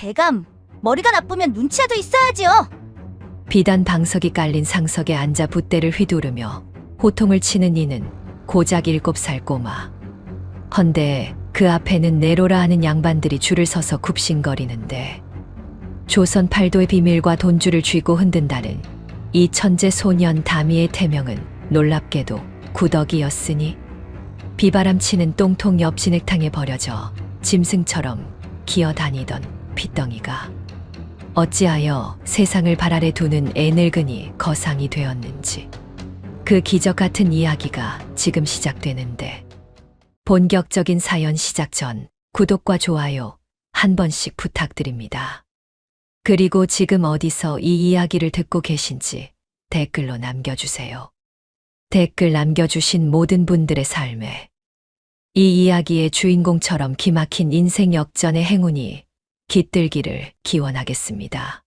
대감, 머리가 나쁘면 눈치라도 있어야지요. 비단 방석이 깔린 상석에 앉아 붓대를 휘두르며 호통을 치는 이는 고작 7살 꼬마. 헌데 그 앞에는 네로라 하는 양반들이 줄을 서서 굽신거리는데 조선 팔도의 비밀과 돈줄을 쥐고 흔든다는 이 천재 소년 다미의 태명은 놀랍게도 구덕이었으니 비바람치는 똥통 옆 진흙탕에 버려져 짐승처럼 기어다니던 핏덩이가 어찌하여 세상을 발 아래 두는 애늙은이 거상이 되었는지 그 기적 같은 이야기가 지금 시작되는데 본격적인 사연 시작 전 구독과 좋아요 한 번씩 부탁드립니다. 그리고 지금 어디서 이 이야기를 듣고 계신지 댓글로 남겨주세요. 댓글 남겨주신 모든 분들의 삶에 이 이야기의 주인공처럼 기막힌 인생 역전의 행운이 깃들기를 기원하겠습니다.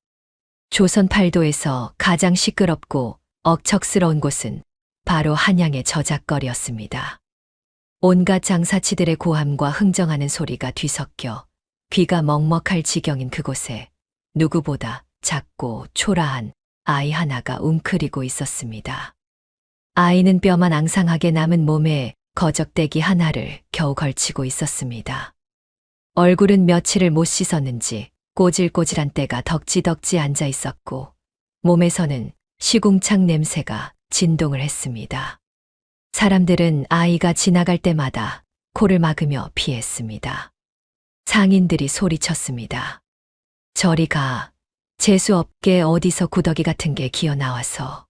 조선 팔도에서 가장 시끄럽고 억척스러운 곳은 바로 한양의 저작거리였습니다. 온갖 장사치들의 고함과 흥정하는 소리가 뒤섞여 귀가 먹먹할 지경인 그곳에 누구보다 작고 초라한 아이 하나가 웅크리고 있었습니다. 아이는 뼈만 앙상하게 남은 몸에 거적대기 하나를 겨우 걸치고 있었습니다. 얼굴은 며칠을 못 씻었는지 꼬질꼬질한 때가 덕지덕지 앉아 있었고 몸에서는 시궁창 냄새가 진동을 했습니다. 사람들은 아이가 지나갈 때마다 코를 막으며 피했습니다. 상인들이 소리쳤습니다. 저리 가. 재수없게 어디서 구더기 같은 게 기어나와서.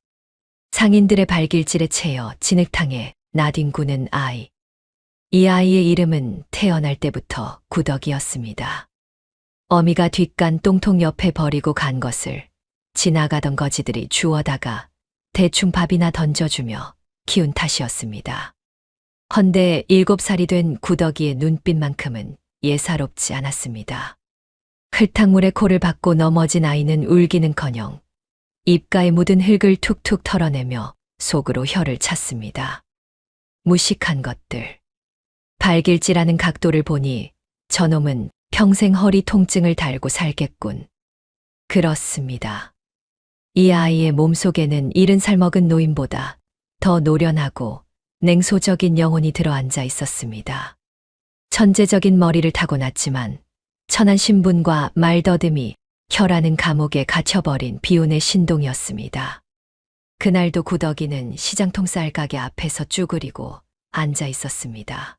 상인들의 발길질에 채여 진흙탕에 나뒹구는 아이. 이 아이의 이름은 태어날 때부터 구덕이었습니다. 어미가 뒷간 똥통 옆에 버리고 간 것을 지나가던 거지들이 주워다가 대충 밥이나 던져주며 키운 탓이었습니다. 헌데 7살이 된 구덕이의 눈빛만큼은 예사롭지 않았습니다. 흙탕물에 코를 박고 넘어진 아이는 울기는커녕 입가에 묻은 흙을 툭툭 털어내며 속으로 혀를 찼습니다. 무식한 것들. 발길질하는 각도를 보니 저놈은 평생 허리 통증을 달고 살겠군. 그렇습니다. 이 아이의 몸속에는 70살 먹은 노인보다 더 노련하고 냉소적인 영혼이 들어앉아 있었습니다. 천재적인 머리를 타고났지만 천한 신분과 말더듬이 혀라는 감옥에 갇혀버린 비운의 신동이었습니다. 그날도 구덕이는 시장통 쌀가게 앞에서 쭈그리고 앉아 있었습니다.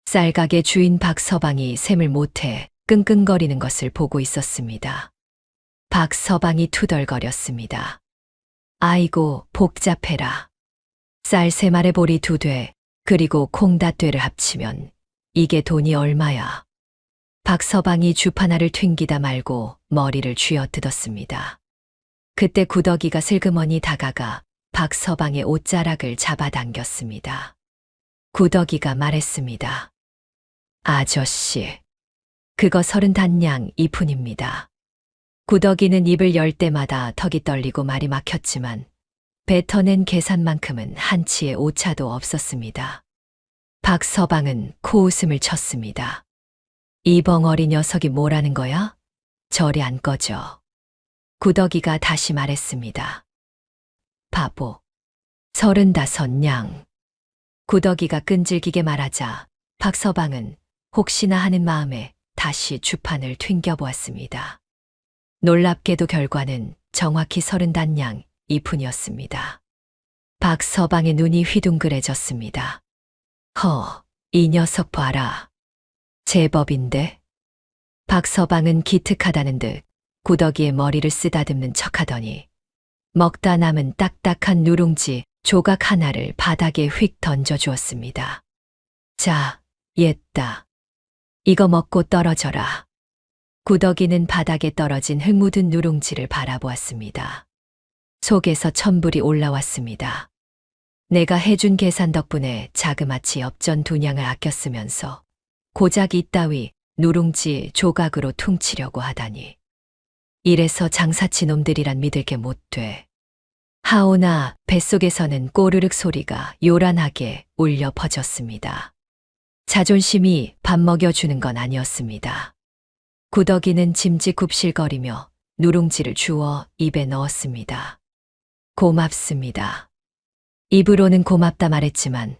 쌀가게 주인 박서방이 셈을 못해 끙끙거리는 것을 보고 있었습니다. 박서방이 투덜거렸습니다. 아이고 복잡해라. 쌀 3마리 보리 2돼 그리고 콩닷되를 합치면 이게 돈이 얼마야. 박서방이 주파나를 튕기다 말고 머리를 쥐어뜯었습니다. 그때 구덕이가 슬그머니 다가가 박서방의 옷자락을 잡아당겼습니다. 구덕이가 말했습니다. 아저씨, 그거 30단냥 2푼입니다. 구덕이는 입을 열 때마다 턱이 떨리고 말이 막혔지만 뱉어낸 계산만큼은 한치의 오차도 없었습니다. 박서방은 코웃음을 쳤습니다. 이 벙어리 녀석이 뭐라는 거야? 저리 안 꺼져. 구덕이가 다시 말했습니다. 바보. 35냥. 구덕이가 끈질기게 말하자 박서방은 혹시나 하는 마음에 다시 주판을 튕겨보았습니다. 놀랍게도 결과는 정확히 30단냥 2푼이었습니다. 박서방의 눈이 휘둥그레졌습니다. 이 녀석 봐라. 제법인데? 박서방은 기특하다는 듯 구덕이의 머리를 쓰다듬는 척하더니 먹다 남은 딱딱한 누룽지 조각 하나를 바닥에 휙 던져주었습니다. 자, 옛다. 이거 먹고 떨어져라. 구덕이는 바닥에 떨어진 흙 묻은 누룽지를 바라보았습니다. 속에서 천불이 올라왔습니다. 내가 해준 계산 덕분에 자그마치 엽전 2냥을 아꼈으면서 고작 이따위 누룽지 조각으로 퉁치려고 하다니. 이래서 장사치 놈들이란 믿을 게 못 돼. 하오나 뱃속에서는 꼬르륵 소리가 요란하게 울려 퍼졌습니다. 자존심이 밥 먹여주는 건 아니었습니다. 구더기는 짐짓 굽실거리며 누룽지를 주워 입에 넣었습니다. 고맙습니다. 입으로는 고맙다 말했지만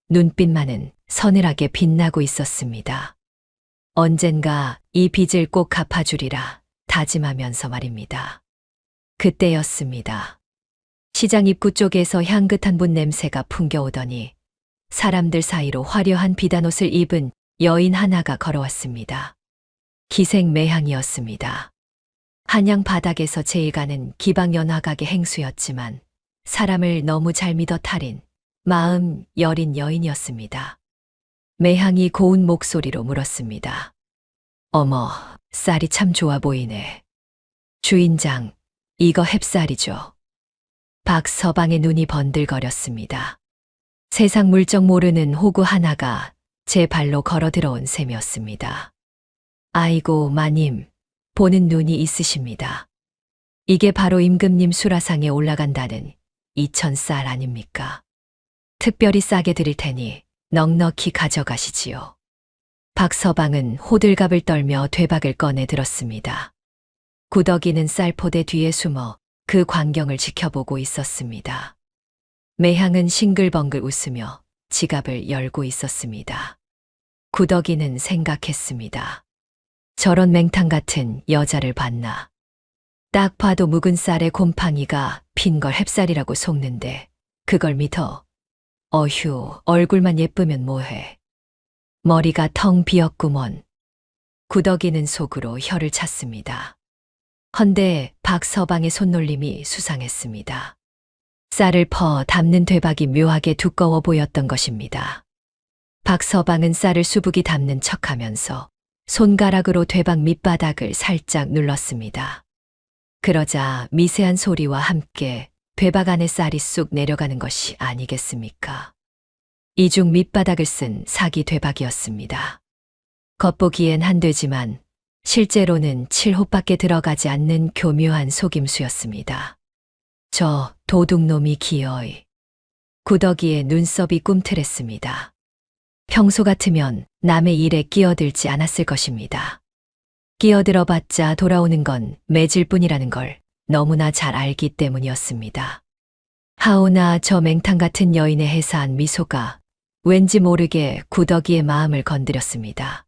눈빛만은 서늘하게 빛나고 있었습니다. 언젠가 이 빚을 꼭 갚아주리라 다짐하면서 말입니다. 그때였습니다. 시장 입구 쪽에서 향긋한 분 냄새가 풍겨오더니 사람들 사이로 화려한 비단옷을 입은 여인 하나가 걸어왔습니다. 기생 매향이었습니다. 한양 바닥에서 제일 가는 기방연화각의 행수였지만 사람을 너무 잘 믿어 탈인, 마음 여린 여인이었습니다. 매향이 고운 목소리로 물었습니다. 어머, 쌀이 참 좋아 보이네. 주인장, 이거 햅쌀이죠. 박서방의 눈이 번들거렸습니다. 세상 물정 모르는 호구 하나가 제 발로 걸어 들어온 셈이었습니다. 아이고, 마님, 보는 눈이 있으십니다. 이게 바로 임금님 수라상에 올라간다는 2000쌀 아닙니까? 특별히 싸게 드릴 테니 넉넉히 가져가시지요. 박서방은 호들갑을 떨며 되박을 꺼내 들었습니다. 구더기는 쌀포대 뒤에 숨어 그 광경을 지켜보고 있었습니다. 매향은 싱글벙글 웃으며 지갑을 열고 있었습니다. 구더기는 생각했습니다. 저런 맹탕 같은 여자를 봤나. 딱 봐도 묵은 쌀에 곰팡이가 핀 걸 햅쌀이라고 속는데 그걸 믿어. 어휴, 얼굴만 예쁘면 뭐해. 머리가 텅 비었구먼. 구더기는 속으로 혀를 찼습니다. 헌데 박서방의 손놀림이 수상했습니다. 쌀을 퍼 담는 되박이 묘하게 두꺼워 보였던 것입니다. 박서방은 쌀을 수북이 담는 척하면서 손가락으로 되박 밑바닥을 살짝 눌렀습니다. 그러자 미세한 소리와 함께 되박 안에 쌀이 쑥 내려가는 것이 아니겠습니까? 이중 밑바닥을 쓴 사기 되박이었습니다. 겉보기엔 한되지만 실제로는 7호밖에 들어가지 않는 교묘한 속임수였습니다. 저 도둑놈이 기어이. 구더기의 눈썹이 꿈틀했습니다. 평소 같으면 남의 일에 끼어들지 않았을 것입니다. 끼어들어봤자 돌아오는 건 매질 뿐이라는 걸 너무나 잘 알기 때문이었습니다. 하오나 저 맹탕 같은 여인의 해사한 미소가 왠지 모르게 구더기의 마음을 건드렸습니다.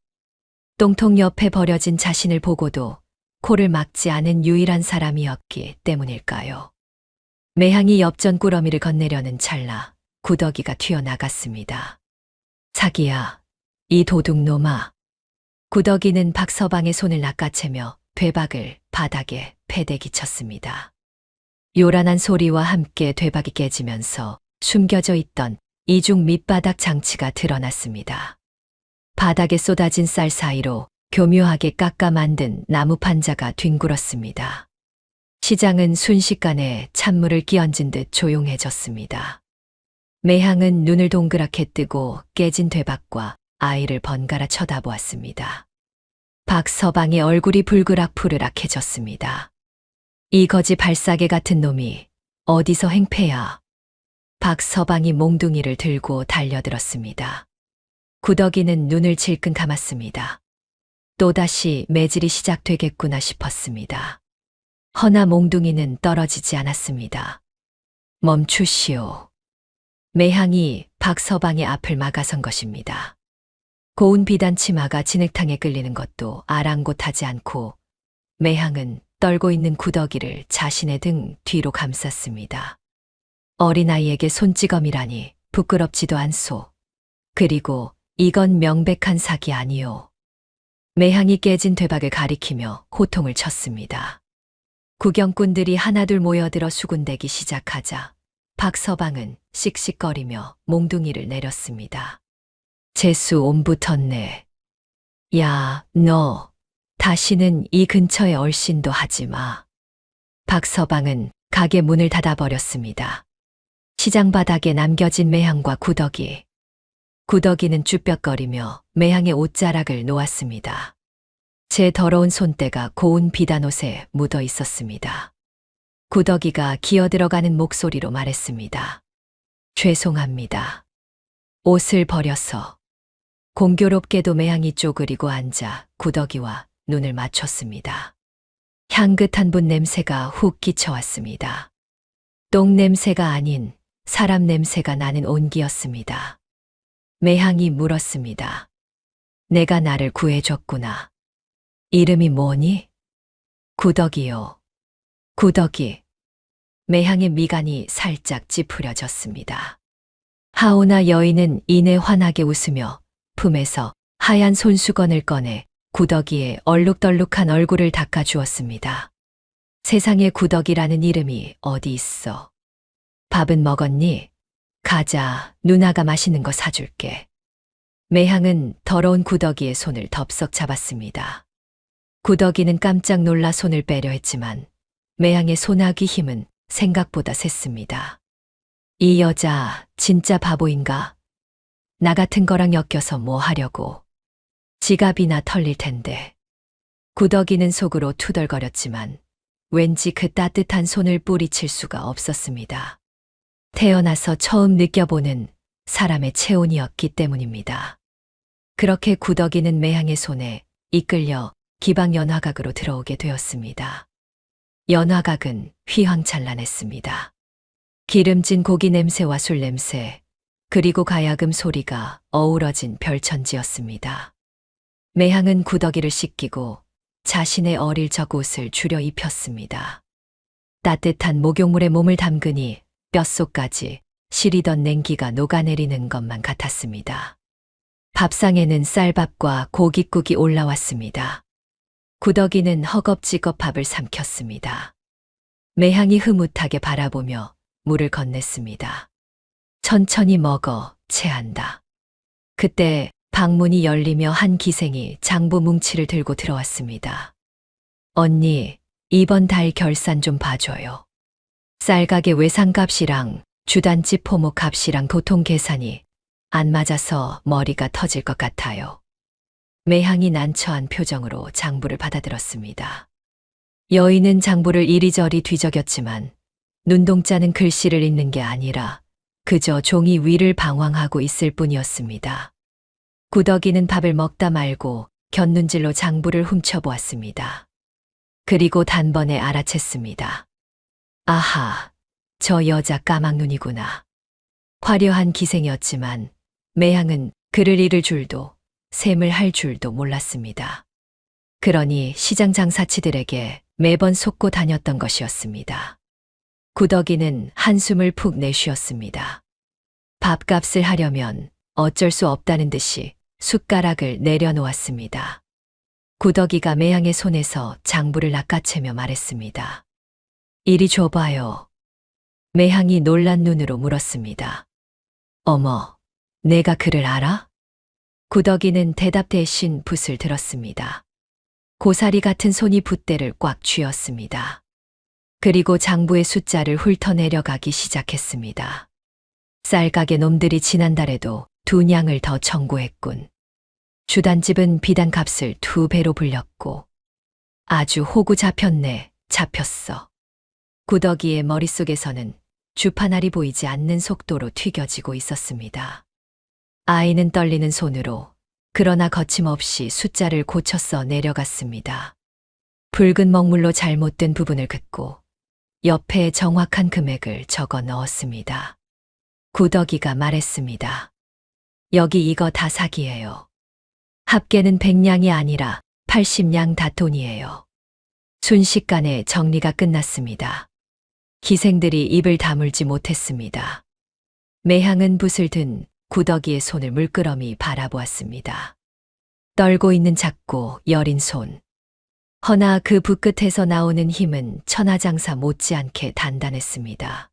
똥통 옆에 버려진 자신을 보고도 코를 막지 않은 유일한 사람이었기 때문일까요? 매향이 엽전 꾸러미를 건네려는 찰나 구더기가 튀어나갔습니다. 자기야, 이 도둑놈아. 구더기는 박서방의 손을 낚아채며 되박을 바닥에 패대기 쳤습니다. 요란한 소리와 함께 되박이 깨지면서 숨겨져 있던 이중 밑바닥 장치가 드러났습니다. 바닥에 쏟아진 쌀 사이로 교묘하게 깎아 만든 나무 판자가 뒹굴었습니다. 시장은 순식간에 찬물을 끼얹은 듯 조용해졌습니다. 매향은 눈을 동그랗게 뜨고 깨진 되박과 아이를 번갈아 쳐다보았습니다. 박서방의 얼굴이 불그락푸르락해졌습니다. 이 거지 발사계 같은 놈이 어디서 행패야. 박서방이 몽둥이를 들고 달려들었습니다. 구더기는 눈을 질끈 감았습니다. 또다시 매질이 시작되겠구나 싶었습니다. 허나 몽둥이는 떨어지지 않았습니다. 멈추시오. 매향이 박서방의 앞을 막아선 것입니다. 고운 비단 치마가 진흙탕에 끌리는 것도 아랑곳하지 않고 매향은 떨고 있는 구더기를 자신의 등 뒤로 감쌌습니다. 어린아이에게 손찌검이라니 부끄럽지도 않소. 그리고 이건 명백한 사기 아니오. 매향이 깨진 되박을 가리키며 호통을 쳤습니다. 구경꾼들이 하나둘 모여들어 수군대기 시작하자 박서방은 씩씩거리며 몽둥이를 내렸습니다. 재수 옴붙었네. 야, 너 다시는 이 근처에 얼씬도 하지 마. 박서방은 가게 문을 닫아버렸습니다. 시장 바닥에 남겨진 매향과 구더기. 구더기는 쭈뼛거리며 매향의 옷자락을 놓았습니다. 제 더러운 손때가 고운 비단옷에 묻어 있었습니다. 구더기가 기어들어가는 목소리로 말했습니다. 죄송합니다. 옷을 버려서. 공교롭게도 매향이 쪼그리고 앉아 구더기와 눈을 맞췄습니다. 향긋한 분 냄새가 훅 끼쳐왔습니다. 똥 냄새가 아닌 사람 냄새가 나는 온기였습니다. 매향이 물었습니다. 내가 나를 구해줬구나. 이름이 뭐니? 구덕이요. 구덕이. 매향의 미간이 살짝 찌푸려졌습니다. 하오나 여인은 이내 환하게 웃으며 품에서 하얀 손수건을 꺼내 구덕이의 얼룩덜룩한 얼굴을 닦아주었습니다. 세상에 구덕이라는 이름이 어디 있어? 밥은 먹었니? 가자, 누나가 맛있는 거 사줄게. 매향은 더러운 구덕이의 손을 덥석 잡았습니다. 구덕이는 깜짝 놀라 손을 빼려 했지만 매향의 손아귀 힘은 생각보다 셌습니다. 이 여자 진짜 바보인가? 나 같은 거랑 엮여서 뭐 하려고. 지갑이나 털릴 텐데. 구덕이는 속으로 투덜거렸지만 왠지 그 따뜻한 손을 뿌리칠 수가 없었습니다. 태어나서 처음 느껴보는 사람의 체온이었기 때문입니다. 그렇게 구덕이는 매향의 손에 이끌려 기방 연화각으로 들어오게 되었습니다. 연화각은 휘황찬란했습니다. 기름진 고기 냄새와 술 냄새, 그리고 가야금 소리가 어우러진 별천지였습니다. 매향은 구덕이를 씻기고 자신의 어릴 적 옷을 줄여 입혔습니다. 따뜻한 목욕물에 몸을 담그니 뼛속까지 시리던 냉기가 녹아내리는 것만 같았습니다. 밥상에는 쌀밥과 고깃국이 올라왔습니다. 구덕이는 허겁지겁 밥을 삼켰습니다. 매향이 흐뭇하게 바라보며 물을 건넸습니다. 천천히 먹어, 체한다. 그때 방문이 열리며 한 기생이 장부 뭉치를 들고 들어왔습니다. 언니, 이번 달 결산 좀 봐줘요. 쌀가게 외상값이랑 주단집 포목값이랑 도통 계산이 안 맞아서 머리가 터질 것 같아요. 매향이 난처한 표정으로 장부를 받아들었습니다. 여인은 장부를 이리저리 뒤적였지만 눈동자는 글씨를 읽는 게 아니라 그저 종이 위를 방황하고 있을 뿐이었습니다. 구덕이는 밥을 먹다 말고 곁눈질로 장부를 훔쳐보았습니다. 그리고 단번에 알아챘습니다. 아하, 저 여자 까막눈이구나. 화려한 기생이었지만 매향은 글을 읽을 줄도 셈을 할 줄도 몰랐습니다. 그러니 시장 장사치들에게 매번 속고 다녔던 것이었습니다. 구덕이는 한숨을 푹 내쉬었습니다. 밥값을 하려면 어쩔 수 없다는 듯이 숟가락을 내려놓았습니다. 구덕이가 매향의 손에서 장부를 낚아채며 말했습니다. 이리 줘봐요. 매향이 놀란 눈으로 물었습니다. 어머, 내가 그를 알아? 구덕이는 대답 대신 붓을 들었습니다. 고사리 같은 손이 붓대를 꽉 쥐었습니다. 그리고 장부의 숫자를 훑어내려가기 시작했습니다. 쌀가게 놈들이 지난달에도 2냥을 더 청구했군. 주단집은 비단값을 2배로 불렸고. 아주 호구 잡혔네, 잡혔어. 구덕이의 머릿속에서는 주파날이 보이지 않는 속도로 튀겨지고 있었습니다. 아이는 떨리는 손으로 그러나 거침없이 숫자를 고쳐 내려갔습니다. 붉은 먹물로 잘못된 부분을 긋고 옆에 정확한 금액을 적어 넣었습니다. 구덕이가 말했습니다. 여기 이거 다 사기예요. 합계는 100냥이 아니라 80냥 다 돈이에요. 순식간에 정리가 끝났습니다. 기생들이 입을 다물지 못했습니다. 매향은 붓을 든 구덕이의 손을 물끄러미 바라보았습니다. 떨고 있는 작고 여린 손. 허나 그 붓끝에서 나오는 힘은 천하장사 못지않게 단단했습니다.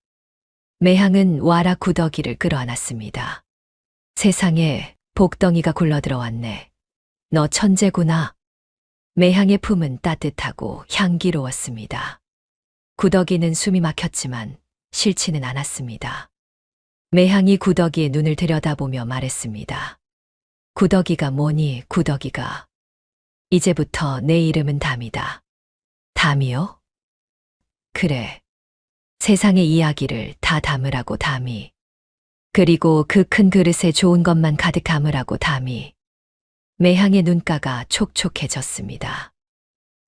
매향은 와라 구덕이를 끌어안았습니다. 세상에 복덩이가 굴러들어왔네. 너 천재구나. 매향의 품은 따뜻하고 향기로웠습니다. 구덕이는 숨이 막혔지만 싫지는 않았습니다. 매향이 구덕이의 눈을 들여다보며 말했습니다. 구덕이가 뭐니, 구덕이가. 이제부터 내 이름은 담이다. 담이요? 그래. 세상의 이야기를 다 담으라고 담이. 그리고 그 큰 그릇에 좋은 것만 가득 담으라고 담이. 매향의 눈가가 촉촉해졌습니다.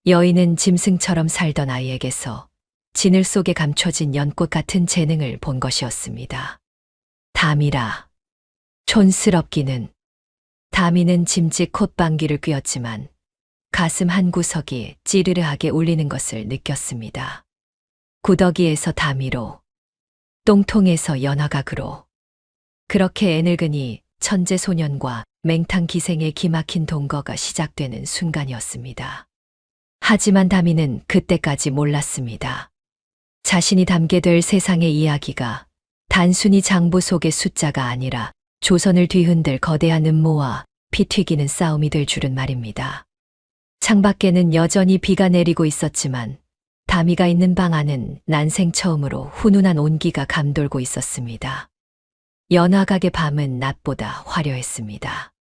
여인은 짐승처럼 살던 아이에게서 진을 속에 감춰진 연꽃 같은 재능을 본 것이었습니다. 담이라. 촌스럽기는. 담이는 짐짓 콧방귀를 뀌었지만 가슴 한 구석이 찌르르하게 울리는 것을 느꼈습니다. 구더기에서 담이로, 똥통에서 연화각으로. 그렇게 애늙은이 천재 소년과 맹탕 기생의 기막힌 동거가 시작되는 순간이었습니다. 하지만 담이는 그때까지 몰랐습니다. 자신이 담게 될 세상의 이야기가 단순히 장부 속의 숫자가 아니라 조선을 뒤흔들 거대한 음모와 피 튀기는 싸움이 될 줄은 말입니다. 창밖에는 여전히 비가 내리고 있었지만 담이가 있는 방 안은 난생 처음으로 훈훈한 온기가 감돌고 있었습니다. 연화각의 밤은 낮보다 화려했습니다.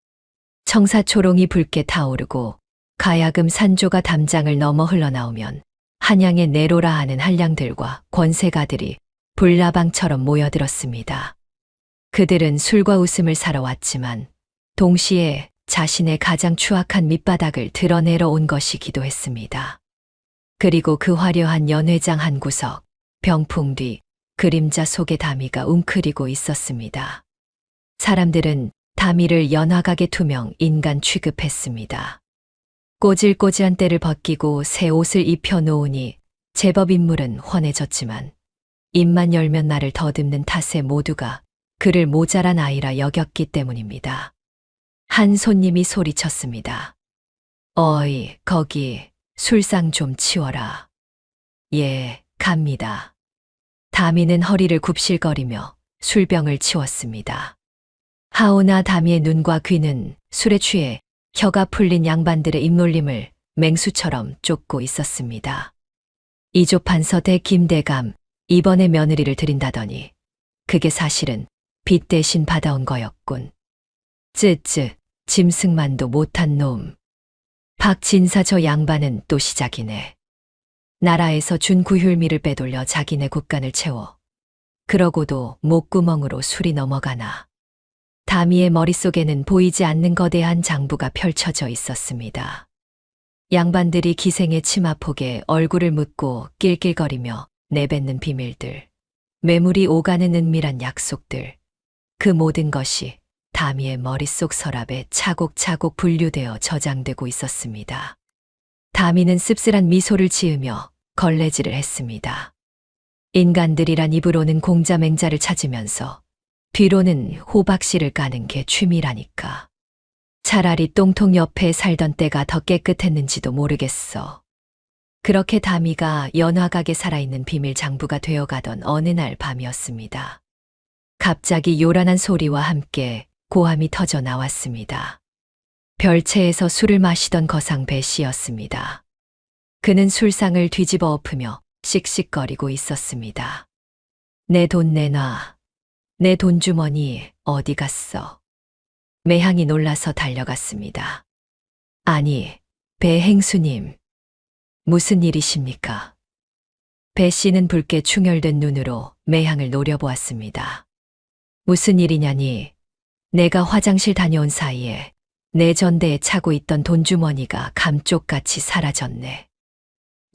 청사초롱이 붉게 타오르고 가야금 산조가 담장을 넘어 흘러나오면 한양의 내로라 하는 한량들과 권세가들이 불나방처럼 모여들었습니다. 그들은 술과 웃음을 사러 왔지만 동시에 자신의 가장 추악한 밑바닥을 드러내러 온 것이기도 했습니다. 그리고 그 화려한 연회장 한 구석, 병풍 뒤 그림자 속에 담이가 웅크리고 있었습니다. 사람들은 담이를 연화각의 투명 인간 취급했습니다. 꼬질꼬질한 때를 벗기고 새 옷을 입혀 놓으니 제법 인물은 훤해졌지만 입만 열면 나를 더듬는 탓에 모두가 그를 모자란 아이라 여겼기 때문입니다. 한 손님이 소리쳤습니다. 어이, 거기 술상 좀 치워라. 예, 갑니다. 담이는 허리를 굽실거리며 술병을 치웠습니다. 하오나 담이의 눈과 귀는 술에 취해 혀가 풀린 양반들의 입놀림을 맹수처럼 쫓고 있었습니다. 이조판서 대 김대감, 이번에 며느리를 드린다더니 그게 사실은 빚 대신 받아온 거였군. 쯔쯔, 짐승만도 못한 놈. 박진사 저 양반은 또 시작이네. 나라에서 준 구휼미를 빼돌려 자기네 국간을 채워. 그러고도 목구멍으로 술이 넘어가나. 담이의 머릿속에는 보이지 않는 거대한 장부가 펼쳐져 있었습니다. 양반들이 기생의 치마폭에 얼굴을 묻고 낄낄거리며 내뱉는 비밀들, 매물이 오가는 은밀한 약속들, 그 모든 것이 담이의 머릿속 서랍에 차곡차곡 분류되어 저장되고 있었습니다. 담이는 씁쓸한 미소를 지으며 걸레질을 했습니다. 인간들이란 입으로는 공자맹자를 찾으면서 뒤로는 호박씨를 까는 게 취미라니까. 차라리 똥통 옆에 살던 때가 더 깨끗했는지도 모르겠어. 그렇게 담이가 연화각에 살아있는 비밀 장부가 되어가던 어느 날 밤이었습니다. 갑자기 요란한 소리와 함께 고함이 터져 나왔습니다. 별채에서 술을 마시던 거상 배씨였습니다. 그는 술상을 뒤집어 엎으며 씩씩거리고 있었습니다. 내 돈 내놔. 내 돈주머니 어디 갔어? 매향이 놀라서 달려갔습니다. 아니, 배행수님. 무슨 일이십니까? 배 씨는 붉게 충혈된 눈으로 매향을 노려보았습니다. 무슨 일이냐니, 내가 화장실 다녀온 사이에 내 전대에 차고 있던 돈주머니가 감쪽같이 사라졌네.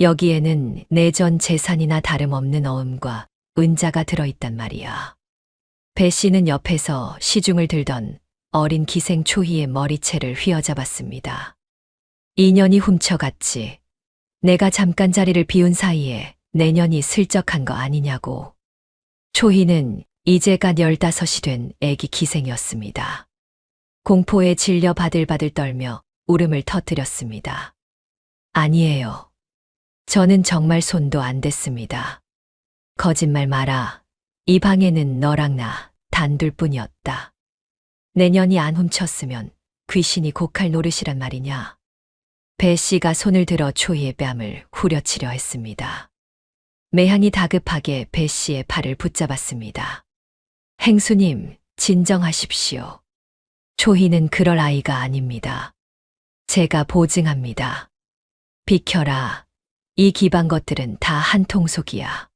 여기에는 내 전 재산이나 다름없는 어음과 은자가 들어있단 말이야. 배 씨는 옆에서 시중을 들던 어린 기생 초희의 머리채를 휘어잡았습니다. 인연이 훔쳐갔지. 내가 잠깐 자리를 비운 사이에 내년이 슬쩍한 거 아니냐고. 초희는 이제가 15이 된 애기 기생이었습니다. 공포에 질려 바들바들 떨며 울음을 터뜨렸습니다. 아니에요. 저는 정말 손도 안 댔습니다. 거짓말 마라. 이 방에는 너랑 나 단둘뿐이었다. 내년이 안 훔쳤으면 귀신이 고칼 노릇이란 말이냐. 배 씨가 손을 들어 초희의 뺨을 후려치려 했습니다. 매향이 다급하게 배 씨의 팔을 붙잡았습니다. 행수님, 진정하십시오. 초희는 그럴 아이가 아닙니다. 제가 보증합니다. 비켜라. 이 기반 것들은 다 한 통속이야.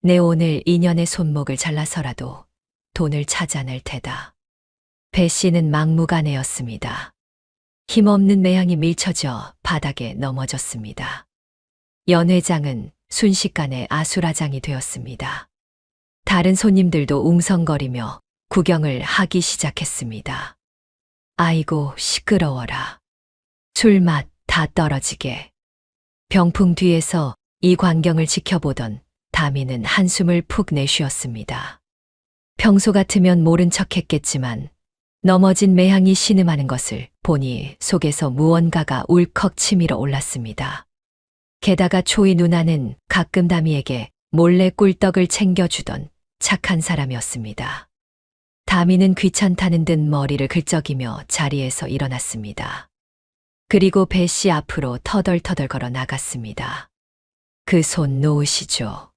내 오늘 인연의 손목을 잘라서라도 돈을 찾아낼 테다. 배 씨는 막무가내였습니다. 힘없는 매향이 밀쳐져 바닥에 넘어졌습니다. 연 회장은 순식간에 아수라장이 되었습니다. 다른 손님들도 웅성거리며 구경을 하기 시작했습니다. 아이고, 시끄러워라. 술맛 다 떨어지게. 병풍 뒤에서 이 광경을 지켜보던 다미는 한숨을 푹 내쉬었습니다. 평소 같으면 모른 척 했겠지만 넘어진 매향이 신음하는 것을 보니 속에서 무언가가 울컥 치밀어 올랐습니다. 게다가 초이 누나는 가끔 다미에게 몰래 꿀떡을 챙겨주던 착한 사람이었습니다. 다미는 귀찮다는 듯 머리를 긁적이며 자리에서 일어났습니다. 그리고 배 씨 앞으로 터덜터덜 걸어 나갔습니다. 그 손 놓으시죠.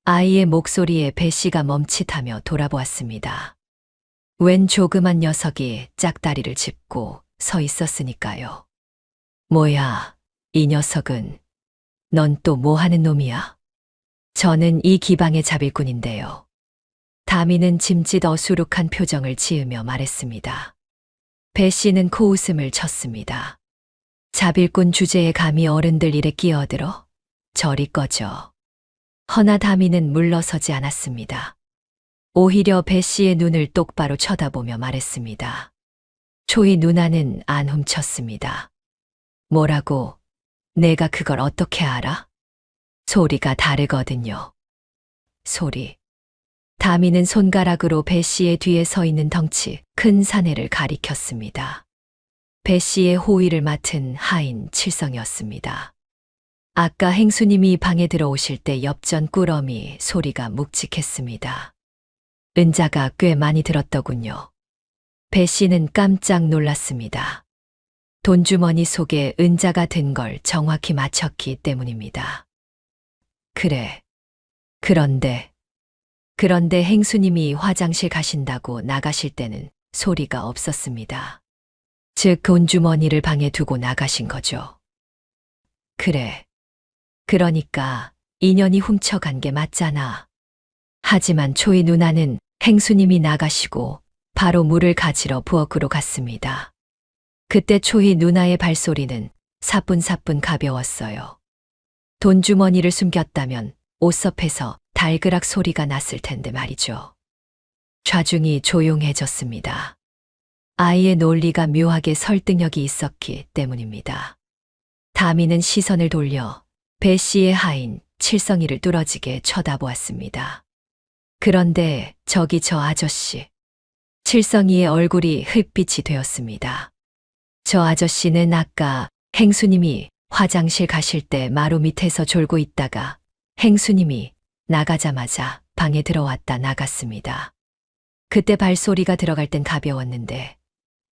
아이의 목소리에 배 씨가 멈칫하며 돌아보았습니다. 웬 조그만 녀석이 짝다리를 짚고 서 있었으니까요. 뭐야, 이 녀석은. 넌 또 뭐 하는 놈이야? 저는 이 기방의 자빌꾼인데요. 다미는 짐짓 어수룩한 표정을 지으며 말했습니다. 배 씨는 코웃음을 쳤습니다. 자빌꾼 주제에 감히 어른들 일에 끼어들어? 저리 꺼져. 허나 다미는 물러서지 않았습니다. 오히려 배 씨의 눈을 똑바로 쳐다보며 말했습니다. 초이 누나는 안 훔쳤습니다. 뭐라고? 내가 그걸 어떻게 알아? 소리가 다르거든요. 소리. 다미는 손가락으로 배 씨의 뒤에 서 있는 덩치 큰 사내를 가리켰습니다. 배 씨의 호위를 맡은 하인 칠성이었습니다. 아까 행수님이 방에 들어오실 때 엽전 꾸러미 소리가 묵직했습니다. 은자가 꽤 많이 들었더군요. 배 씨는 깜짝 놀랐습니다. 돈주머니 속에 은자가 든 걸 정확히 맞췄기 때문입니다. 그래. 그런데 행수님이 화장실 가신다고 나가실 때는 소리가 없었습니다. 즉 돈주머니를 방에 두고 나가신 거죠. 그래. 그러니까 인연이 훔쳐간 게 맞잖아. 하지만 초이 누나는 행수님이 나가시고 바로 물을 가지러 부엌으로 갔습니다. 그때 초이 누나의 발소리는 사뿐사뿐 가벼웠어요. 돈주머니를 숨겼다면 옷섭에서 달그락 소리가 났을 텐데 말이죠. 좌중이 조용해졌습니다. 아이의 논리가 묘하게 설득력이 있었기 때문입니다. 다미는 시선을 돌려 배 씨의 하인 칠성이를 뚫어지게 쳐다보았습니다. 그런데 저기 저 아저씨. 칠성이의 얼굴이 흙빛이 되었습니다. 저 아저씨는 아까 행수님이 화장실 가실 때 마루 밑에서 졸고 있다가 행수님이 나가자마자 방에 들어왔다 나갔습니다. 그때 발소리가 들어갈 땐 가벼웠는데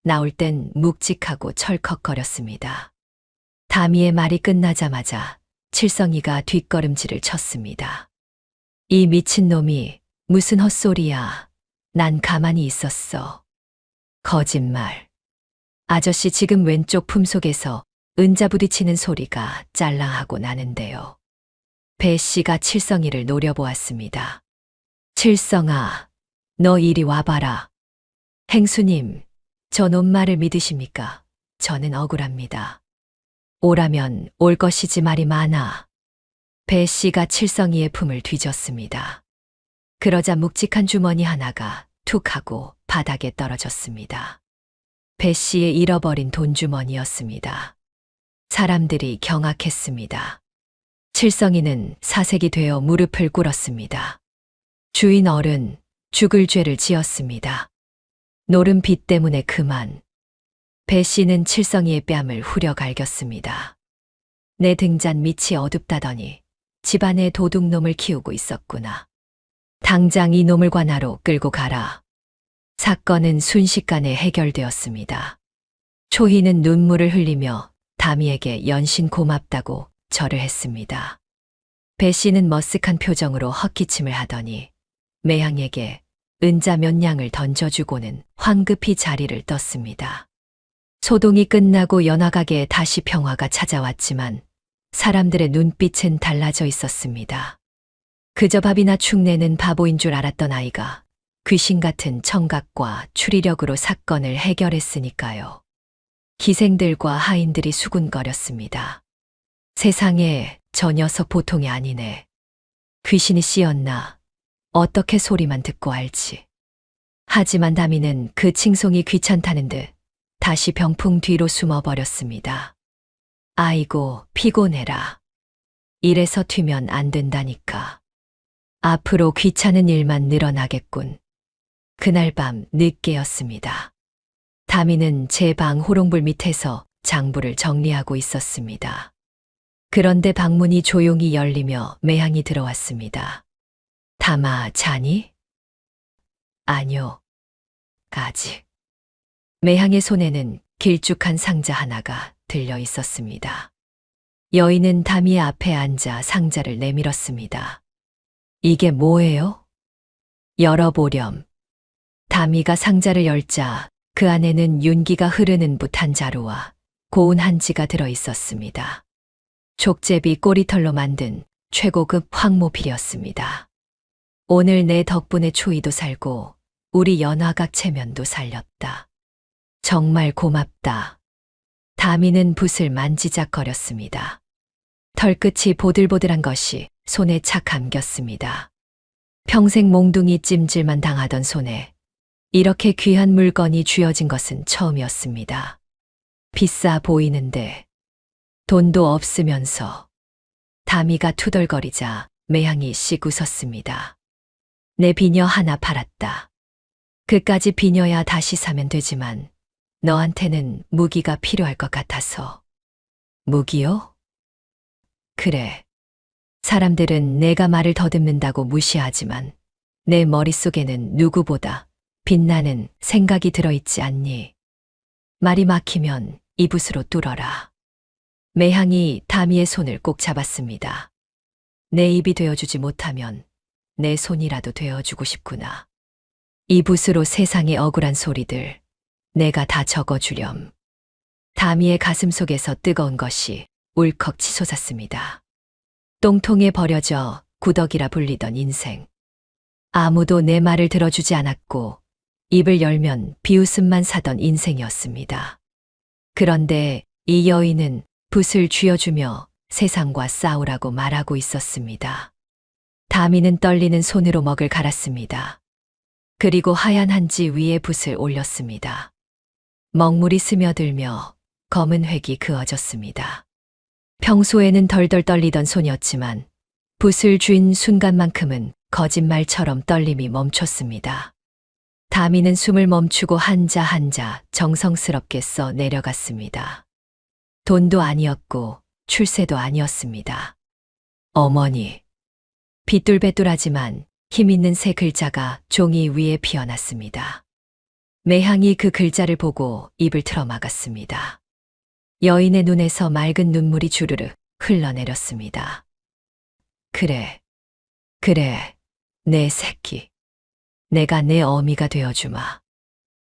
나올 땐 묵직하고 철컥거렸습니다. 다미의 말이 끝나자마자 칠성이가 뒷걸음질을 쳤습니다. 이 미친놈이 무슨 헛소리야. 난 가만히 있었어. 거짓말. 아저씨 지금 왼쪽 품속에서 은자 부딪히는 소리가 짤랑하고 나는데요. 배 씨가 칠성이를 노려보았습니다. 칠성아, 너 이리 와봐라. 행수님, 저 놈 말을 믿으십니까? 저는 억울합니다. 오라면 올 것이지 말이 많아. 배 씨가 칠성이의 품을 뒤졌습니다. 그러자 묵직한 주머니 하나가 툭 하고 바닥에 떨어졌습니다. 배 씨의 잃어버린 돈주머니였습니다. 사람들이 경악했습니다. 칠성이는 사색이 되어 무릎을 꿇었습니다. 주인 어른, 죽을 죄를 지었습니다. 노른 빛 때문에 그만. 배 씨는 칠성이의 뺨을 후려 갈겼습니다. 내 등잔 밑이 어둡다더니 집안에 도둑놈을 키우고 있었구나. 당장 이 놈을 관하로 끌고 가라. 사건은 순식간에 해결되었습니다. 초희는 눈물을 흘리며 다미에게 연신 고맙다고 절을 했습니다. 배 씨는 머쓱한 표정으로 헛기침을 하더니 매향에게 은자 몇 냥을 던져주고는 황급히 자리를 떴습니다. 소동이 끝나고 연화가게에 다시 평화가 찾아왔지만 사람들의 눈빛은 달라져 있었습니다. 그저 밥이나 축내는 바보인 줄 알았던 아이가 귀신 같은 청각과 추리력으로 사건을 해결했으니까요. 기생들과 하인들이 수군거렸습니다. 세상에, 저 녀석 보통이 아니네. 귀신이 씌었나? 어떻게 소리만 듣고 알지? 하지만 다미는 그 칭송이 귀찮다는 듯 다시 병풍 뒤로 숨어버렸습니다. 아이고, 피곤해라. 이래서 튀면 안 된다니까. 앞으로 귀찮은 일만 늘어나겠군. 그날 밤 늦게였습니다. 다미는 제 방 호롱불 밑에서 장부를 정리하고 있었습니다. 그런데 방문이 조용히 열리며 매향이 들어왔습니다. 다마, 자니? 아니요. 아직. 매향의 손에는 길쭉한 상자 하나가 들려 있었습니다. 여인은 다미의 앞에 앉아 상자를 내밀었습니다. 이게 뭐예요? 열어보렴. 다미가 상자를 열자 그 안에는 윤기가 흐르는 붓한 자루와 고운 한지가 들어 있었습니다. 족제비 꼬리털로 만든 최고급 황모필이었습니다. 오늘 내 덕분에 초이도 살고 우리 연화각 체면도 살렸다. 정말 고맙다. 다미는 붓을 만지작거렸습니다. 털끝이 보들보들한 것이 손에 착 감겼습니다. 평생 몽둥이 찜질만 당하던 손에 이렇게 귀한 물건이 쥐어진 것은 처음이었습니다. 비싸 보이는데 돈도 없으면서. 다미가 투덜거리자 매향이 씩 웃었습니다. 내 비녀 하나 팔았다. 그까지 비녀야 다시 사면 되지만 너한테는 무기가 필요할 것 같아서. 무기요? 그래. 사람들은 내가 말을 더듬는다고 무시하지만 내 머릿속에는 누구보다 빛나는 생각이 들어있지 않니? 말이 막히면 이 붓으로 뚫어라. 매향이 다미의 손을 꼭 잡았습니다. 내 입이 되어주지 못하면 내 손이라도 되어주고 싶구나. 이 붓으로 세상의 억울한 소리들 내가 다 적어주렴. 다미의 가슴 속에서 뜨거운 것이 울컥 치솟았습니다. 똥통에 버려져 구덕이라 불리던 인생. 아무도 내 말을 들어주지 않았고 입을 열면 비웃음만 사던 인생이었습니다. 그런데 이 여인은 붓을 쥐어주며 세상과 싸우라고 말하고 있었습니다. 다미는 떨리는 손으로 먹을 갈았습니다. 그리고 하얀 한지 위에 붓을 올렸습니다. 먹물이 스며들며 검은 획이 그어졌습니다. 평소에는 덜덜 떨리던 손이었지만 붓을 쥔 순간만큼은 거짓말처럼 떨림이 멈췄습니다. 다미는 숨을 멈추고 한자 한자 정성스럽게 써 내려갔습니다. 돈도 아니었고 출세도 아니었습니다. 어머니. 비뚤배뚤하지만 힘있는 세 글자가 종이 위에 피어났습니다. 매향이 그 글자를 보고 입을 틀어막았습니다. 여인의 눈에서 맑은 눈물이 주르르 흘러내렸습니다. 그래, 내 새끼. 내가 내 어미가 되어주마.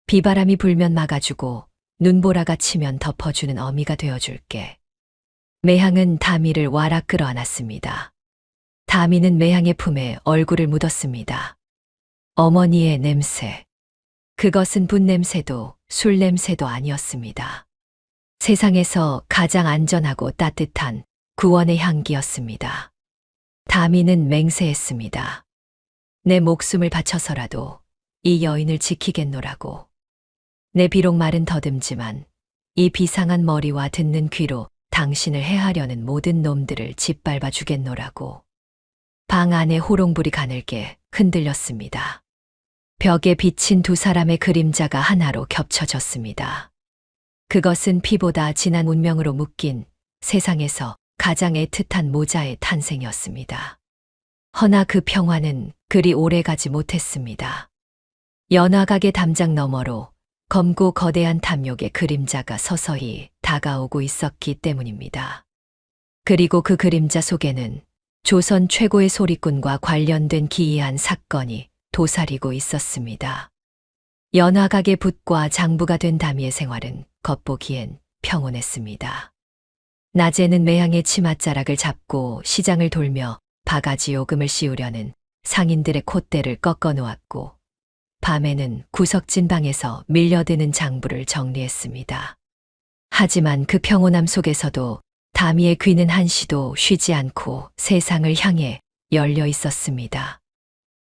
비바람이 불면 막아주고 눈보라가 치면 덮어주는 어미가 되어줄게. 매향은 다미를 와락 끌어안았습니다. 다미는 매향의 품에 얼굴을 묻었습니다. 어머니의 냄새. 그것은 붓 냄새도 술 냄새도 아니었습니다. 세상에서 가장 안전하고 따뜻한 구원의 향기였습니다. 다미는 맹세했습니다. 내 목숨을 바쳐서라도 이 여인을 지키겠노라고. 내 비록 말은 더듬지만 이 비상한 머리와 듣는 귀로 당신을 해하려는 모든 놈들을 짓밟아 주겠노라고. 방 안에 호롱불이 가늘게 흔들렸습니다. 벽에 비친 두 사람의 그림자가 하나로 겹쳐졌습니다. 그것은 피보다 진한 운명으로 묶인 세상에서 가장 애틋한 모자의 탄생이었습니다. 허나 그 평화는 그리 오래 가지 못했습니다. 연화각의 담장 너머로 검고 거대한 탐욕의 그림자가 서서히 다가오고 있었기 때문입니다. 그리고 그 그림자 속에는 조선 최고의 소리꾼과 관련된 기이한 사건이 도사리고 있었습니다. 연화각의 붓과 장부가 된 다미의 생활은 겉보기엔 평온했습니다. 낮에는 매향의 치맛자락을 잡고 시장을 돌며 바가지 요금을 씌우려는 상인들의 콧대를 꺾어 놓았고, 밤에는 구석진 방에서 밀려드는 장부를 정리했습니다. 하지만 그 평온함 속에서도 다미의 귀는 한시도 쉬지 않고 세상을 향해 열려 있었습니다.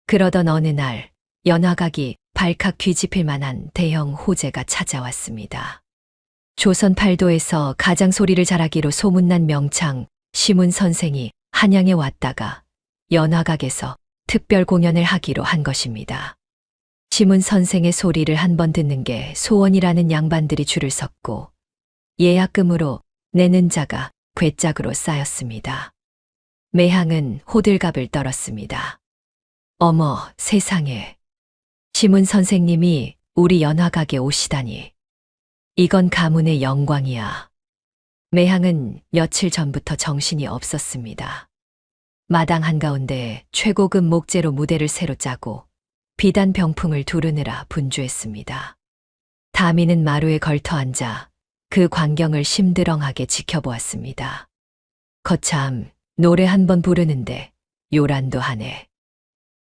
그러던 어느 날 연화각이 발칵 뒤집힐 만한 대형 호재가 찾아왔습니다. 조선 팔도에서 가장 소리를 잘하기로 소문난 명창 시문 선생이 한양에 왔다가 연화각에서 특별 공연을 하기로 한 것입니다. 시문 선생의 소리를 한 번 듣는 게 소원이라는 양반들이 줄을 섰고 예약금으로 내는 자가 괴짝으로 쌓였습니다. 매향은 호들갑을 떨었습니다. 어머, 세상에. 시문 선생님이 우리 연화각에 오시다니. 이건 가문의 영광이야. 매향은 며칠 전부터 정신이 없었습니다. 마당 한가운데 최고급 목재로 무대를 새로 짜고 비단 병풍을 두르느라 분주했습니다. 다미는 마루에 걸터 앉아 그 광경을 심드렁하게 지켜보았습니다. 거참 노래 한 번 부르는데 요란도 하네.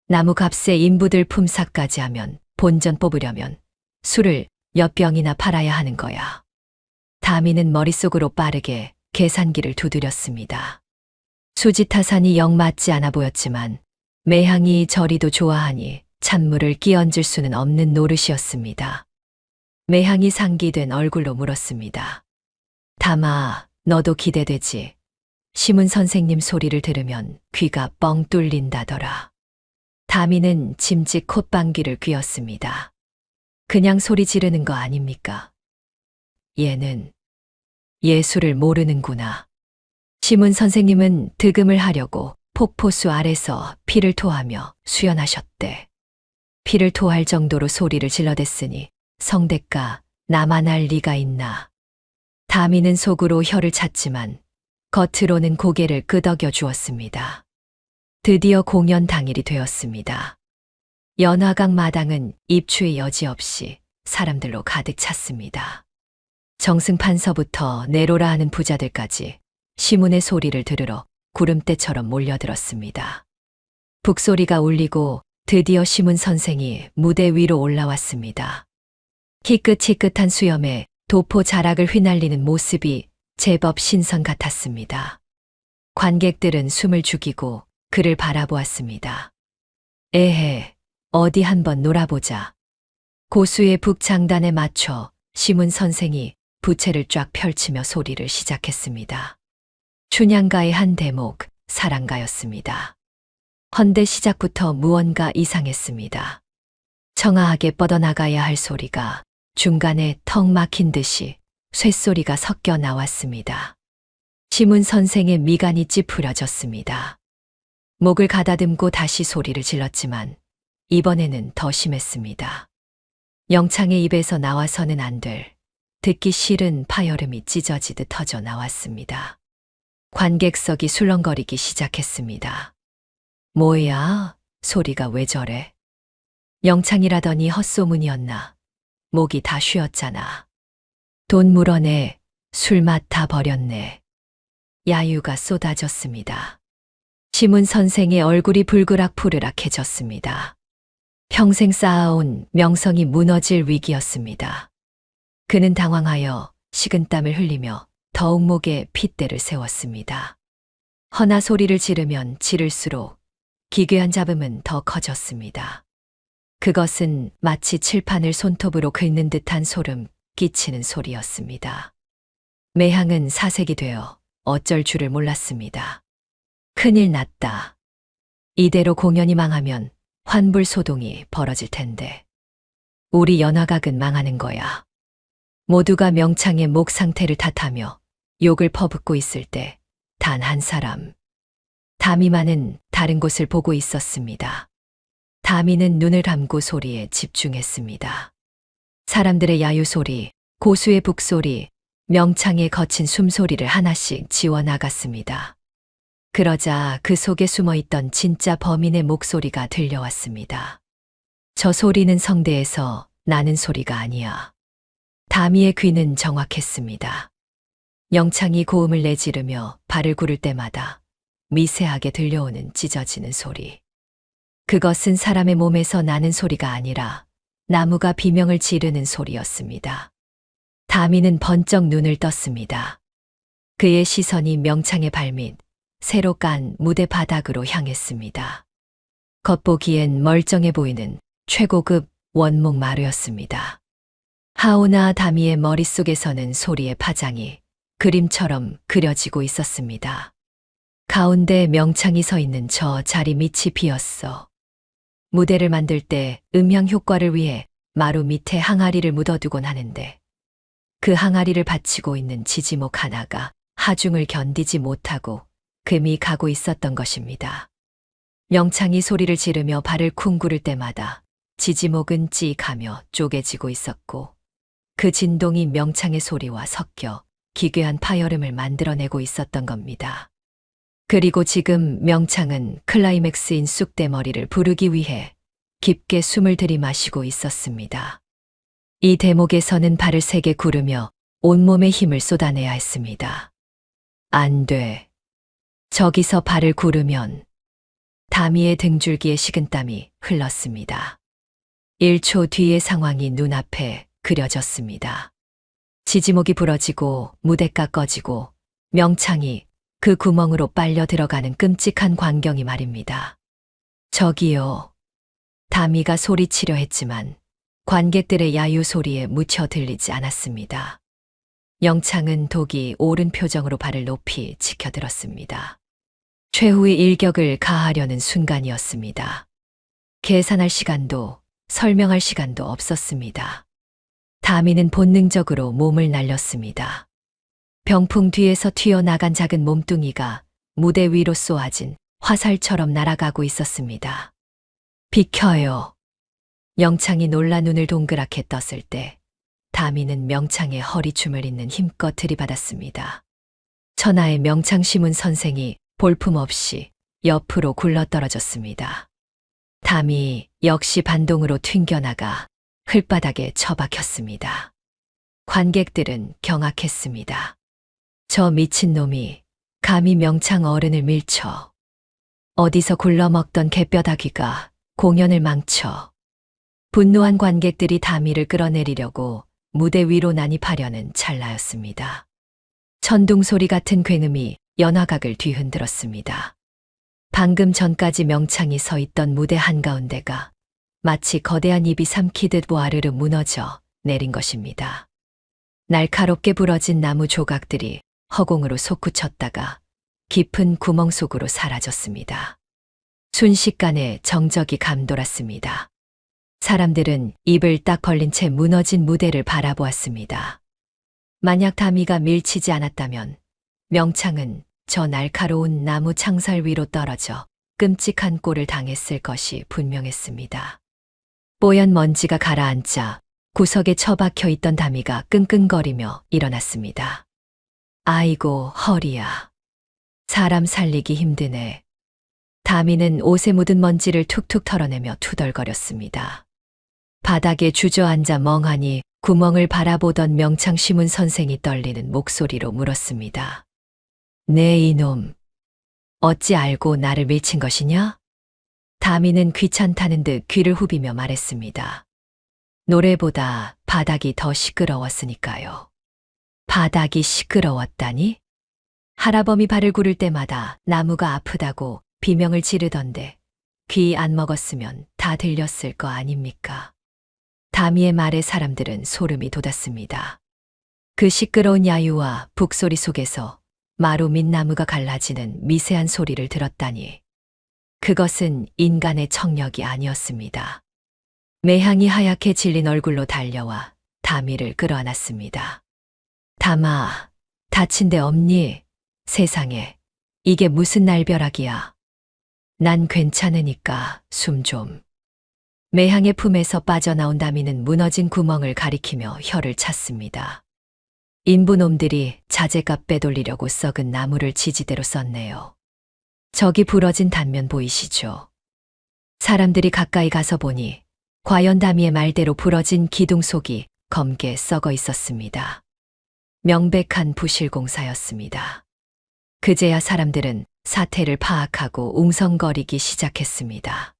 나무 값에 인부들 품삯까지 하면 본전 뽑으려면 술을 몇 병이나 팔아야 하는 거야. 다미는 머릿속으로 빠르게 계산기를 두드렸습니다. 수지타산이 영 맞지 않아 보였지만 매향이 저리도 좋아하니 찬물을 끼얹을 수는 없는 노릇이었습니다. 매향이 상기된 얼굴로 물었습니다. 다마, 너도 기대되지? 시문 선생님 소리를 들으면 귀가 뻥 뚫린다더라. 다미는 짐짓 콧방귀를 뀌었습니다. 그냥 소리 지르는 거 아닙니까? 얘는 예술을 모르는구나. 시문 선생님은 득음을 하려고 폭포수 아래서 피를 토하며 수연하셨대. 피를 토할 정도로 소리를 질러댔으니 성대가 나만 알 리가 있나. 다미는 속으로 혀를 찼지만 겉으로는 고개를 끄덕여 주었습니다. 드디어 공연 당일이 되었습니다. 연화각 마당은 입추의 여지없이 사람들로 가득 찼습니다. 정승판서부터 내로라 하는 부자들까지 시문의 소리를 들으러 구름대처럼 몰려들었습니다. 북소리가 울리고 드디어 시문 선생이 무대 위로 올라왔습니다. 희끗희끗한 수염에 도포 자락을 휘날리는 모습이 제법 신선 같았습니다. 관객들은 숨을 죽이고 그를 바라보았습니다. 에헤, 어디 한번 놀아보자. 고수의 북장단에 맞춰 시문 선생이 부채를 쫙 펼치며 소리를 시작했습니다. 춘향가의 한 대목, 사랑가였습니다. 헌데 시작부터 무언가 이상했습니다. 청아하게 뻗어나가야 할 소리가 중간에 턱 막힌 듯이 쇳소리가 섞여 나왔습니다. 시문 선생의 미간이 찌푸려졌습니다. 목을 가다듬고 다시 소리를 질렀지만 이번에는 더 심했습니다. 영창의 입에서 나와서는 안 될, 듣기 싫은 파열음이 찢어지듯 터져 나왔습니다. 관객석이 술렁거리기 시작했습니다. 뭐야? 소리가 왜 저래? 영창이라더니 헛소문이었나? 목이 다 쉬었잖아. 돈 물어내, 술맛 다 버렸네. 야유가 쏟아졌습니다. 시문 선생의 얼굴이 불그락푸르락해졌습니다. 평생 쌓아온 명성이 무너질 위기였습니다. 그는 당황하여 식은땀을 흘리며 더욱 목에 핏대를 세웠습니다. 허나 소리를 지르면 지를수록 기괴한 잡음은 더 커졌습니다. 그것은 마치 칠판을 손톱으로 긁는 듯한 소름 끼치는 소리였습니다. 매향은 사색이 되어 어쩔 줄을 몰랐습니다. 큰일 났다. 이대로 공연이 망하면 환불소동이 벌어질 텐데. 우리 연화각은 망하는 거야. 모두가 명창의 목 상태를 탓하며 욕을 퍼붓고 있을 때 단 한 사람. 다미만은 다른 곳을 보고 있었습니다. 다미는 눈을 감고 소리에 집중했습니다. 사람들의 야유 소리, 고수의 북소리, 명창의 거친 숨소리를 하나씩 지워나갔습니다. 그러자 그 속에 숨어있던 진짜 범인의 목소리가 들려왔습니다. 저 소리는 성대에서 나는 소리가 아니야. 다미의 귀는 정확했습니다. 영창이 고음을 내지르며 발을 구를 때마다 미세하게 들려오는 찢어지는 소리. 그것은 사람의 몸에서 나는 소리가 아니라 나무가 비명을 지르는 소리였습니다. 다미는 번쩍 눈을 떴습니다. 그의 시선이 명창의 발밑, 새로 깐 무대 바닥으로 향했습니다. 겉보기엔 멀쩡해 보이는 최고급 원목 마루였습니다. 하오나 다미의 머릿속에서는 소리의 파장이 그림처럼 그려지고 있었습니다. 가운데 명창이 서 있는 저 자리 밑이 비었어. 무대를 만들 때 음향 효과를 위해 마루 밑에 항아리를 묻어두곤 하는데 그 항아리를 받치고 있는 지지목 하나가 하중을 견디지 못하고 금이 가고 있었던 것입니다. 명창이 소리를 지르며 발을 쿵구를 때마다 지지목은 찌익하며 쪼개지고 있었고 그 진동이 명창의 소리와 섞여 기괴한 파열음을 만들어내고 있었던 겁니다. 그리고 지금 명창은 클라이맥스인 쑥대머리를 부르기 위해 깊게 숨을 들이마시고 있었습니다. 이 대목에서는 발을 세게 구르며 온몸에 힘을 쏟아내야 했습니다. 안 돼. 저기서 발을 구르면 다미의 등줄기에 식은땀이 흘렀습니다. 1초 뒤의 상황이 눈앞에 그려졌습니다. 지지목이 부러지고 무대가 꺼지고 명창이 그 구멍으로 빨려 들어가는 끔찍한 광경이 말입니다. 저기요. 다미가 소리치려 했지만 관객들의 야유 소리에 묻혀 들리지 않았습니다. 명창은 독이 오른 표정으로 발을 높이 치켜들었습니다. 최후의 일격을 가하려는 순간이었습니다. 계산할 시간도 설명할 시간도 없었습니다. 다미는 본능적으로 몸을 날렸습니다. 병풍 뒤에서 튀어나간 작은 몸뚱이가 무대 위로 쏘아진 화살처럼 날아가고 있었습니다. 비켜요. 명창이 놀라 눈을 동그랗게 떴을 때 다미는 명창의 허리춤을 잇는 힘껏 들이받았습니다. 천하의 명창 시문 선생이 볼품없이 옆으로 굴러떨어졌습니다. 다미 역시 반동으로 튕겨나가 흘바닥에 처박혔습니다. 관객들은 경악했습니다. 저 미친놈이 감히 명창 어른을 밀쳐. 어디서 굴러먹던 개뼈다귀가 공연을 망쳐. 분노한 관객들이 다미를 끌어내리려고 무대 위로 난입하려는 찰나였습니다. 천둥소리 같은 굉음이 연화각을 뒤흔들었습니다. 방금 전까지 명창이 서 있던 무대 한가운데가 마치 거대한 입이 삼키듯 와르르 무너져 내린 것입니다. 날카롭게 부러진 나무 조각들이 허공으로 솟구쳤다가 깊은 구멍 속으로 사라졌습니다. 순식간에 정적이 감돌았습니다. 사람들은 입을 딱 벌린 채 무너진 무대를 바라보았습니다. 만약 다미가 밀치지 않았다면 명창은 저 날카로운 나무 창살 위로 떨어져 끔찍한 꼴을 당했을 것이 분명했습니다. 뽀얀 먼지가 가라앉자 구석에 처박혀 있던 다미가 끙끙거리며 일어났습니다. 아이고 허리야. 사람 살리기 힘드네. 다미는 옷에 묻은 먼지를 툭툭 털어내며 투덜거렸습니다. 바닥에 주저앉아 멍하니 구멍을 바라보던 명창 시문 선생이 떨리는 목소리로 물었습니다. 네 이놈, 어찌 알고 나를 밀친 것이냐? 다미는 귀찮다는 듯 귀를 후비며 말했습니다. 노래보다 바닥이 더 시끄러웠으니까요. 바닥이 시끄러웠다니? 할아범이 발을 구를 때마다 나무가 아프다고 비명을 지르던데 귀 안 먹었으면 다 들렸을 거 아닙니까? 다미의 말에 사람들은 소름이 돋았습니다. 그 시끄러운 야유와 북소리 속에서 마루 밑 나무가 갈라지는 미세한 소리를 들었다니. 그것은 인간의 청력이 아니었습니다. 매향이 하얗게 질린 얼굴로 달려와 다미를 끌어안았습니다. 다마, 다친 데 없니? 세상에, 이게 무슨 날벼락이야. 난 괜찮으니까 숨 좀. 매향의 품에서 빠져나온 다미는 무너진 구멍을 가리키며 혀를 찼습니다. 인부놈들이 자재값 빼돌리려고 썩은 나무를 지지대로 썼네요. 저기 부러진 단면 보이시죠? 사람들이 가까이 가서 보니 과연 다미의 말대로 부러진 기둥 속이 검게 썩어 있었습니다. 명백한 부실공사였습니다. 그제야 사람들은 사태를 파악하고 웅성거리기 시작했습니다.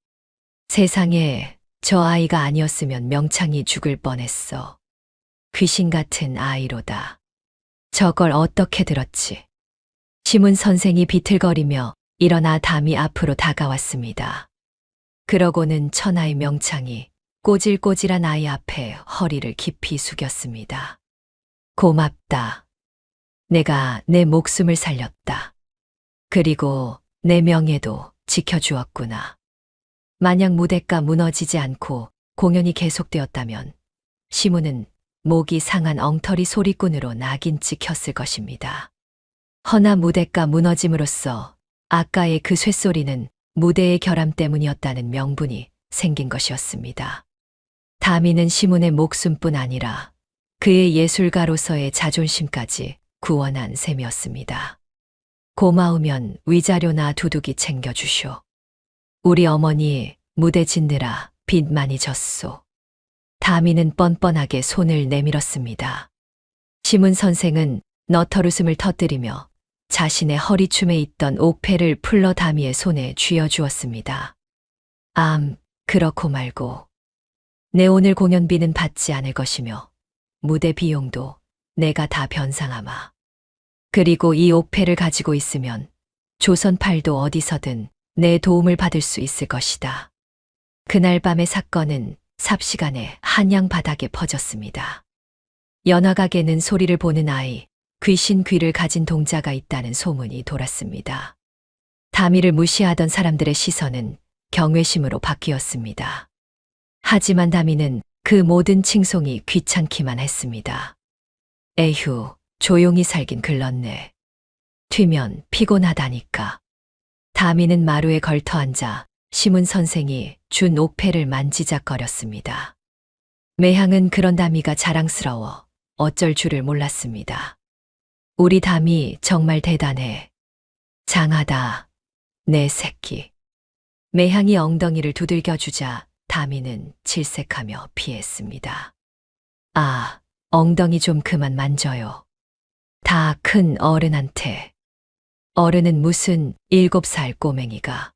세상에, 저 아이가 아니었으면 명창이 죽을 뻔했어. 귀신 같은 아이로다. 저걸 어떻게 들었지? 시문 선생이 비틀거리며 일어나 담이 앞으로 다가왔습니다. 그러고는 천하의 명창이 꼬질꼬질한 아이 앞에 허리를 깊이 숙였습니다. 고맙다. 내가 내 목숨을 살렸다. 그리고 내 명예도 지켜주었구나. 만약 무대가 무너지지 않고 공연이 계속되었다면 시문은 목이 상한 엉터리 소리꾼으로 낙인 찍혔을 것입니다. 허나 무대가 무너짐으로써 아까의 그 쇳소리는 무대의 결함 때문이었다는 명분이 생긴 것이었습니다. 다미는 시문의 목숨뿐 아니라 그의 예술가로서의 자존심까지 구원한 셈이었습니다. 고마우면 위자료나 두둑이 챙겨주쇼. 우리 어머니 무대 짓느라 빚 많이 졌소. 다미는 뻔뻔하게 손을 내밀었습니다. 시문 선생은 너털웃음을 터뜨리며 자신의 허리춤에 있던 옥패를 풀러 다미의 손에 쥐어주었습니다. 그렇고 말고 내 오늘 공연비는 받지 않을 것이며 무대 비용도 내가 다 변상하마. 그리고 이 옥패를 가지고 있으면 조선팔도 어디서든 내 도움을 받을 수 있을 것이다. 그날 밤의 사건은 삽시간에 한양 바닥에 퍼졌습니다. 연화각에는 소리를 보는 아이, 귀신 귀를 가진 동자가 있다는 소문이 돌았습니다. 다미를 무시하던 사람들의 시선은 경외심으로 바뀌었습니다. 하지만 다미는 그 모든 칭송이 귀찮기만 했습니다. 에휴, 조용히 살긴 글렀네. 튀면 피곤하다니까. 다미는 마루에 걸터앉아 시문 선생이 준 옥패를 만지작거렸습니다. 매향은 그런 다미가 자랑스러워 어쩔 줄을 몰랐습니다. 우리 다미 정말 대단해. 장하다, 내 새끼. 매향이 엉덩이를 두들겨 주자 다미는 질색하며 피했습니다. 엉덩이 좀 그만 만져요. 다 큰 어른한테. 어른은 무슨 7살 꼬맹이가.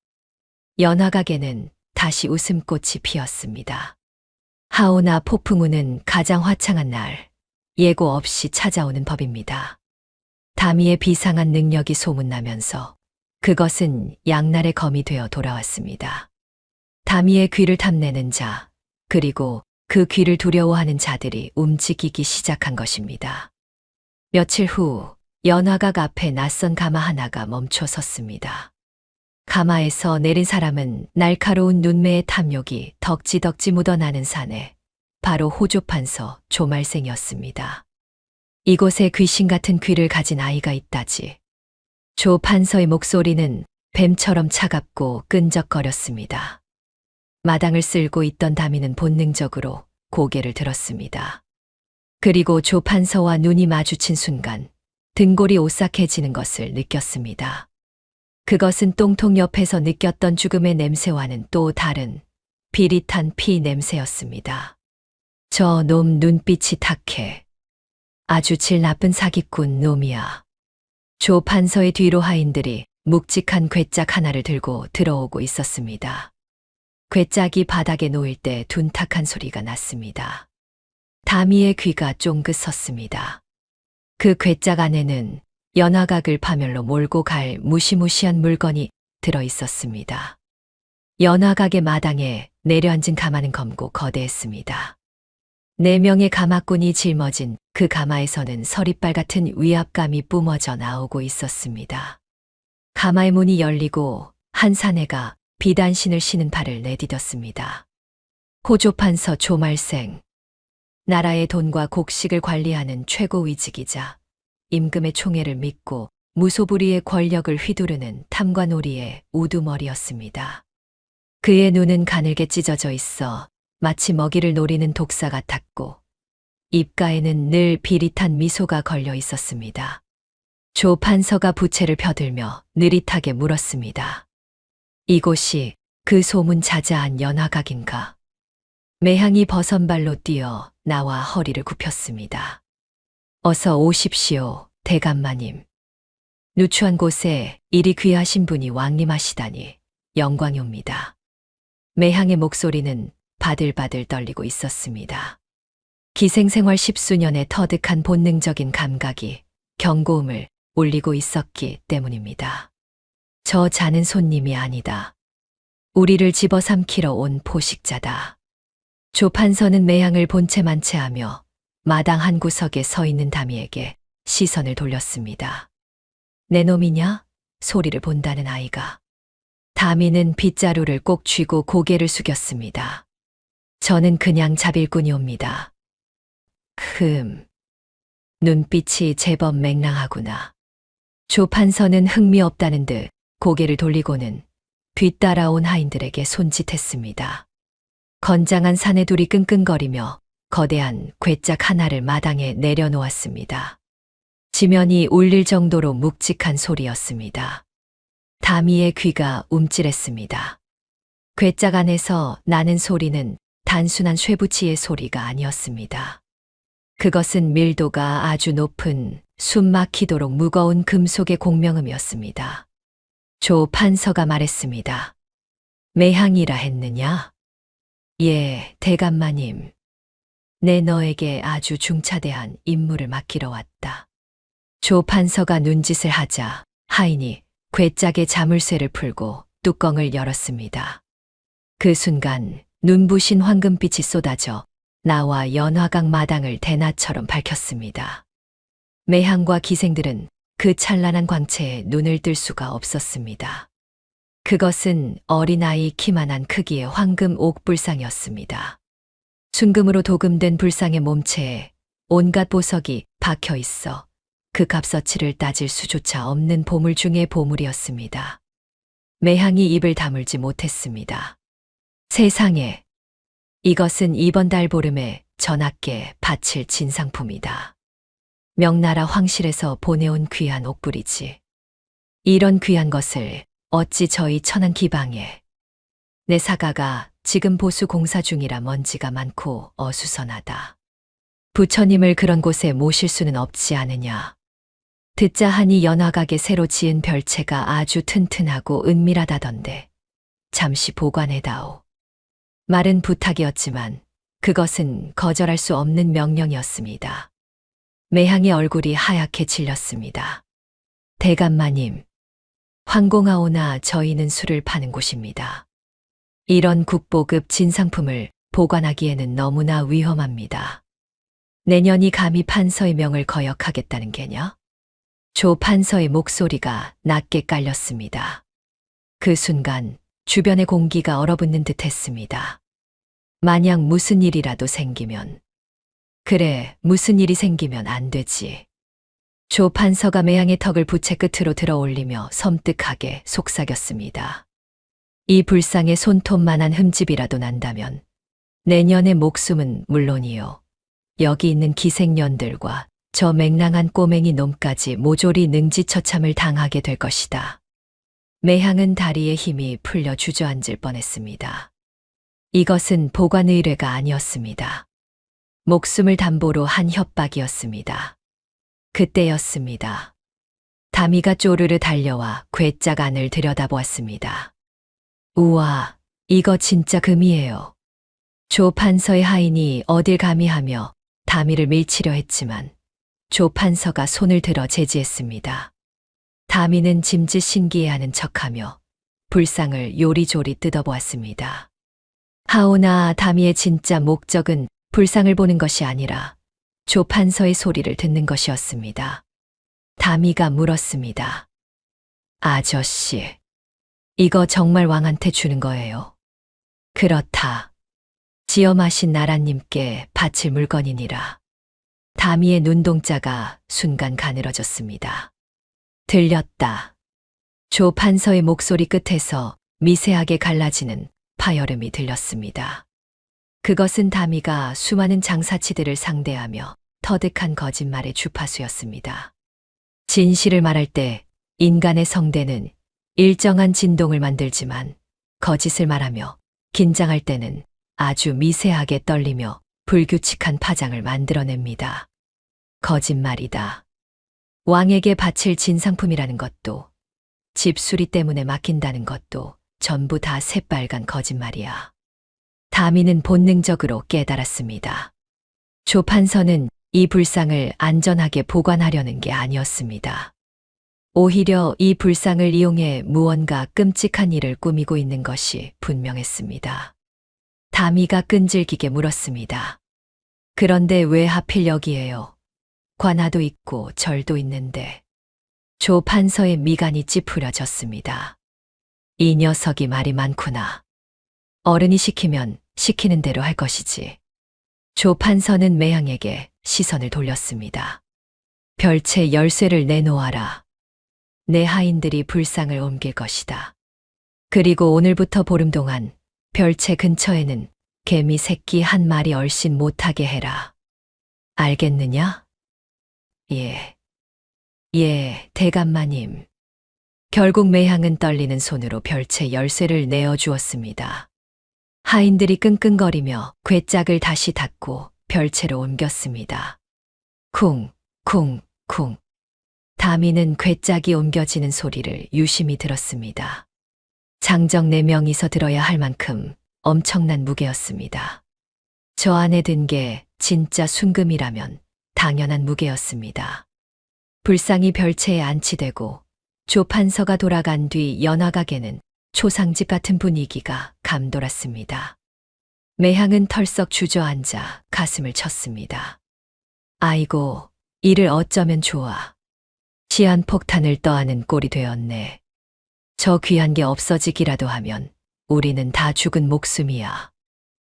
연화각에는 다시 웃음꽃이 피었습니다. 하오나 폭풍우는 가장 화창한 날, 예고 없이 찾아오는 법입니다. 다미의 비상한 능력이 소문나면서 그것은 양날의 검이 되어 돌아왔습니다. 다미의 귀를 탐내는 자, 그리고 그 귀를 두려워하는 자들이 움직이기 시작한 것입니다. 며칠 후 연화각 앞에 낯선 가마 하나가 멈춰 섰습니다. 가마에서 내린 사람은 날카로운 눈매의 탐욕이 덕지덕지 묻어나는 사내, 바로 호조판서 조말생이었습니다. 이곳에 귀신 같은 귀를 가진 아이가 있다지. 조 판서의 목소리는 뱀처럼 차갑고 끈적거렸습니다. 마당을 쓸고 있던 다미는 본능적으로 고개를 들었습니다. 그리고 조 판서와 눈이 마주친 순간 등골이 오싹해지는 것을 느꼈습니다. 그것은 똥통 옆에서 느꼈던 죽음의 냄새와는 또 다른 비릿한 피 냄새였습니다. 저 놈 눈빛이 탁해. 아주 질 나쁜 사기꾼 놈이야. 조 판서의 뒤로 하인들이 묵직한 괴짝 하나를 들고 들어오고 있었습니다. 괴짝이 바닥에 놓일 때 둔탁한 소리가 났습니다. 다미의 귀가 쫑긋 섰습니다. 그 괴짝 안에는 연화각을 파멸로 몰고 갈 무시무시한 물건이 들어 있었습니다. 연화각의 마당에 내려앉은 가마는 검고 거대했습니다. 4명의 가마꾼이 짊어진 그 가마에서는 서리빨 같은 위압감이 뿜어져 나오고 있었습니다. 가마의 문이 열리고 한 사내가 비단신을 신은 발을 내디뎠습니다. 호조판서 조말생. 나라의 돈과 곡식을 관리하는 최고위직이자 임금의 총애를 믿고 무소불위의 권력을 휘두르는 탐관오리의 우두머리였습니다. 그의 눈은 가늘게 찢어져 있어 마치 먹이를 노리는 독사 같았고 입가에는 늘 비릿한 미소가 걸려 있었습니다. 조 판서가 부채를 펴들며 느릿하게 물었습니다. 이곳이 그 소문 자자한 연화각인가? 매향이 버선발로 뛰어 나와 허리를 굽혔습니다. 어서 오십시오, 대감마님. 누추한 곳에 이리 귀하신 분이 왕림하시다니 영광이옵니다. 매향의 목소리는 바들바들 떨리고 있었습니다. 기생생활 십수년의 터득한 본능적인 감각이 경고음을 울리고 있었기 때문입니다. 저 자는 손님이 아니다. 우리를 집어삼키러 온 포식자다. 조 판서는 매향을 본체만 채하며 마당 한 구석에 서 있는 다미에게 시선을 돌렸습니다. 내 놈이냐? 소리를 본다는 아이가. 다미는 빗자루를 꼭 쥐고 고개를 숙였습니다. 저는 그냥 잡일꾼이옵니다. 눈빛이 제법 맹랑하구나. 조 판서는 흥미없다는 듯 고개를 돌리고는 뒤따라온 하인들에게 손짓했습니다. 건장한 사내둘이 끙끙거리며 거대한 괴짝 하나를 마당에 내려놓았습니다. 지면이 울릴 정도로 묵직한 소리였습니다. 다미의 귀가 움찔했습니다. 괴짝 안에서 나는 소리는 단순한 쇠붙이의 소리가 아니었습니다. 그것은 밀도가 아주 높은 숨 막히도록 무거운 금속의 공명음이었습니다. 조 판서가 말했습니다. 매향이라 했느냐? 예, 대감마님. 내 너에게 아주 중차대한 임무를 맡기러 왔다. 조 판서가 눈짓을 하자 하인이 괴짝의 자물쇠를 풀고 뚜껑을 열었습니다. 그 순간 눈부신 황금빛이 쏟아져 나와 연화강 마당을 대낮처럼 밝혔습니다. 매향과 기생들은 그 찬란한 광채에 눈을 뜰 수가 없었습니다. 그것은 어린아이 키만한 크기의 황금 옥불상이었습니다. 순금으로 도금된 불상의 몸체에 온갖 보석이 박혀 있어 그 값어치를 따질 수조차 없는 보물 중의 보물이었습니다. 매향이 입을 다물지 못했습니다. 세상에, 이것은 이번 달 보름에 전하께 바칠 진상품이다. 명나라 황실에서 보내온 귀한 옥불이지. 이런 귀한 것을 어찌 저희 천안 기방에. 내 사가가 지금 보수 공사 중이라 먼지가 많고 어수선하다. 부처님을 그런 곳에 모실 수는 없지 않으냐. 듣자 하니 연화각에 새로 지은 별채가 아주 튼튼하고 은밀하다던데 잠시 보관해다오. 말은 부탁이었지만 그것은 거절할 수 없는 명령이었습니다. 매향의 얼굴이 하얗게 질렸습니다. 대감마님, 황공하오나 저희는 술을 파는 곳입니다. 이런 국보급 진상품을 보관하기에는 너무나 위험합니다. 내년이 감히 판서의 명을 거역하겠다는 게냐? 조 판서의 목소리가 낮게 깔렸습니다. 그 순간 주변의 공기가 얼어붙는 듯 했습니다. 만약 무슨 일이라도 생기면, 그래, 무슨 일이 생기면 안 되지. 조 판서가 매향의 턱을 부채 끝으로 들어 올리며 섬뜩하게 속삭였습니다. 이 불상의 손톱만한 흠집이라도 난다면 내년의 목숨은 물론이요. 여기 있는 기생년들과 저 맹랑한 꼬맹이 놈까지 모조리 능지처참을 당하게 될 것이다. 매향은 다리에 힘이 풀려 주저앉을 뻔했습니다. 이것은 보관 의뢰가 아니었습니다. 목숨을 담보로 한 협박이었습니다. 그때였습니다. 다미가 쪼르르 달려와 괴짝 안을 들여다보았습니다. 우와, 이거 진짜 금이에요. 조 판서의 하인이 어딜 감히 하며 다미를 밀치려 했지만 조 판서가 손을 들어 제지했습니다. 다미는 짐짓 신기해하는 척하며 불상을 요리조리 뜯어보았습니다. 하오나 다미의 진짜 목적은 불상을 보는 것이 아니라 조 판서의 소리를 듣는 것이었습니다. 다미가 물었습니다. 아저씨, 이거 정말 왕한테 주는 거예요? 그렇다. 지어 마신 나라님께 바칠 물건이니라. 다미의 눈동자가 순간 가늘어졌습니다. 들렸다. 조 판서의 목소리 끝에서 미세하게 갈라지는 파열음이 들렸습니다. 그것은 다미가 수많은 장사치들을 상대하며 터득한 거짓말의 주파수였습니다. 진실을 말할 때 인간의 성대는 일정한 진동을 만들지만 거짓을 말하며 긴장할 때는 아주 미세하게 떨리며 불규칙한 파장을 만들어냅니다. 거짓말이다. 왕에게 바칠 진상품이라는 것도 집수리 때문에 맡긴다는 것도 전부 다 새빨간 거짓말이야. 다미는 본능적으로 깨달았습니다. 조판서는 이 불상을 안전하게 보관하려는 게 아니었습니다. 오히려 이 불상을 이용해 무언가 끔찍한 일을 꾸미고 있는 것이 분명했습니다. 다미가 끈질기게 물었습니다. 그런데 왜 하필 여기에요? 관아도 있고 절도 있는데. 조 판서의 미간이 찌푸려졌습니다. 이 녀석이 말이 많구나. 어른이 시키면 시키는 대로 할 것이지. 조 판서는 매향에게 시선을 돌렸습니다. 별채 열쇠를 내놓아라. 내 하인들이 불상을 옮길 것이다. 그리고 오늘부터 보름 동안 별채 근처에는 개미 새끼 한 마리 얼씬 못하게 해라. 알겠느냐? 예. 예, 대감마님. 결국 매향은 떨리는 손으로 별채 열쇠를 내어주었습니다. 하인들이 끙끙거리며 궤짝을 다시 닫고 별채로 옮겼습니다. 쿵, 쿵, 쿵. 다미는 궤짝이 옮겨지는 소리를 유심히 들었습니다. 장정 4명이서 들어야 할 만큼 엄청난 무게였습니다. 저 안에 든 게 진짜 순금이라면 당연한 무게였습니다. 불상이 별채에 안치되고 조판서가 돌아간 뒤 연화각에는 초상집 같은 분위기가 감돌았습니다. 매향은 털썩 주저앉아 가슴을 쳤습니다. 아이고, 이를 어쩌면 좋아. 시한폭탄을 떠안은 꼴이 되었네. 저 귀한 게 없어지기라도 하면 우리는 다 죽은 목숨이야.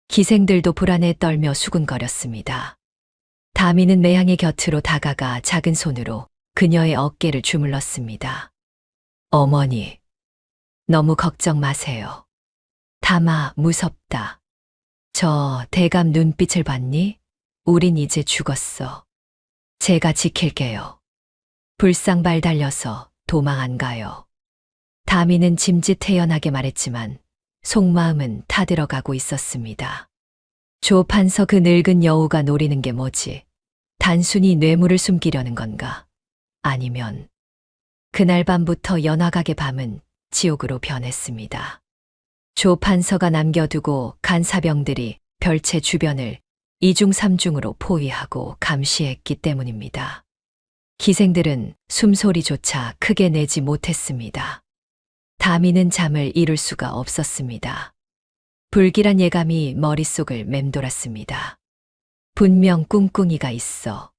기생들도 불안에 떨며 수군거렸습니다. 다미는 매향의 곁으로 다가가 작은 손으로 그녀의 어깨를 주물렀습니다. 어머니, 너무 걱정 마세요. 다마, 무섭다. 저 대감 눈빛을 봤니? 우린 이제 죽었어. 제가 지킬게요. 불상발 달려서 도망 안 가요. 다미는 짐짓태연하게 말했지만 속마음은 타들어가고 있었습니다. 조 판서 그 늙은 여우가 노리는 게 뭐지? 단순히 뇌물을 숨기려는 건가? 아니면 그날 밤부터 연화각의 밤은 지옥으로 변했습니다. 조 판서가 남겨두고 간사병들이 별채 주변을 2중 3중으로 포위하고 감시했기 때문입니다. 기생들은 숨소리조차 크게 내지 못했습니다. 다미는 잠을 이룰 수가 없었습니다. 불길한 예감이 머릿속을 맴돌았습니다. 분명 꿍꿍이가 있어.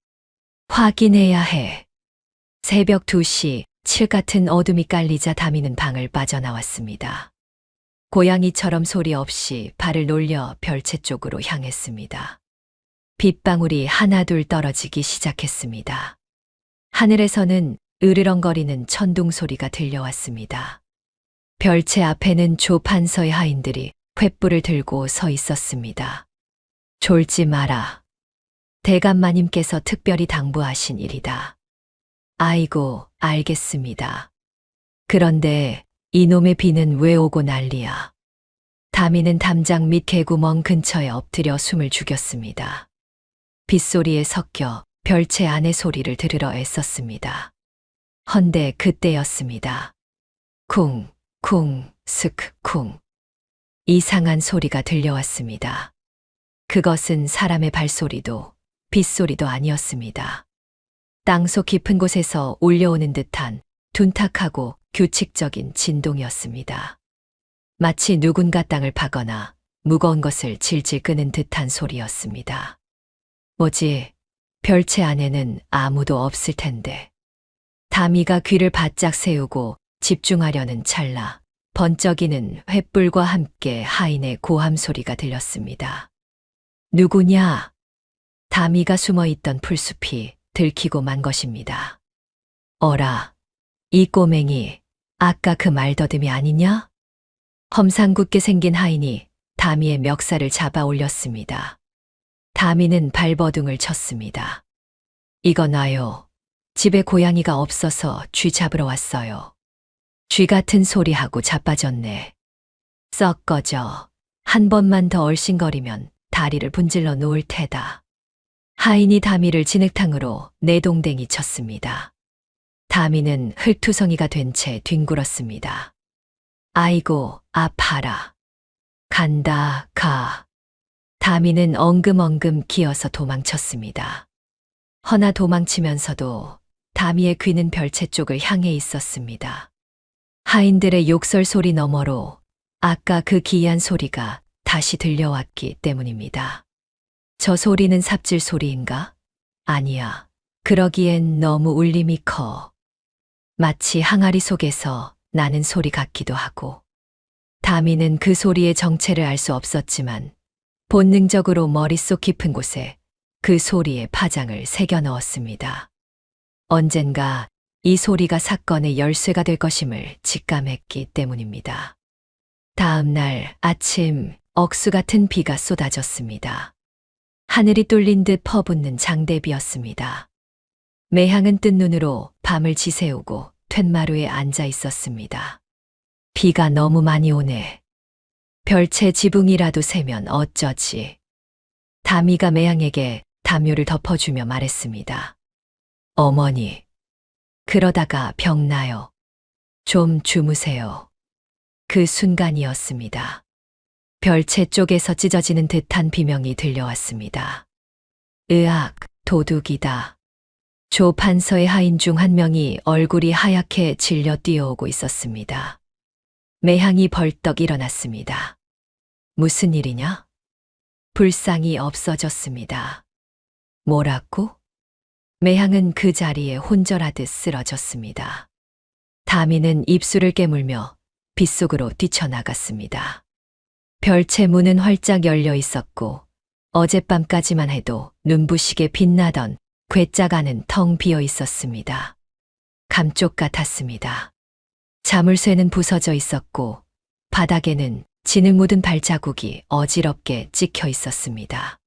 확인해야 해. 새벽 2시 칠 같은 어둠이 깔리자 다미는 방을 빠져나왔습니다. 고양이처럼 소리 없이 발을 놀려 별채 쪽으로 향했습니다. 빗방울이 하나둘 떨어지기 시작했습니다. 하늘에서는 으르렁거리는 천둥 소리가 들려왔습니다. 별채 앞에는 조 판서의 하인들이 횃불을 들고 서 있었습니다. 졸지 마라. 대감마님께서 특별히 당부하신 일이다. 아이고, 알겠습니다. 그런데 이놈의 비는 왜 오고 난리야. 다미는 담장 및 개구멍 근처에 엎드려 숨을 죽였습니다. 빗소리에 섞여 별채 안의 소리를 들으러 애썼습니다. 헌데 그때였습니다. 쿵, 쿵, 스크, 쿵. 이상한 소리가 들려왔습니다. 그것은 사람의 발소리도 빗소리도 아니었습니다. 땅속 깊은 곳에서 울려오는 듯한 둔탁하고 규칙적인 진동이었습니다. 마치 누군가 땅을 파거나 무거운 것을 질질 끄는 듯한 소리였습니다. 뭐지? 별채 안에는 아무도 없을 텐데. 다미가 귀를 바짝 세우고 집중하려는 찰나 번쩍이는 횃불과 함께 하인의 고함 소리가 들렸습니다. 누구냐? 다미가 숨어있던 풀숲이 들키고 만 것입니다. 어라, 이 꼬맹이 아까 그 말더듬이 아니냐? 험상궂게 생긴 하인이 다미의 멱살을 잡아 올렸습니다. 다미는 발버둥을 쳤습니다. 이거 놔요. 집에 고양이가 없어서 쥐 잡으러 왔어요. 쥐 같은 소리하고 자빠졌네. 썩 꺼져. 한 번만 더 얼씬거리면 다리를 분질러 놓을 테다. 하인이 다미를 진흙탕으로 내동댕이 쳤습니다. 다미는 흙투성이가 된 채 뒹굴었습니다. 아이고, 아파라. 간다, 가. 다미는 엉금엉금 기어서 도망쳤습니다. 허나 도망치면서도 다미의 귀는 별채 쪽을 향해 있었습니다. 하인들의 욕설 소리 너머로 아까 그 기이한 소리가 다시 들려왔기 때문입니다. 저 소리는 삽질 소리인가? 아니야. 그러기엔 너무 울림이 커. 마치 항아리 속에서 나는 소리 같기도 하고. 다미는 그 소리의 정체를 알 수 없었지만 본능적으로 머릿속 깊은 곳에 그 소리의 파장을 새겨 넣었습니다. 언젠가 이 소리가 사건의 열쇠가 될 것임을 직감했기 때문입니다. 다음 날 아침 억수 같은 비가 쏟아졌습니다. 하늘이 뚫린 듯 퍼붓는 장대비였습니다. 매향은 뜬 눈으로 밤을 지새우고 툇마루에 앉아 있었습니다. 비가 너무 많이 오네. 별채 지붕이라도 새면 어쩌지. 다미가 매향에게 담요를 덮어주며 말했습니다. 어머니, 그러다가 병나요. 좀 주무세요. 그 순간이었습니다. 별채 쪽에서 찢어지는 듯한 비명이 들려왔습니다. 으악, 도둑이다. 조 판서의 하인 중 한 명이 얼굴이 하얗게 질려 뛰어오고 있었습니다. 매향이 벌떡 일어났습니다. 무슨 일이냐? 불상이 없어졌습니다. 뭐라고? 매향은 그 자리에 혼절하듯 쓰러졌습니다. 다미는 입술을 깨물며 빗속으로 뛰쳐나갔습니다. 별채 문은 활짝 열려 있었고 어젯밤까지만 해도 눈부시게 빛나던 괴짝 안은 텅 비어 있었습니다. 감쪽 같았습니다. 자물쇠는 부서져 있었고 바닥에는 진흙 묻은 발자국이 어지럽게 찍혀 있었습니다.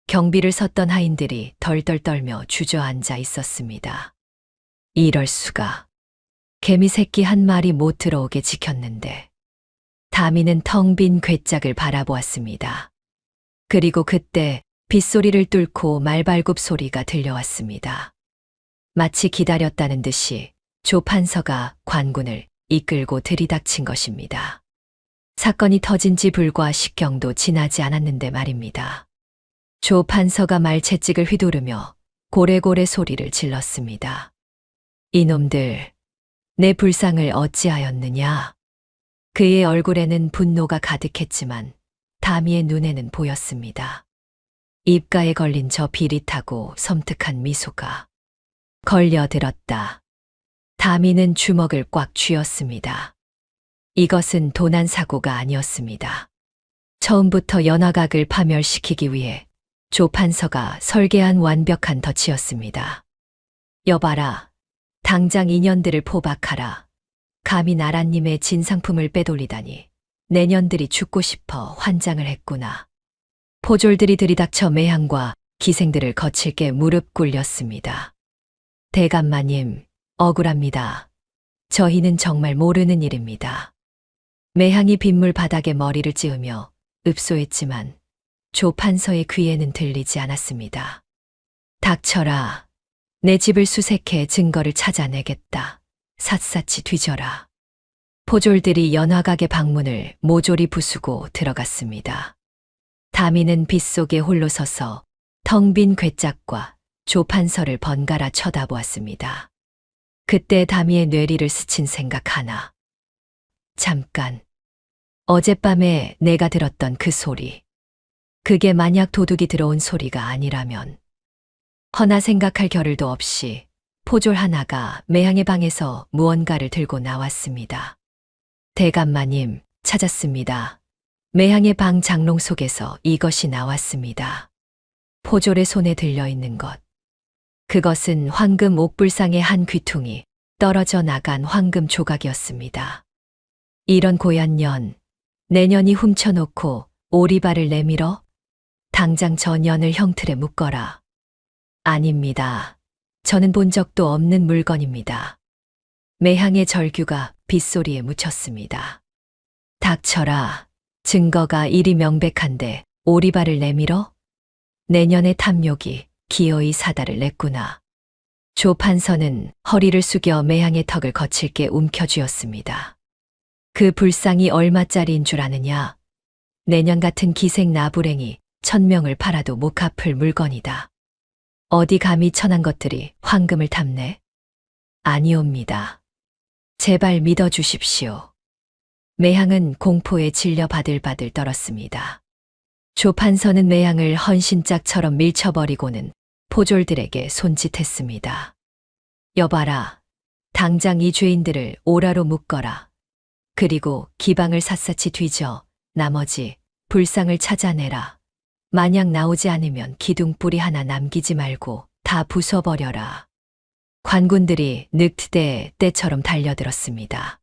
경비를 섰던 하인들이 덜덜 떨며 주저앉아 있었습니다. 이럴 수가. 개미 새끼 한 마리 못 들어오게 지켰는데. 다미는 텅 빈 괴짝을 바라보았습니다. 그리고 그때 빗소리를 뚫고 말발굽 소리가 들려왔습니다. 마치 기다렸다는 듯이 조 판서가 관군을 이끌고 들이닥친 것입니다. 사건이 터진 지 불과 10경도 지나지 않았는데 말입니다. 조 판서가 말채찍을 휘두르며 고래고래 소리를 질렀습니다. 이놈들, 내 불상을 어찌하였느냐? 그의 얼굴에는 분노가 가득했지만 다미의 눈에는 보였습니다. 입가에 걸린 저 비릿하고 섬뜩한 미소가 걸려들었다. 다미는 주먹을 꽉 쥐었습니다. 이것은 도난 사고가 아니었습니다. 처음부터 연화각을 파멸시키기 위해 조 판서가 설계한 완벽한 덫이었습니다. 여봐라, 당장 인연들을 포박하라. 감히 나라님의 진상품을 빼돌리다니 내년들이 죽고 싶어 환장을 했구나. 포졸들이 들이닥쳐 매향과 기생들을 거칠게 무릎 꿇렸습니다. 대감마님, 억울합니다. 저희는 정말 모르는 일입니다. 매향이 빗물 바닥에 머리를 찌으며 읍소했지만 조 판서의 귀에는 들리지 않았습니다. 닥쳐라. 내 집을 수색해 증거를 찾아내겠다. 샅샅이 뒤져라. 포졸들이 연화각의 방문을 모조리 부수고 들어갔습니다. 다미는 빗속에 홀로 서서 텅 빈 괴짝과 조 판서를 번갈아 쳐다보았습니다. 그때 다미의 뇌리를 스친 생각 하나. 잠깐. 어젯밤에 내가 들었던 그 소리. 그게 만약 도둑이 들어온 소리가 아니라면. 허나 생각할 겨를도 없이 포졸 하나가 매향의 방에서 무언가를 들고 나왔습니다. 대감마님, 찾았습니다. 매향의 방 장롱 속에서 이것이 나왔습니다. 포졸의 손에 들려있는 것. 그것은 황금 옥불상의 한 귀퉁이 떨어져 나간 황금 조각이었습니다. 이런 고얀 년, 내년이 훔쳐놓고 오리발을 내밀어? 당장 저 년을 형틀에 묶어라. 아닙니다. 저는 본 적도 없는 물건입니다. 매향의 절규가 빗소리에 묻혔습니다. 닥쳐라. 증거가 이리 명백한데 오리발을 내밀어? 내년의 탐욕이 기어이 사다를 냈구나. 조 판서는 허리를 숙여 매향의 턱을 거칠게 움켜쥐었습니다. 그 불상이 얼마짜리인 줄 아느냐? 내년 같은 기생 나부랭이 천명을 팔아도 못 갚을 물건이다. 어디 감히 천한 것들이 황금을 탐내? 아니옵니다. 제발 믿어주십시오. 매향은 공포에 질려 바들바들 떨었습니다. 조판서는 매향을 헌신짝처럼 밀쳐버리고는 포졸들에게 손짓했습니다. 여봐라, 당장 이 죄인들을 오라로 묶어라. 그리고 기방을 샅샅이 뒤져 나머지 불상을 찾아내라. 만약 나오지 않으면 기둥뿌리 하나 남기지 말고 다 부숴버려라. 관군들이 늑대 떼처럼 달려들었습니다.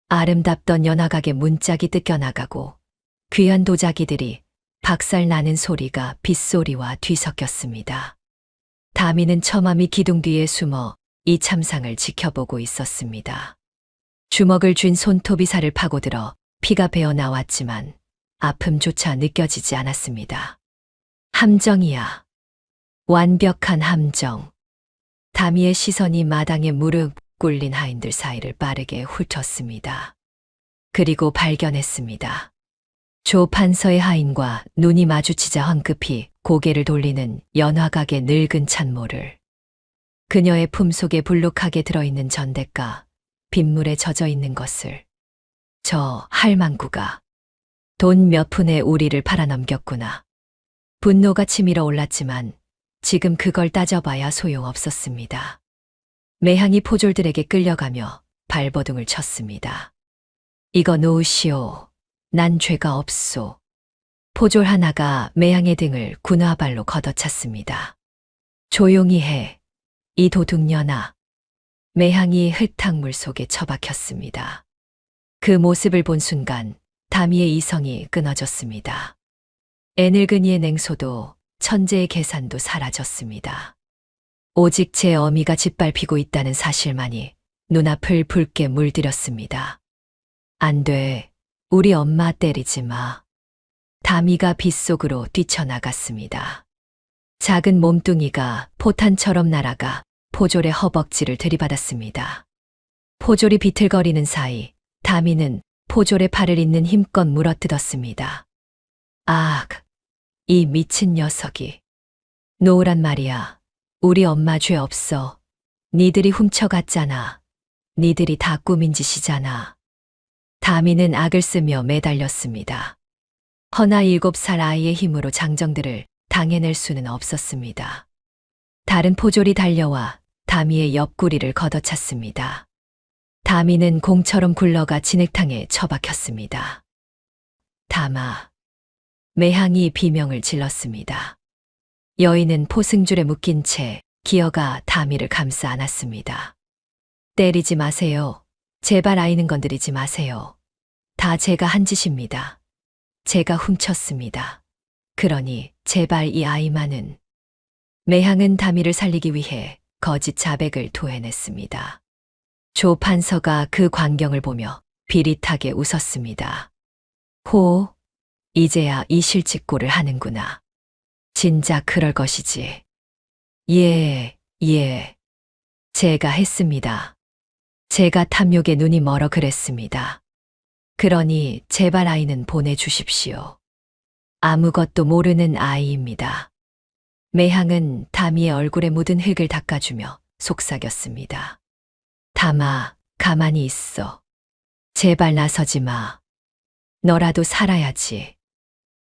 아름답던 연화각의 문짝이 뜯겨나가고 귀한 도자기들이 박살나는 소리가 빗소리와 뒤섞였습니다. 다미는 처맘이 기둥 뒤에 숨어 이 참상을 지켜보고 있었습니다. 주먹을 쥔 손톱이 살을 파고들어 피가 배어 나왔지만 아픔조차 느껴지지 않았습니다. 함정이야. 완벽한 함정. 다미의 시선이 마당에 무릎 꿇린 하인들 사이를 빠르게 훑었습니다. 그리고 발견했습니다. 조 판서의 하인과 눈이 마주치자 황급히 고개를 돌리는 연화각의 늙은 찬모를. 그녀의 품속에 불룩하게 들어있는 전대가 빗물에 젖어 있는 것을. 저 할망구가 돈 몇 푼에 우리를 팔아넘겼구나. 분노가 치밀어 올랐지만 지금 그걸 따져봐야 소용없었습니다. 매향이 포졸들에게 끌려가며 발버둥을 쳤습니다. 이거 놓으시오. 난 죄가 없소. 포졸 하나가 매향의 등을 군화발로 걷어찼습니다. 조용히 해. 이 도둑년아. 매향이 흙탕물 속에 처박혔습니다. 그 모습을 본 순간 다미의 이성이 끊어졌습니다. 애늙은이의 냉소도 천재의 계산도 사라졌습니다. 오직 제 어미가 짓밟히고 있다는 사실만이 눈앞을 붉게 물들였습니다. 안 돼. 우리 엄마 때리지 마. 다미가 빗속으로 뛰쳐나갔습니다. 작은 몸뚱이가 포탄처럼 날아가 포졸의 허벅지를 들이받았습니다. 포졸이 비틀거리는 사이 다미는 포졸의 팔을 잇는 힘껏 물어뜯었습니다. 아, 이 미친 녀석이. 놓으란 말이야. 우리 엄마 죄 없어. 니들이 훔쳐갔잖아. 니들이 다 꾸민 짓이잖아. 다미는 악을 쓰며 매달렸습니다. 허나 7살 아이의 힘으로 장정들을 당해낼 수는 없었습니다. 다른 포졸이 달려와 다미의 옆구리를 걷어찼습니다. 다미는 공처럼 굴러가 진흙탕에 처박혔습니다. 다마. 매향이 비명을 질렀습니다. 여인은 포승줄에 묶인 채 기어가 다미를 감싸 안았습니다. 때리지 마세요. 제발 아이는 건드리지 마세요. 다 제가 한 짓입니다. 제가 훔쳤습니다. 그러니 제발 이 아이만은. 매향은 다미를 살리기 위해 거짓 자백을 토해냈습니다. 조 판서가 그 광경을 보며 비릿하게 웃었습니다. 호, 이제야 이 실직고를 하는구나. 진작 그럴 것이지. 예. 제가 했습니다. 제가 탐욕에 눈이 멀어 그랬습니다. 그러니 제발 아이는 보내주십시오. 아무것도 모르는 아이입니다. 매향은 다미의 얼굴에 묻은 흙을 닦아주며 속삭였습니다. 다마, 가만히 있어. 제발 나서지 마. 너라도 살아야지.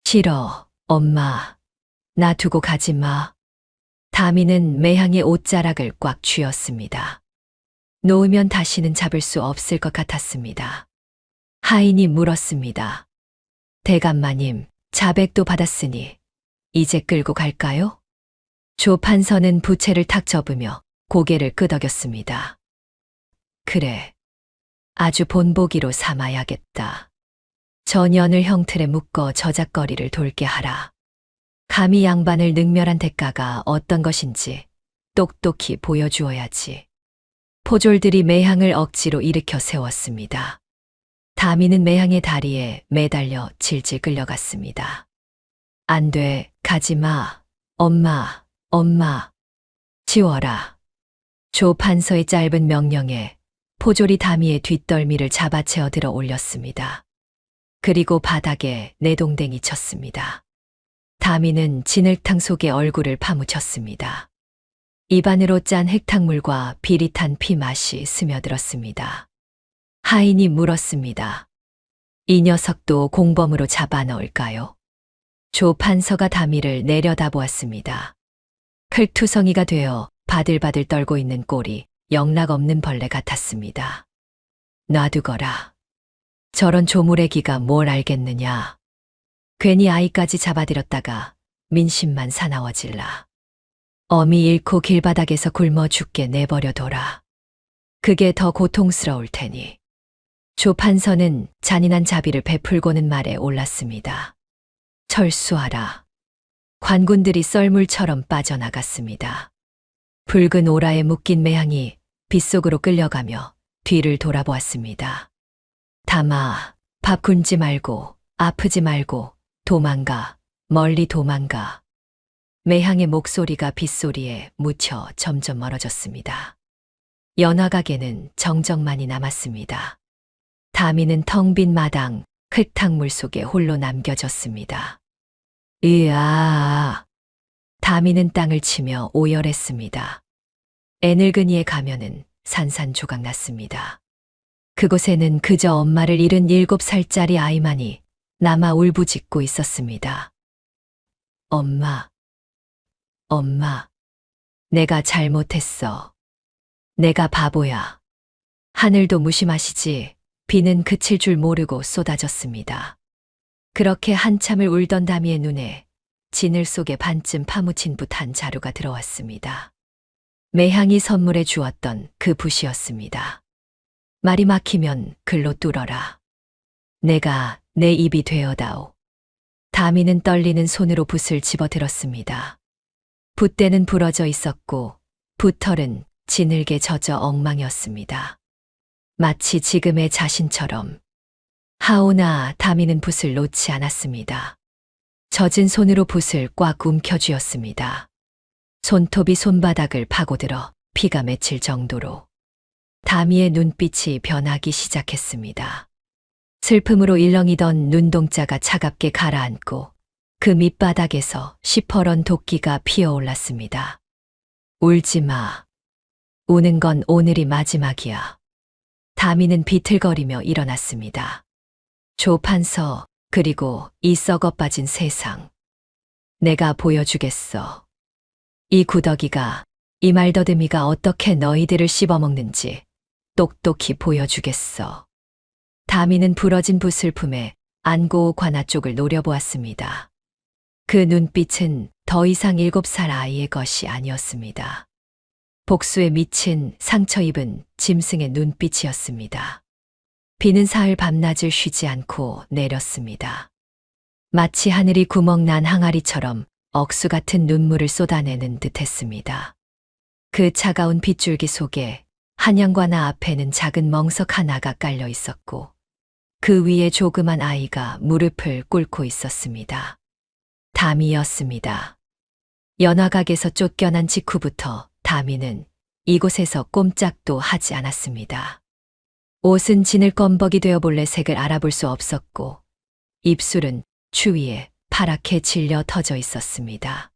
싫어, 엄마. 나 두고 가지 마. 다미는 매향의 옷자락을 꽉 쥐었습니다. 놓으면 다시는 잡을 수 없을 것 같았습니다. 하인이 물었습니다. 대감마님, 자백도 받았으니 이제 끌고 갈까요? 조 판서는 부채를 탁 접으며 고개를 끄덕였습니다. 그래. 아주 본보기로 삼아야겠다. 저 년을 형틀에 묶어 저작거리를 돌게 하라. 감히 양반을 능멸한 대가가 어떤 것인지 똑똑히 보여주어야지. 포졸들이 매향을 억지로 일으켜 세웠습니다. 다미는 매향의 다리에 매달려 질질 끌려갔습니다. 안 돼, 가지 마. 엄마. 치워라. 조 판서의 짧은 명령에 포졸이 다미의 뒷덜미를 잡아채어 들어 올렸습니다. 그리고 바닥에 내동댕이 쳤습니다. 다미는 진흙탕 속에 얼굴을 파묻혔습니다. 입안으로 짠 흙탕물과 비릿한 피 맛이 스며들었습니다. 하인이 물었습니다. 이 녀석도 공범으로 잡아 넣을까요? 조 판서가 다미를 내려다보았습니다. 흙투성이가 되어 바들바들 떨고 있는 꼴이 영락없는 벌레 같았습니다. 놔두거라. 저런 조물애기가 뭘 알겠느냐. 괜히 아이까지 잡아들였다가 민심만 사나워질라. 어미 잃고 길바닥에서 굶어 죽게 내버려둬라. 그게 더 고통스러울 테니. 조 판서는 잔인한 자비를 베풀고는 말에 올랐습니다. 철수하라. 관군들이 썰물처럼 빠져나갔습니다. 붉은 오라에 묶인 매향이 빗속으로 끌려가며 뒤를 돌아보았습니다. 담아, 밥 굶지 말고, 아프지 말고, 도망가, 멀리 도망가. 매향의 목소리가 빗소리에 묻혀 점점 멀어졌습니다. 연화가게는 정적만이 남았습니다. 다미는 텅 빈 마당, 흙탕물 속에 홀로 남겨졌습니다. 으아! 다미는 땅을 치며 오열했습니다. 애늙은이의 가면은 산산조각 났습니다. 그곳에는 그저 엄마를 잃은 7살짜리 아이만이 남아 울부짖고 있었습니다. 엄마, 엄마, 내가 잘못했어. 내가 바보야. 하늘도 무심하시지 비는 그칠 줄 모르고 쏟아졌습니다. 그렇게 한참을 울던 다미의 눈에 진을 속에 반쯤 파묻힌 붓한 자루가 들어왔습니다. 매향이 선물해 주었던 그 붓이었습니다. 말이 막히면 글로 뚫어라. 내가 내 입이 되어다오. 다미는 떨리는 손으로 붓을 집어들었습니다. 붓대는 부러져 있었고 붓털은 진흙에 젖어 엉망이었습니다. 마치 지금의 자신처럼. 하오나 다미는 붓을 놓지 않았습니다. 젖은 손으로 붓을 꽉 움켜쥐었습니다. 손톱이 손바닥을 파고들어 피가 맺힐 정도로. 다미의 눈빛이 변하기 시작했습니다. 슬픔으로 일렁이던 눈동자가 차갑게 가라앉고 그 밑바닥에서 시퍼런 도끼가 피어올랐습니다. 울지 마. 우는 건 오늘이 마지막이야. 다미는 비틀거리며 일어났습니다. 조 판서, 그리고 이 썩어 빠진 세상. 내가 보여주겠어. 이 구더기가, 이 말더듬이가 어떻게 너희들을 씹어먹는지 똑똑히 보여주겠어. 다미는 부러진 붓을 품에 안고 관아 쪽을 노려보았습니다. 그 눈빛은 더 이상 7살 아이의 것이 아니었습니다. 복수에 미친 상처 입은 짐승의 눈빛이었습니다. 비는 사흘 밤낮을 쉬지 않고 내렸습니다. 마치 하늘이 구멍난 항아리처럼 억수 같은 눈물을 쏟아내는 듯했습니다. 그 차가운 빗줄기 속에 한양관아 앞에는 작은 멍석 하나가 깔려 있었고 그 위에 조그만 아이가 무릎을 꿇고 있었습니다. 다미였습니다. 연화각에서 쫓겨난 직후부터 다미는 이곳에서 꼼짝도 하지 않았습니다. 옷은 진을 껌벅이 되어 본래 색을 알아볼 수 없었고 입술은 추위에 파랗게 질려 터져 있었습니다.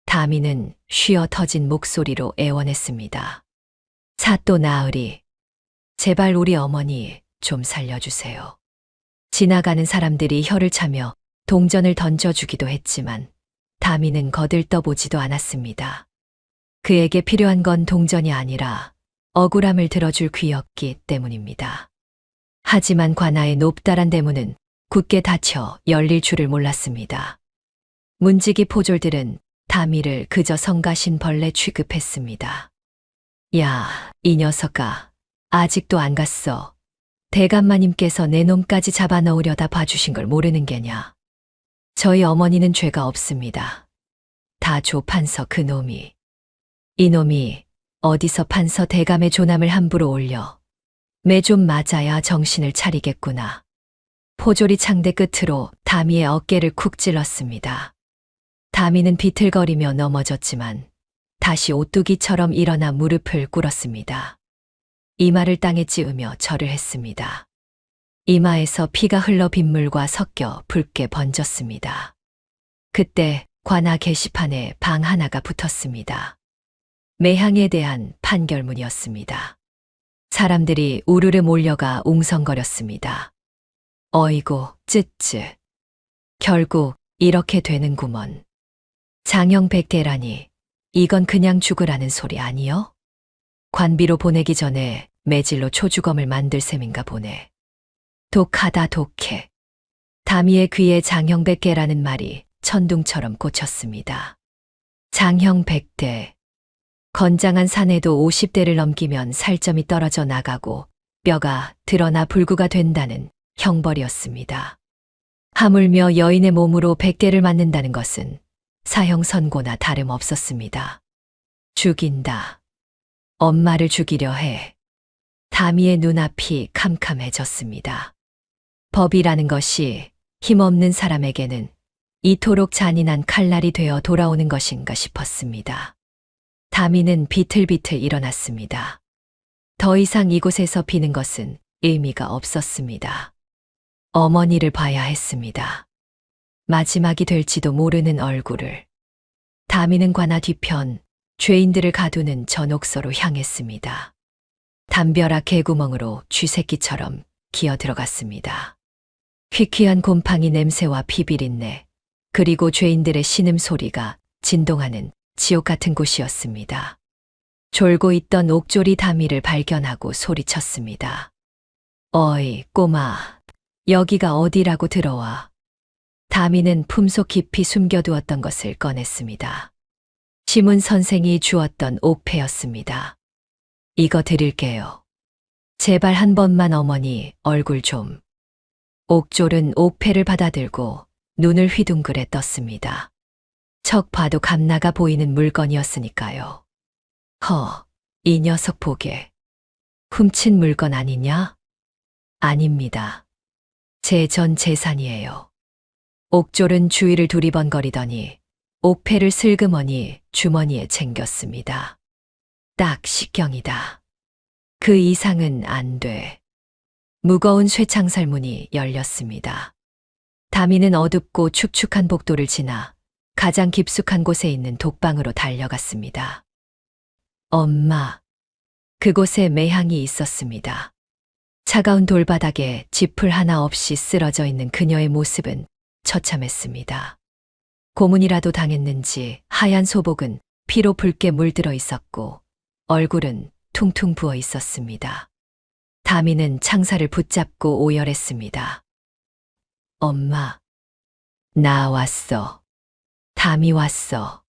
다미는 쉬어 터진 목소리로 애원했습니다. 사또 나으리, 제발 우리 어머니 좀 살려주세요. 지나가는 사람들이 혀를 차며 동전을 던져주기도 했지만 다미는 거들떠보지도 않았습니다. 그에게 필요한 건 동전이 아니라 억울함을 들어줄 귀였기 때문입니다. 하지만 관아의 높다란 대문은 굳게 닫혀 열릴 줄을 몰랐습니다. 문지기 포졸들은 다미를 그저 성가신 벌레 취급했습니다. 야, 이 녀석아, 아직도 안 갔어. 대감마님께서 내 놈까지 잡아넣으려다 봐주신 걸 모르는 게냐. 저희 어머니는 죄가 없습니다. 다 조 판서 그 놈이. 이놈이 어디서 판서 대감의 존함을 함부로 올려. 매 좀 맞아야 정신을 차리겠구나. 포졸이 창대 끝으로 다미의 어깨를 쿡 찔렀습니다. 다미는 비틀거리며 넘어졌지만 다시 오뚜기처럼 일어나 무릎을 꿇었습니다. 이마를 땅에 찌우며 절을 했습니다. 이마에서 피가 흘러 빗물과 섞여 붉게 번졌습니다. 그때 관아 게시판에 방 하나가 붙었습니다. 매향에 대한 판결문이었습니다. 사람들이 우르르 몰려가 웅성거렸습니다. 어이고, 쯔쯔. 결국 이렇게 되는구먼. 장형 백대라니, 이건 그냥 죽으라는 소리 아니요? 관비로 보내기 전에 매질로 초주검을 만들 셈인가 보네. 독하다 독해. 다미의 귀에 장형 백대라는 말이 천둥처럼 꽂혔습니다. 장형 백대. 건장한 사내도 50대를 넘기면 살점이 떨어져 나가고 뼈가 드러나 불구가 된다는 형벌이었습니다. 하물며 여인의 몸으로 100대를 맞는다는 것은 사형 선고나 다름없었습니다. 죽인다. 엄마를 죽이려 해. 다미의 눈앞이 캄캄해졌습니다. 법이라는 것이 힘없는 사람에게는 이토록 잔인한 칼날이 되어 돌아오는 것인가 싶었습니다. 다미는 비틀비틀 일어났습니다. 더 이상 이곳에서 비는 것은 의미가 없었습니다. 어머니를 봐야 했습니다. 마지막이 될지도 모르는 얼굴을. 다미는 관아 뒤편 죄인들을 가두는 전옥서로 향했습니다. 담벼락 개구멍으로 쥐새끼처럼 기어 들어갔습니다. 퀴퀴한 곰팡이 냄새와 피비린내, 그리고 죄인들의 신음소리가 진동하는 지옥 같은 곳이었습니다. 졸고 있던 옥졸이 다미를 발견하고 소리쳤습니다. 어이, 꼬마, 여기가 어디라고 들어와. 다미는 품속 깊이 숨겨두었던 것을 꺼냈습니다. 시문 선생이 주었던 옥패였습니다. 이거 드릴게요. 제발 한 번만 어머니 얼굴 좀. 옥졸은 옥패를 받아들고 눈을 휘둥그레 떴습니다. 척 봐도 감나가 보이는 물건이었으니까요. 이 녀석 보게. 훔친 물건 아니냐? 아닙니다. 제 전 재산이에요. 옥졸은 주위를 두리번거리더니 옥패를 슬그머니 주머니에 챙겼습니다. 딱 식경이다. 그 이상은 안 돼. 무거운 쇠창살문이 열렸습니다. 다미는 어둡고 축축한 복도를 지나 가장 깊숙한 곳에 있는 독방으로 달려갔습니다. 엄마. 그곳에 매향이 있었습니다. 차가운 돌바닥에 지풀 하나 없이 쓰러져 있는 그녀의 모습은 처참했습니다. 고문이라도 당했는지 하얀 소복은 피로 붉게 물들어 있었고 얼굴은 퉁퉁 부어 있었습니다. 다미는 창살을 붙잡고 오열했습니다. 엄마. 나 왔어. 다미 왔어.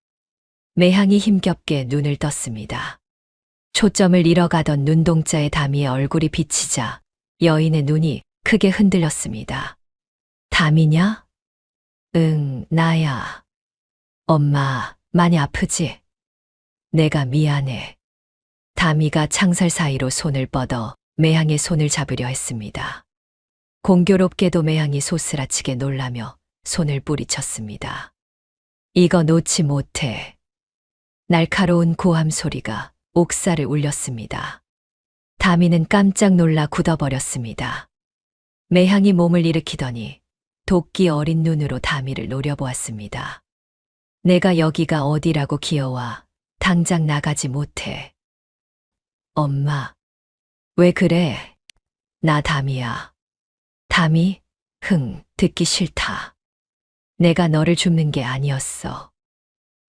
매향이 힘겹게 눈을 떴습니다. 초점을 잃어가던 눈동자에 다미의 얼굴이 비치자 여인의 눈이 크게 흔들렸습니다. 다미냐? 응, 나야. 엄마, 많이 아프지? 내가 미안해. 다미가 창살 사이로 손을 뻗어 매향의 손을 잡으려 했습니다. 공교롭게도 매향이 소스라치게 놀라며 손을 뿌리쳤습니다. 이거 놓지 못해. 날카로운 고함 소리가 옥살을 울렸습니다. 다미는 깜짝 놀라 굳어버렸습니다. 매향이 몸을 일으키더니 도끼 어린 눈으로 다미를 노려보았습니다. 내가 여기가 어디라고 기어와 당장 나가지 못해. 엄마, 왜 그래? 나 다미야. 다미? 듣기 싫다. 내가 너를 줍는 게 아니었어.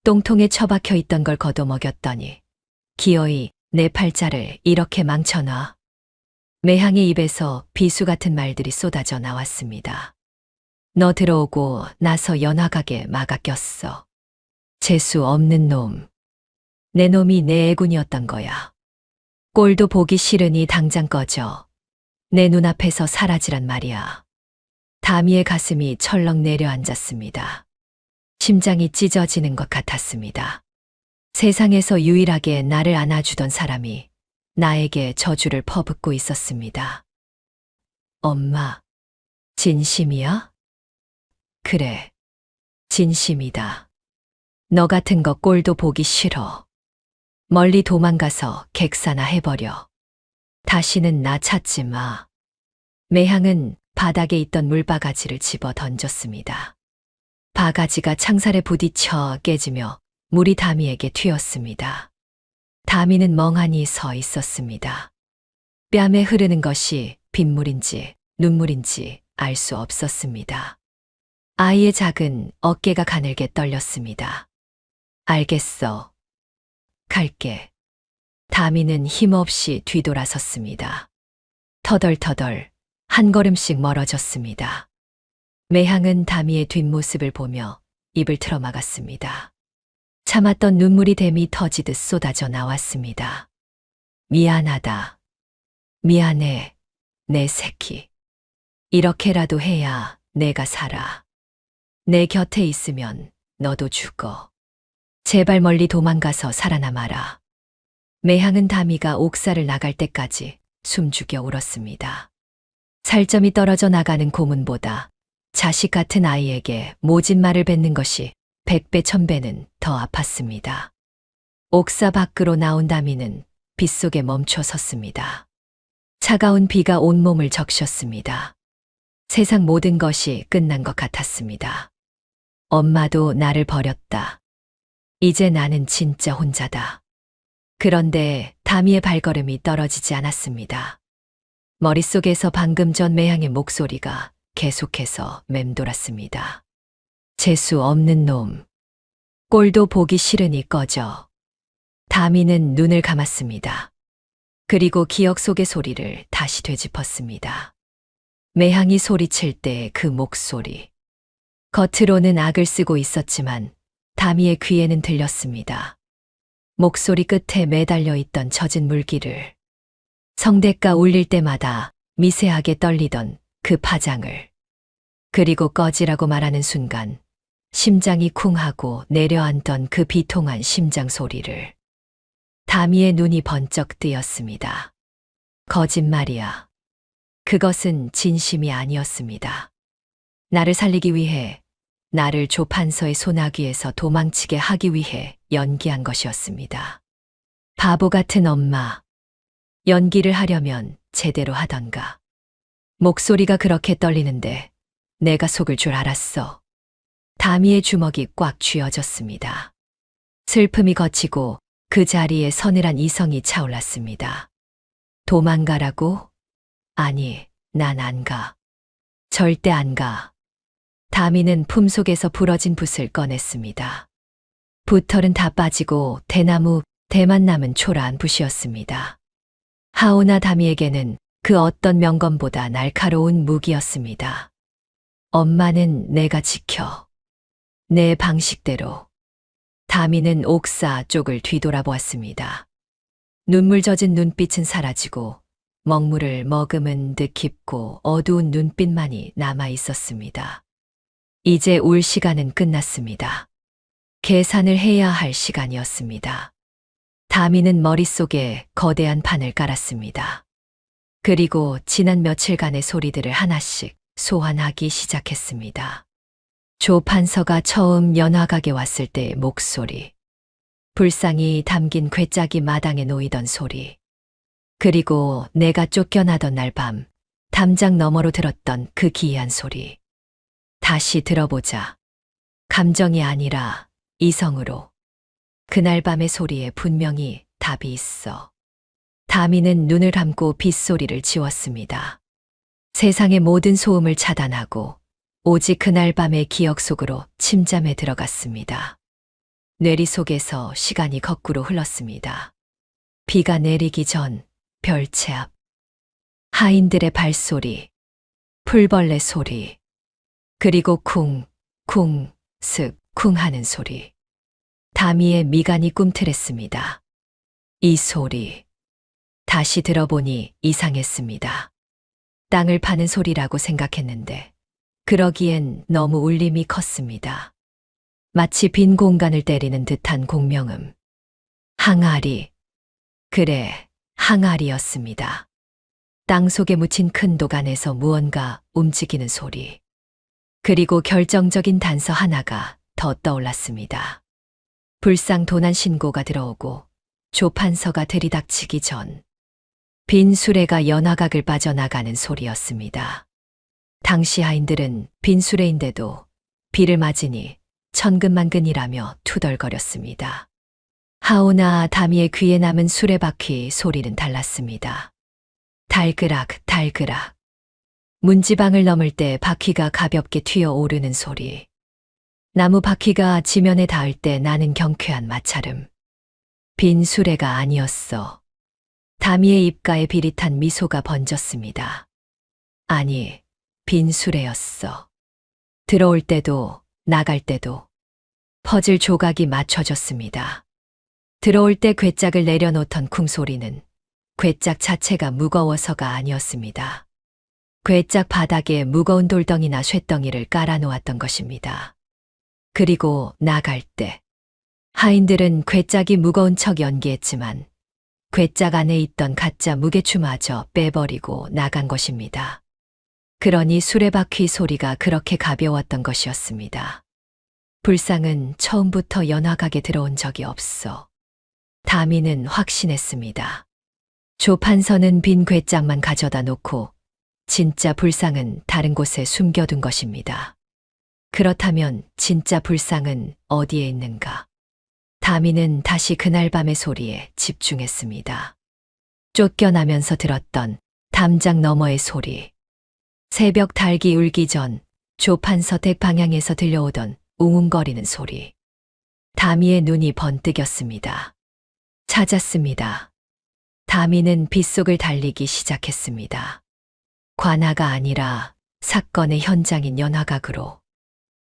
똥통에 처박혀 있던 걸 걷어먹였더니 기어이 내 팔자를 이렇게 망쳐놔. 매향의 입에서 비수 같은 말들이 쏟아져 나왔습니다. 너 들어오고 나서 연화가게 막아 꼈어. 재수 없는 놈. 내 놈이 내 애군이었던 거야. 꼴도 보기 싫으니 당장 꺼져. 내 눈앞에서 사라지란 말이야. 다미의 가슴이 철렁 내려앉았습니다. 심장이 찢어지는 것 같았습니다. 세상에서 유일하게 나를 안아주던 사람이 나에게 저주를 퍼붓고 있었습니다. 엄마, 진심이야? 그래, 진심이다. 너 같은 거 꼴도 보기 싫어. 멀리 도망가서 객사나 해버려. 다시는 나 찾지 마. 매향은 바닥에 있던 물바가지를 집어 던졌습니다. 바가지가 창살에 부딪혀 깨지며 물이 다미에게 튀었습니다. 다미는 멍하니 서 있었습니다. 뺨에 흐르는 것이 빗물인지 눈물인지 알 수 없었습니다. 아이의 작은 어깨가 가늘게 떨렸습니다. 알겠어. 갈게. 다미는 힘없이 뒤돌아섰습니다. 터덜터덜 한 걸음씩 멀어졌습니다. 매향은 다미의 뒷모습을 보며 입을 틀어막았습니다. 참았던 눈물이 댐이 터지듯 쏟아져 나왔습니다. 미안하다. 미안해, 내 새끼. 이렇게라도 해야 내가 살아. 내 곁에 있으면 너도 죽어. 제발 멀리 도망가서 살아남아라. 매향은 다미가 옥사를 나갈 때까지 숨죽여 울었습니다. 살점이 떨어져 나가는 고문보다 자식 같은 아이에게 모진 말을 뱉는 것이 100배 1000배는 더 아팠습니다. 옥사 밖으로 나온 다미는 빗속에 멈춰 섰습니다. 차가운 비가 온몸을 적셨습니다. 세상 모든 것이 끝난 것 같았습니다. 엄마도 나를 버렸다. 이제 나는 진짜 혼자다. 그런데 다미의 발걸음이 떨어지지 않았습니다. 머릿속에서 방금 전 매향의 목소리가 계속해서 맴돌았습니다. 재수 없는 놈. 꼴도 보기 싫으니 꺼져. 다미는 눈을 감았습니다. 그리고 기억 속의 소리를 다시 되짚었습니다. 매향이 소리칠 때 그 목소리. 겉으로는 악을 쓰고 있었지만 다미의 귀에는 들렸습니다. 목소리 끝에 매달려 있던 젖은 물기를. 성대가 울릴 때마다 미세하게 떨리던 그 파장을. 그리고 꺼지라고 말하는 순간 심장이 쿵하고 내려앉던 그 비통한 심장 소리를. 다미의 눈이 번쩍 뜨였습니다. 거짓말이야. 그것은 진심이 아니었습니다. 나를 살리기 위해, 나를 조판서의 소나기에서 도망치게 하기 위해 연기한 것이었습니다. 바보 같은 엄마. 연기를 하려면 제대로 하던가. 목소리가 그렇게 떨리는데 내가 속을 줄 알았어. 다미의 주먹이 꽉 쥐어졌습니다. 슬픔이 걷히고 그 자리에 서늘한 이성이 차올랐습니다. 도망가라고? 아니, 난 안 가. 절대 안 가. 다미는 품속에서 부러진 붓을 꺼냈습니다. 붓털은 다 빠지고 대만 남은 초라한 붓이었습니다. 하오나 다미에게는 그 어떤 명검보다 날카로운 무기였습니다. 엄마는 내가 지켜. 내 방식대로. 다미는 옥사 쪽을 뒤돌아보았습니다. 눈물 젖은 눈빛은 사라지고 먹물을 머금은 듯 깊고 어두운 눈빛만이 남아 있었습니다. 이제 울 시간은 끝났습니다. 계산을 해야 할 시간이었습니다. 다미는 머릿속에 거대한 판을 깔았습니다. 그리고 지난 며칠간의 소리들을 하나씩 소환하기 시작했습니다. 조판서가 처음 연화각에 왔을 때의 목소리, 불상이 담긴 괴짝이 마당에 놓이던 소리, 그리고 내가 쫓겨나던 날 밤 담장 너머로 들었던 그 기이한 소리. 다시 들어보자. 감정이 아니라 이성으로. 그날 밤의 소리에 분명히 답이 있어. 다미는 눈을 감고 빗소리를 지웠습니다. 세상의 모든 소음을 차단하고 오직 그날 밤의 기억 속으로 침잠에 들어갔습니다. 뇌리 속에서 시간이 거꾸로 흘렀습니다. 비가 내리기 전 별채 앞. 하인들의 발소리, 풀벌레 소리, 그리고 쿵, 쿵, 슥, 쿵 하는 소리. 다미의 미간이 꿈틀했습니다. 이 소리. 다시 들어보니 이상했습니다. 땅을 파는 소리라고 생각했는데 그러기엔 너무 울림이 컸습니다. 마치 빈 공간을 때리는 듯한 공명음. 항아리. 그래, 항아리였습니다. 땅 속에 묻힌 큰 도간에서 무언가 움직이는 소리. 그리고 결정적인 단서 하나가 더 떠올랐습니다. 불상 도난 신고가 들어오고 조판서가 들이닥치기 전 빈 수레가 연화각을 빠져나가는 소리였습니다. 당시 하인들은 빈 수레인데도 비를 맞으니 천근만근이라며 투덜거렸습니다. 하오나 다미의 귀에 남은 수레바퀴 소리는 달랐습니다. 달그락 달그락. 문지방을 넘을 때 바퀴가 가볍게 튀어오르는 소리. 나무 바퀴가 지면에 닿을 때 나는 경쾌한 마찰음. 빈 수레가 아니었어. 다미의 입가에 비릿한 미소가 번졌습니다. 아니, 빈 수레였어. 들어올 때도 나갈 때도 퍼즐 조각이 맞춰졌습니다. 들어올 때 괴짝을 내려놓던 쿵소리는 괴짝 자체가 무거워서가 아니었습니다. 괴짝 바닥에 무거운 돌덩이나 쇳덩이를 깔아놓았던 것입니다. 그리고 나갈 때 하인들은 괴짝이 무거운 척 연기했지만 괴짝 안에 있던 가짜 무게추마저 빼버리고 나간 것입니다. 그러니 수레바퀴 소리가 그렇게 가벼웠던 것이었습니다. 불상은 처음부터 연화가게 들어온 적이 없어. 다미는 확신했습니다. 조판서는 빈 괴짝만 가져다 놓고 진짜 불상은 다른 곳에 숨겨둔 것입니다. 그렇다면 진짜 불상은 어디에 있는가? 다미는 다시 그날 밤의 소리에 집중했습니다. 쫓겨나면서 들었던 담장 너머의 소리. 새벽 닭이 울기 전 조판서택 방향에서 들려오던 웅웅거리는 소리. 다미의 눈이 번뜩였습니다. 찾았습니다. 다미는 빗속을 달리기 시작했습니다. 관아가 아니라 사건의 현장인 연화각으로.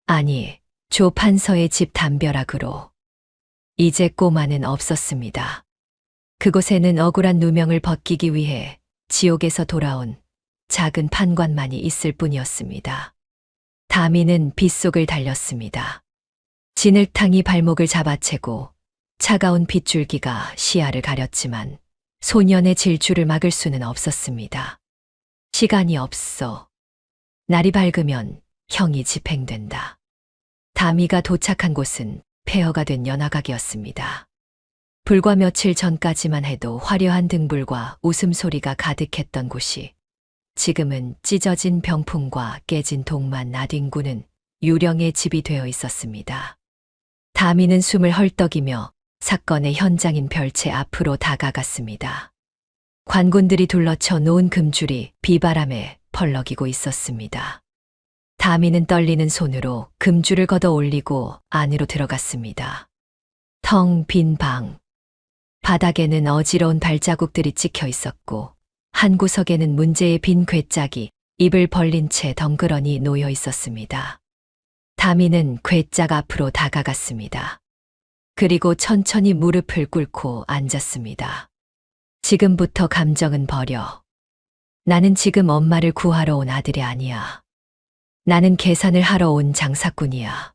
아니, 조판서의 집 담벼락으로. 이제 꼬마는 없었습니다. 그곳에는 억울한 누명을 벗기기 위해 지옥에서 돌아온 작은 판관만이 있을 뿐이었습니다. 다미는 빗속을 달렸습니다. 진흙탕이 발목을 잡아채고 차가운 빗줄기가 시야를 가렸지만 소년의 질주를 막을 수는 없었습니다. 시간이 없어. 날이 밝으면 형이 집행된다. 다미가 도착한 곳은 폐허가 된 연화각이었습니다. 불과 며칠 전까지만 해도 화려한 등불과 웃음소리가 가득했던 곳이 지금은 찢어진 병풍과 깨진 동만 나뒹구는 유령의 집이 되어 있었습니다. 다미는 숨을 헐떡이며 사건의 현장인 별채 앞으로 다가갔습니다. 관군들이 둘러쳐 놓은 금줄이 비바람에 펄럭이고 있었습니다. 다미는 떨리는 손으로 금줄을 걷어 올리고 안으로 들어갔습니다. 텅 빈 방. 바닥에는 어지러운 발자국들이 찍혀 있었고 한 구석에는 문제의 빈 괴짝이 입을 벌린 채 덩그러니 놓여 있었습니다. 다미는 괴짝 앞으로 다가갔습니다. 그리고 천천히 무릎을 꿇고 앉았습니다. 지금부터 감정은 버려. 나는 지금 엄마를 구하러 온 아들이 아니야. 나는 계산을 하러 온 장사꾼이야.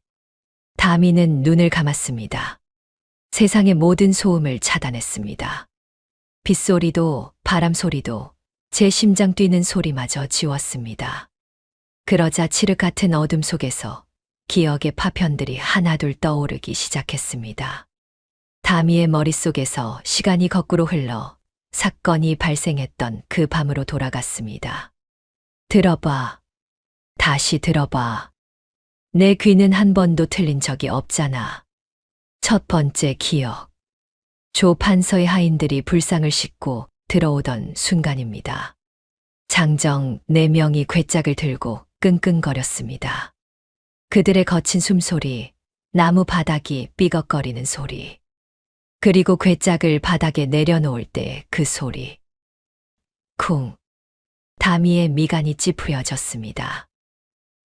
다미는 눈을 감았습니다. 세상의 모든 소음을 차단했습니다. 빗소리도 바람소리도 제 심장 뛰는 소리마저 지웠습니다. 그러자 칠흑 같은 어둠 속에서 기억의 파편들이 하나둘 떠오르기 시작했습니다. 다미의 머릿속에서 시간이 거꾸로 흘러 사건이 발생했던 그 밤으로 돌아갔습니다. 들어봐. 다시 들어봐. 내 귀는 한 번도 틀린 적이 없잖아. 첫 번째 기억. 조판서의 하인들이 불상을 싣고 들어오던 순간입니다. 장정 4명이 괴짝을 들고 끙끙거렸습니다. 그들의 거친 숨소리, 나무 바닥이 삐걱거리는 소리, 그리고 괴짝을 바닥에 내려놓을 때 그 소리. 쿵. 다미의 미간이 찌푸려졌습니다.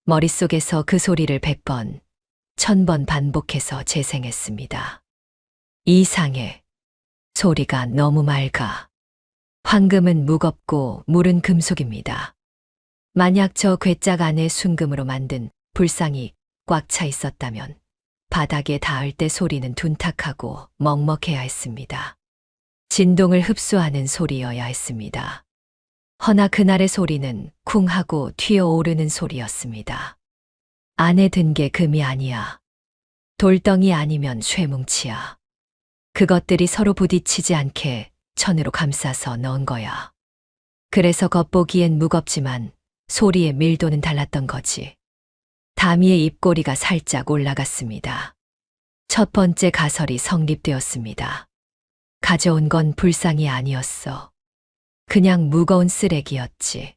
머릿속에서 그 소리를 100번, 1000번 반복해서 재생했습니다. 이상해. 소리가 너무 맑아. 황금은 무겁고 물은 금속입니다. 만약 저 괴짝 안에 순금으로 만든 불상이 꽉 차 있었다면 바닥에 닿을 때 소리는 둔탁하고 먹먹해야 했습니다. 진동을 흡수하는 소리여야 했습니다. 허나 그날의 소리는 쿵하고 튀어오르는 소리였습니다. 안에 든 게 금이 아니야. 돌덩이 아니면 쇠뭉치야. 그것들이 서로 부딪히지 않게 천으로 감싸서 넣은 거야. 그래서 겉보기엔 무겁지만 소리의 밀도는 달랐던 거지. 다미의 입꼬리가 살짝 올라갔습니다. 첫 번째 가설이 성립되었습니다. 가져온 건 불상이 아니었어. 그냥 무거운 쓰레기였지.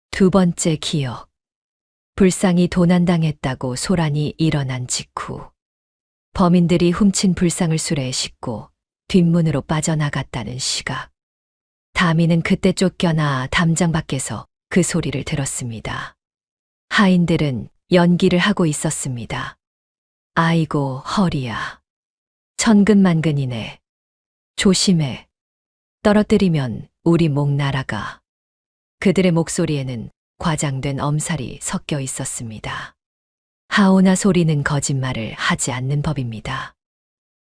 두 번째 기억. 불상이 도난당했다고 소란이 일어난 직후. 범인들이 훔친 불상을 수레에 싣고 뒷문으로 빠져나갔다는 시각. 다미는 그때 쫓겨나 담장 밖에서 그 소리를 들었습니다. 하인들은 연기를 하고 있었습니다. 아이고, 허리야. 천근만근이네. 조심해. 떨어뜨리면 우리 목 날아가. 그들의 목소리에는 과장된 엄살이 섞여 있었습니다. 하오나 소리는 거짓말을 하지 않는 법입니다.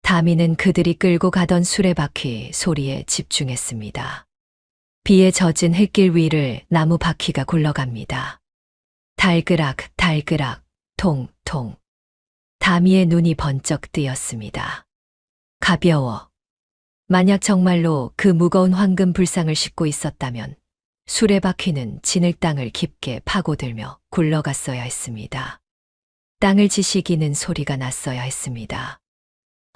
다미는 그들이 끌고 가던 수레바퀴 소리에 집중했습니다. 비에 젖은 흙길 위를 나무 바퀴가 굴러갑니다. 달그락, 달그락, 통통. 다미의 눈이 번쩍 뜨였습니다. 가벼워. 만약 정말로 그 무거운 황금 불상을 싣고 있었다면 수레바퀴는 진흙땅을 깊게 파고들며 굴러갔어야 했습니다. 땅을 지시기는 소리가 났어야 했습니다.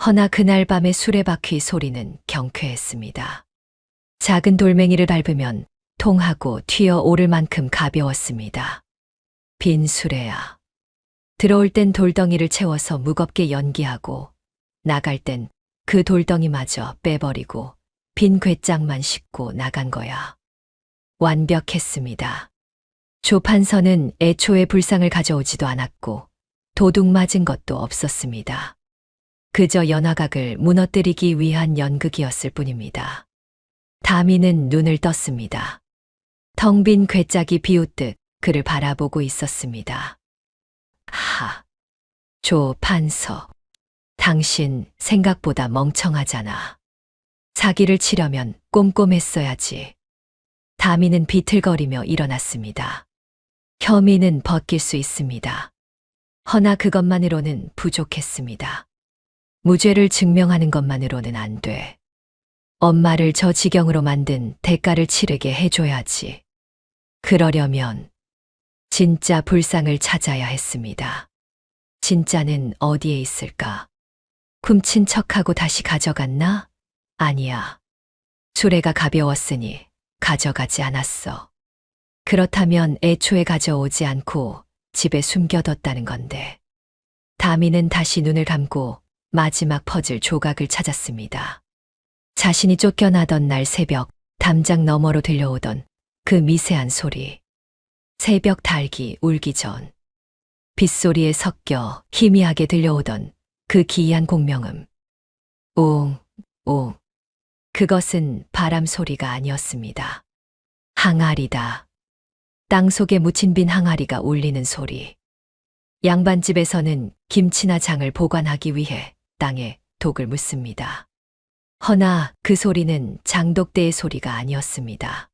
허나 그날 밤의 수레바퀴 소리는 경쾌했습니다. 작은 돌멩이를 밟으면 통하고 튀어 오를 만큼 가벼웠습니다. 빈 수레야. 들어올 땐 돌덩이를 채워서 무겁게 연기하고 나갈 땐 그 돌덩이마저 빼버리고 빈 궤짝만 싣고 나간 거야. 완벽했습니다. 조판서는 애초에 불상을 가져오지도 않았고 도둑 맞은 것도 없었습니다. 그저 연화각을 무너뜨리기 위한 연극이었을 뿐입니다. 다미는 눈을 떴습니다. 텅 빈 궤짝이 비웃듯 그를 바라보고 있었습니다. 하, 조판서. 당신 생각보다 멍청하잖아. 사기를 치려면 꼼꼼했어야지. 다미는 비틀거리며 일어났습니다. 혐의는 벗길 수 있습니다. 허나 그것만으로는 부족했습니다. 무죄를 증명하는 것만으로는 안 돼. 엄마를 저 지경으로 만든 대가를 치르게 해줘야지. 그러려면 진짜 불상을 찾아야 했습니다. 진짜는 어디에 있을까? 훔친 척하고 다시 가져갔나? 아니야. 수레가 가벼웠으니 가져가지 않았어. 그렇다면 애초에 가져오지 않고 집에 숨겨뒀다는 건데. 다미는 다시 눈을 감고 마지막 퍼즐 조각을 찾았습니다. 자신이 쫓겨나던 날 새벽 담장 너머로 들려오던 그 미세한 소리. 새벽 닭이 울기 전. 빗소리에 섞여 희미하게 들려오던 그 기이한 공명음. 옹, 옹. 그것은 바람 소리가 아니었습니다. 항아리다. 땅 속에 묻힌 빈 항아리가 울리는 소리. 양반집에서는 김치나 장을 보관하기 위해 땅에 독을 묻습니다. 허나 그 소리는 장독대의 소리가 아니었습니다.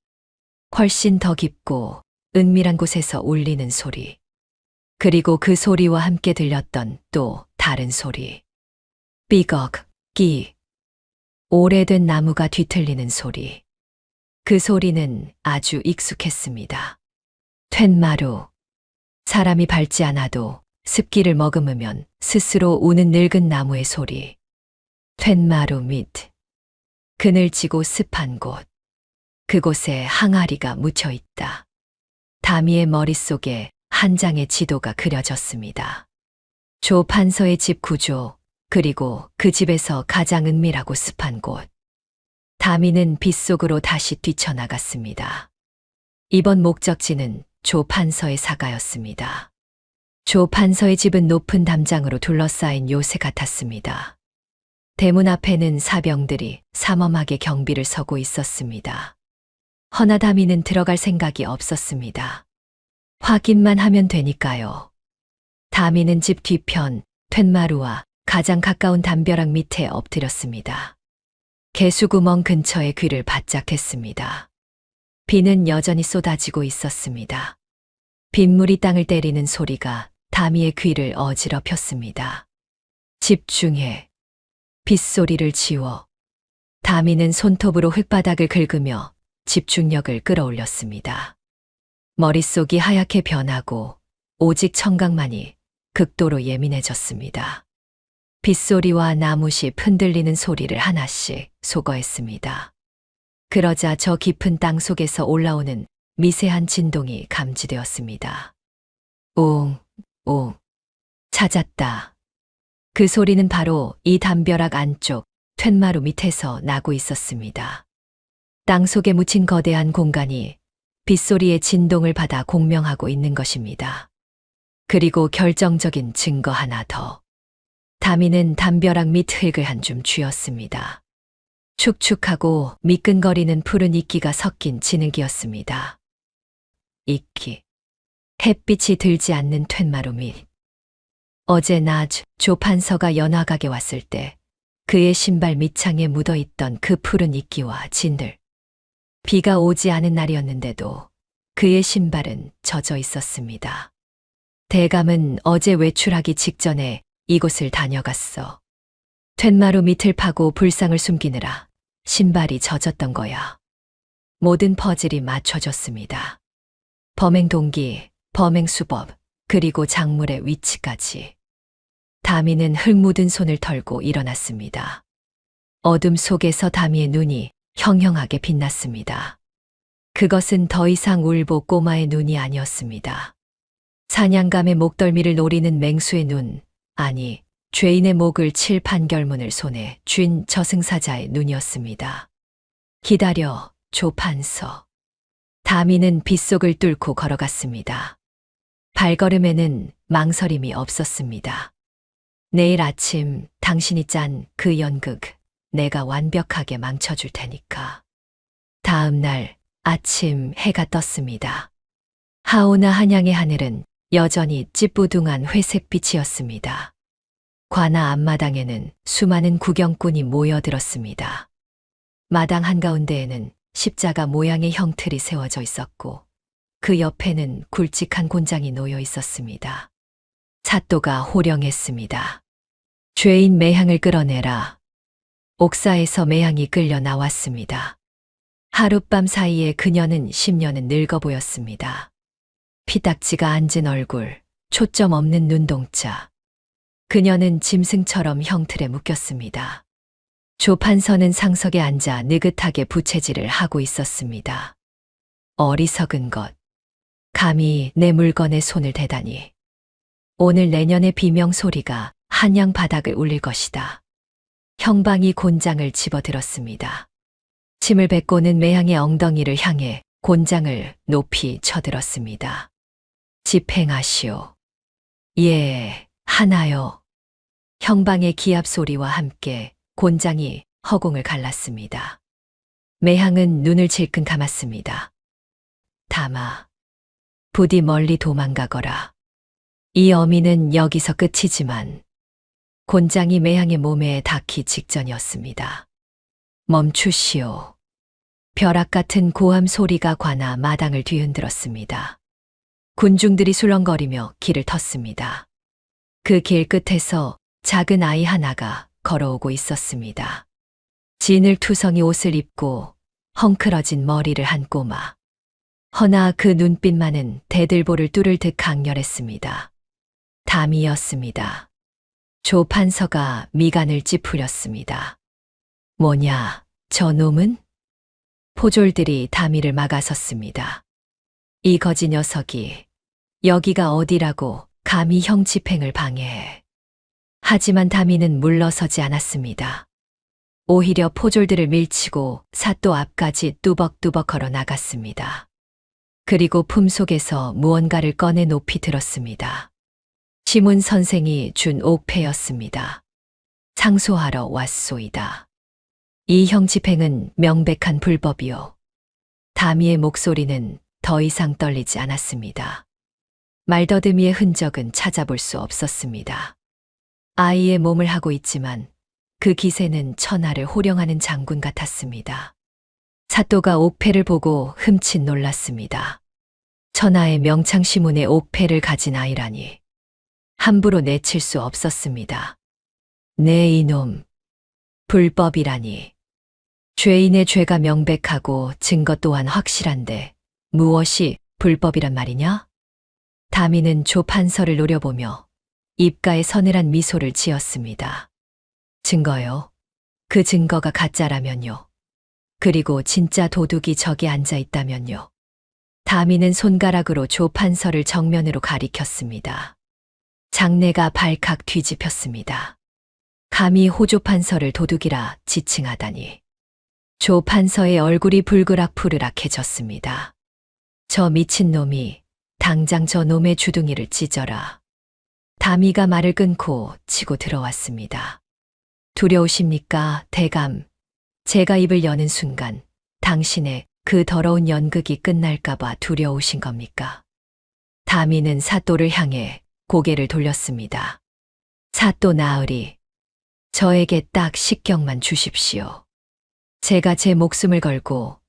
훨씬 더 깊고 은밀한 곳에서 울리는 소리. 그리고 그 소리와 함께 들렸던 또 다른 소리. 삐걱, 끼. 오래된 나무가 뒤틀리는 소리. 그 소리는 아주 익숙했습니다. 툇마루. 사람이 밟지 않아도 습기를 머금으면 스스로 우는 늙은 나무의 소리. 툇마루 밑. 그늘지고 습한 곳. 그곳에 항아리가 묻혀 있다. 다미의 머릿속에 한 장의 지도가 그려졌습니다. 조 판서의 집 구조, 그리고 그 집에서 가장 은밀하고 습한 곳. 다미는 빗속으로 다시 뛰쳐나갔습니다. 이번 목적지는 조 판서의 사가였습니다. 조 판서의 집은 높은 담장으로 둘러싸인 요새 같았습니다. 대문 앞에는 사병들이 삼엄하게 경비를 서고 있었습니다. 허나 다미는 들어갈 생각이 없었습니다. 확인만 하면 되니까요. 다미는 집 뒤편 툇마루와 가장 가까운 담벼락 밑에 엎드렸습니다. 개수구멍 근처에 귀를 바짝 댔습니다. 비는 여전히 쏟아지고 있었습니다. 빗물이 땅을 때리는 소리가 다미의 귀를 어지럽혔습니다. 집중해. 빗소리를 지워. 다미는 손톱으로 흙바닥을 긁으며 집중력을 끌어올렸습니다. 머릿속이 하얗게 변하고 오직 청각만이 극도로 예민해졌습니다. 빗소리와 나무씨 흔들리는 소리를 하나씩 소거했습니다. 그러자 저 깊은 땅 속에서 올라오는 미세한 진동이 감지되었습니다. 옹, 옹. 찾았다. 그 소리는 바로 이 담벼락 안쪽 툇마루 밑에서 나고 있었습니다. 땅 속에 묻힌 거대한 공간이 빗소리의 진동을 받아 공명하고 있는 것입니다. 그리고 결정적인 증거 하나 더. 다미는 담벼락 밑 흙을 한 줌 쥐었습니다. 축축하고 미끈거리는 푸른 이끼가 섞인 진흙이었습니다. 이끼. 햇빛이 들지 않는 툇마루 밑. 어제 낮 조판서가 연화각에 왔을 때 그의 신발 밑창에 묻어있던 그 푸른 이끼와 진들. 비가 오지 않은 날이었는데도 그의 신발은 젖어 있었습니다. 대감은 어제 외출하기 직전에 이곳을 다녀갔어. 툇마루 밑을 파고 불상을 숨기느라 신발이 젖었던 거야. 모든 퍼즐이 맞춰졌습니다. 범행 동기, 범행 수법, 그리고 작물의 위치까지. 다미는 흙 묻은 손을 털고 일어났습니다. 어둠 속에서 다미의 눈이 형형하게 빛났습니다. 그것은 더 이상 울보 꼬마의 눈이 아니었습니다. 사냥감의 목덜미를 노리는 맹수의 눈, 아니, 죄인의 목을 칠 판결문을 손에 쥔 저승사자의 눈이었습니다. 기다려, 조판서. 다미는 빗속을 뚫고 걸어갔습니다. 발걸음에는 망설임이 없었습니다. 내일 아침 당신이 짠 그 연극 내가 완벽하게 망쳐줄 테니까. 다음 날 아침 해가 떴습니다. 하오나 한양의 하늘은 여전히 찌뿌둥한 회색빛이었습니다. 관아 앞마당에는 수많은 구경꾼이 모여들었습니다. 마당 한가운데에는 십자가 모양의 형틀이 세워져 있었고 그 옆에는 굵직한 곤장이 놓여 있었습니다. 사또가 호령했습니다. 죄인 매향을 끌어내라. 옥사에서 매향이 끌려 나왔습니다. 하룻밤 사이에 그녀는 10년은 늙어 보였습니다. 피딱지가 앉은 얼굴, 초점 없는 눈동자. 그녀는 짐승처럼 형틀에 묶였습니다. 조판서는 상석에 앉아 느긋하게 부채질을 하고 있었습니다. 어리석은 것. 감히 내 물건에 손을 대다니. 오늘 내년의 비명 소리가 한양 바닥을 울릴 것이다. 형방이 곤장을 집어들었습니다. 침을 뱉고는 매향의 엉덩이를 향해 곤장을 높이 쳐들었습니다. 집행하시오. 예, 하나요. 형방의 기합 소리와 함께 곤장이 허공을 갈랐습니다. 매향은 눈을 질끈 감았습니다. 담아. 부디 멀리 도망가거라. 이 어미는 여기서 끝이지만 곤장이 매향의 몸에 닿기 직전이었습니다. 멈추시오. 벼락 같은 고함 소리가 관아 마당을 뒤흔들었습니다. 군중들이 술렁거리며 길을 텄습니다. 그 길 끝에서 작은 아이 하나가 걸어오고 있었습니다. 진을투성이 옷을 입고 헝클어진 머리를 한 꼬마. 허나 그 눈빛만은 대들보를 뚫을 듯 강렬했습니다. 담이었습니다. 조판서가 미간을 찌푸렸습니다. 뭐냐, 저 놈은? 포졸들이 다미를 막아섰습니다. 이 거지 녀석이 여기가 어디라고 감히 형 집행을 방해해. 하지만 다미는 물러서지 않았습니다. 오히려 포졸들을 밀치고 사또 앞까지 뚜벅뚜벅 걸어 나갔습니다. 그리고 품속에서 무언가를 꺼내 높이 들었습니다. 시문 선생이 준 옥패였습니다. 상소하러 왔소이다. 이 형 집행은 명백한 불법이요. 다미의 목소리는 더 이상 떨리지 않았습니다. 말더듬이의 흔적은 찾아볼 수 없었습니다. 아이의 몸을 하고 있지만 그 기세는 천하를 호령하는 장군 같았습니다. 사또가 옥패를 보고 흠칫 놀랐습니다. 천하의 명창시문의 옥패를 가진 아이라니. 함부로 내칠 수 없었습니다. 네 이놈. 불법이라니. 죄인의 죄가 명백하고 증거 또한 확실한데 무엇이 불법이란 말이냐? 다미는 조판서를 노려보며 입가에 서늘한 미소를 지었습니다. 증거요? 그 증거가 가짜라면요. 그리고 진짜 도둑이 저기 앉아 있다면요. 다미는 손가락으로 조 판서를 정면으로 가리켰습니다. 장내가 발칵 뒤집혔습니다. 감히 호조 판서를 도둑이라 지칭하다니. 조 판서의 얼굴이 불그락푸르락해졌습니다. 저 미친놈이 당장 저 놈의 주둥이를 찢어라. 다미가 말을 끊고 치고 들어왔습니다. 두려우십니까, 대감? 제가 입을 여는 순간 당신의 그 더러운 연극이 끝날까봐 두려우신 겁니까? 다미는 사또를 향해 고개를 돌렸습니다. 사또 나으리, 저에게 딱 식경만 주십시오. 제가 제 목숨을 걸고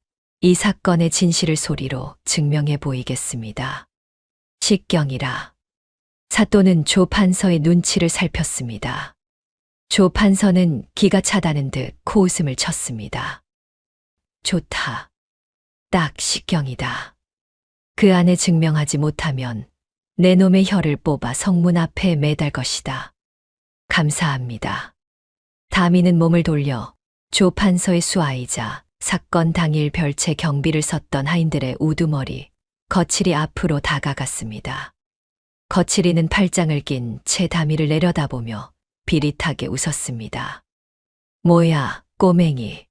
이 사건의 진실을 소리로 증명해 보이겠습니다. 식경이라. 사또는 조 판서의 눈치를 살폈습니다. 조 판서는 기가 차다는 듯 코웃음을 쳤습니다. 좋다. 딱 식경이다. 그 안에 증명하지 못하면 내 놈의 혀를 뽑아 성문 앞에 매달 것이다. 감사합니다. 다미는 몸을 돌려 조 판서의 수하이자 사건 당일 별채 경비를 섰던 하인들의 우두머리 거칠이 앞으로 다가갔습니다. 거칠이는 팔짱을 낀 채 다미를 내려다보며 비릿하게 웃었습니다. 뭐야, 꼬맹이.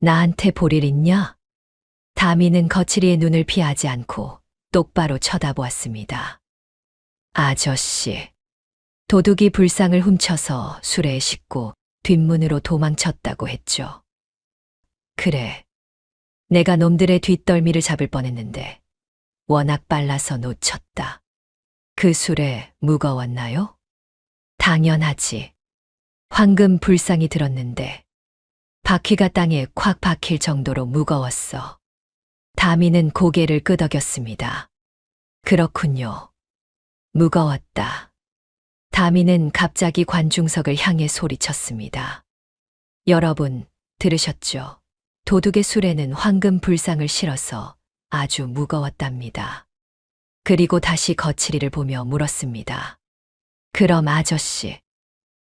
나한테 볼 일 있냐? 다미는 거칠이의 눈을 피하지 않고 똑바로 쳐다보았습니다. 아저씨. 도둑이 불상을 훔쳐서 수레에 싣고 뒷문으로 도망쳤다고 했죠. 그래. 내가 놈들의 뒷덜미를 잡을 뻔했는데 워낙 빨라서 놓쳤다. 그 수레 무거웠나요? 당연하지. 황금 불상이 들었는데 바퀴가 땅에 콱 박힐 정도로 무거웠어. 다미는 고개를 끄덕였습니다. 그렇군요. 무거웠다. 다미는 갑자기 관중석을 향해 소리쳤습니다. 여러분, 들으셨죠? 도둑의 수레는 황금 불상을 실어서 아주 무거웠답니다. 그리고 다시 거칠이를 보며 물었습니다. 그럼 아저씨,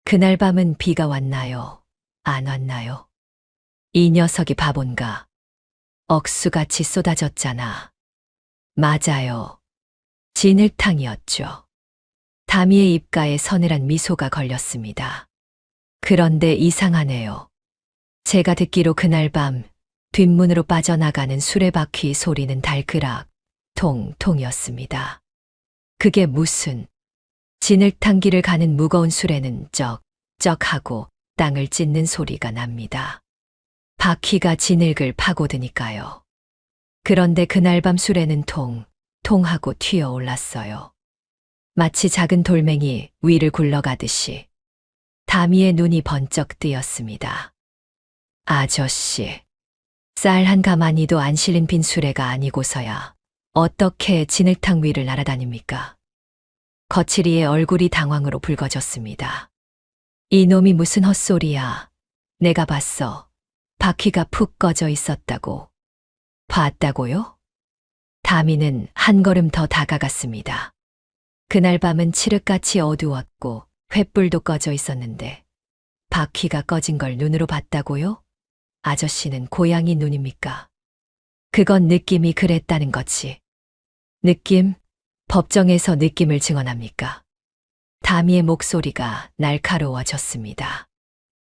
그날 밤은 비가 왔나요? 안 왔나요? 이 녀석이 바본가? 억수같이 쏟아졌잖아. 맞아요. 진흙탕이었죠. 다미의 입가에 서늘한 미소가 걸렸습니다. 그런데 이상하네요. 제가 듣기로 그날 밤 뒷문으로 빠져나가는 수레바퀴 소리는 달그락, 통통이었습니다. 그게 무슨... 진흙탕길을 가는 무거운 수레는 쩍쩍하고 땅을 찢는 소리가 납니다. 바퀴가 진흙을 파고드니까요. 그런데 그날 밤 수레는 통하고 튀어 올랐어요. 마치 작은 돌멩이 위를 굴러가듯이. 다미의 눈이 번쩍 뜨였습니다. 아저씨, 쌀 한 가마니도 안 실린 빈 수레가 아니고서야 어떻게 진흙탕 위를 날아다닙니까? 거칠이의 얼굴이 당황으로 붉어졌습니다. 이놈이 무슨 헛소리야. 내가 봤어. 바퀴가 푹 꺼져 있었다고. 봤다고요? 다미는 한 걸음 더 다가갔습니다. 그날 밤은 칠흑같이 어두웠고 횃불도 꺼져 있었는데 바퀴가 꺼진 걸 눈으로 봤다고요? 아저씨는 고양이 눈입니까? 그건 느낌이 그랬다는 거지. 느낌? 법정에서 느낌을 증언합니까? 다미의 목소리가 날카로워졌습니다.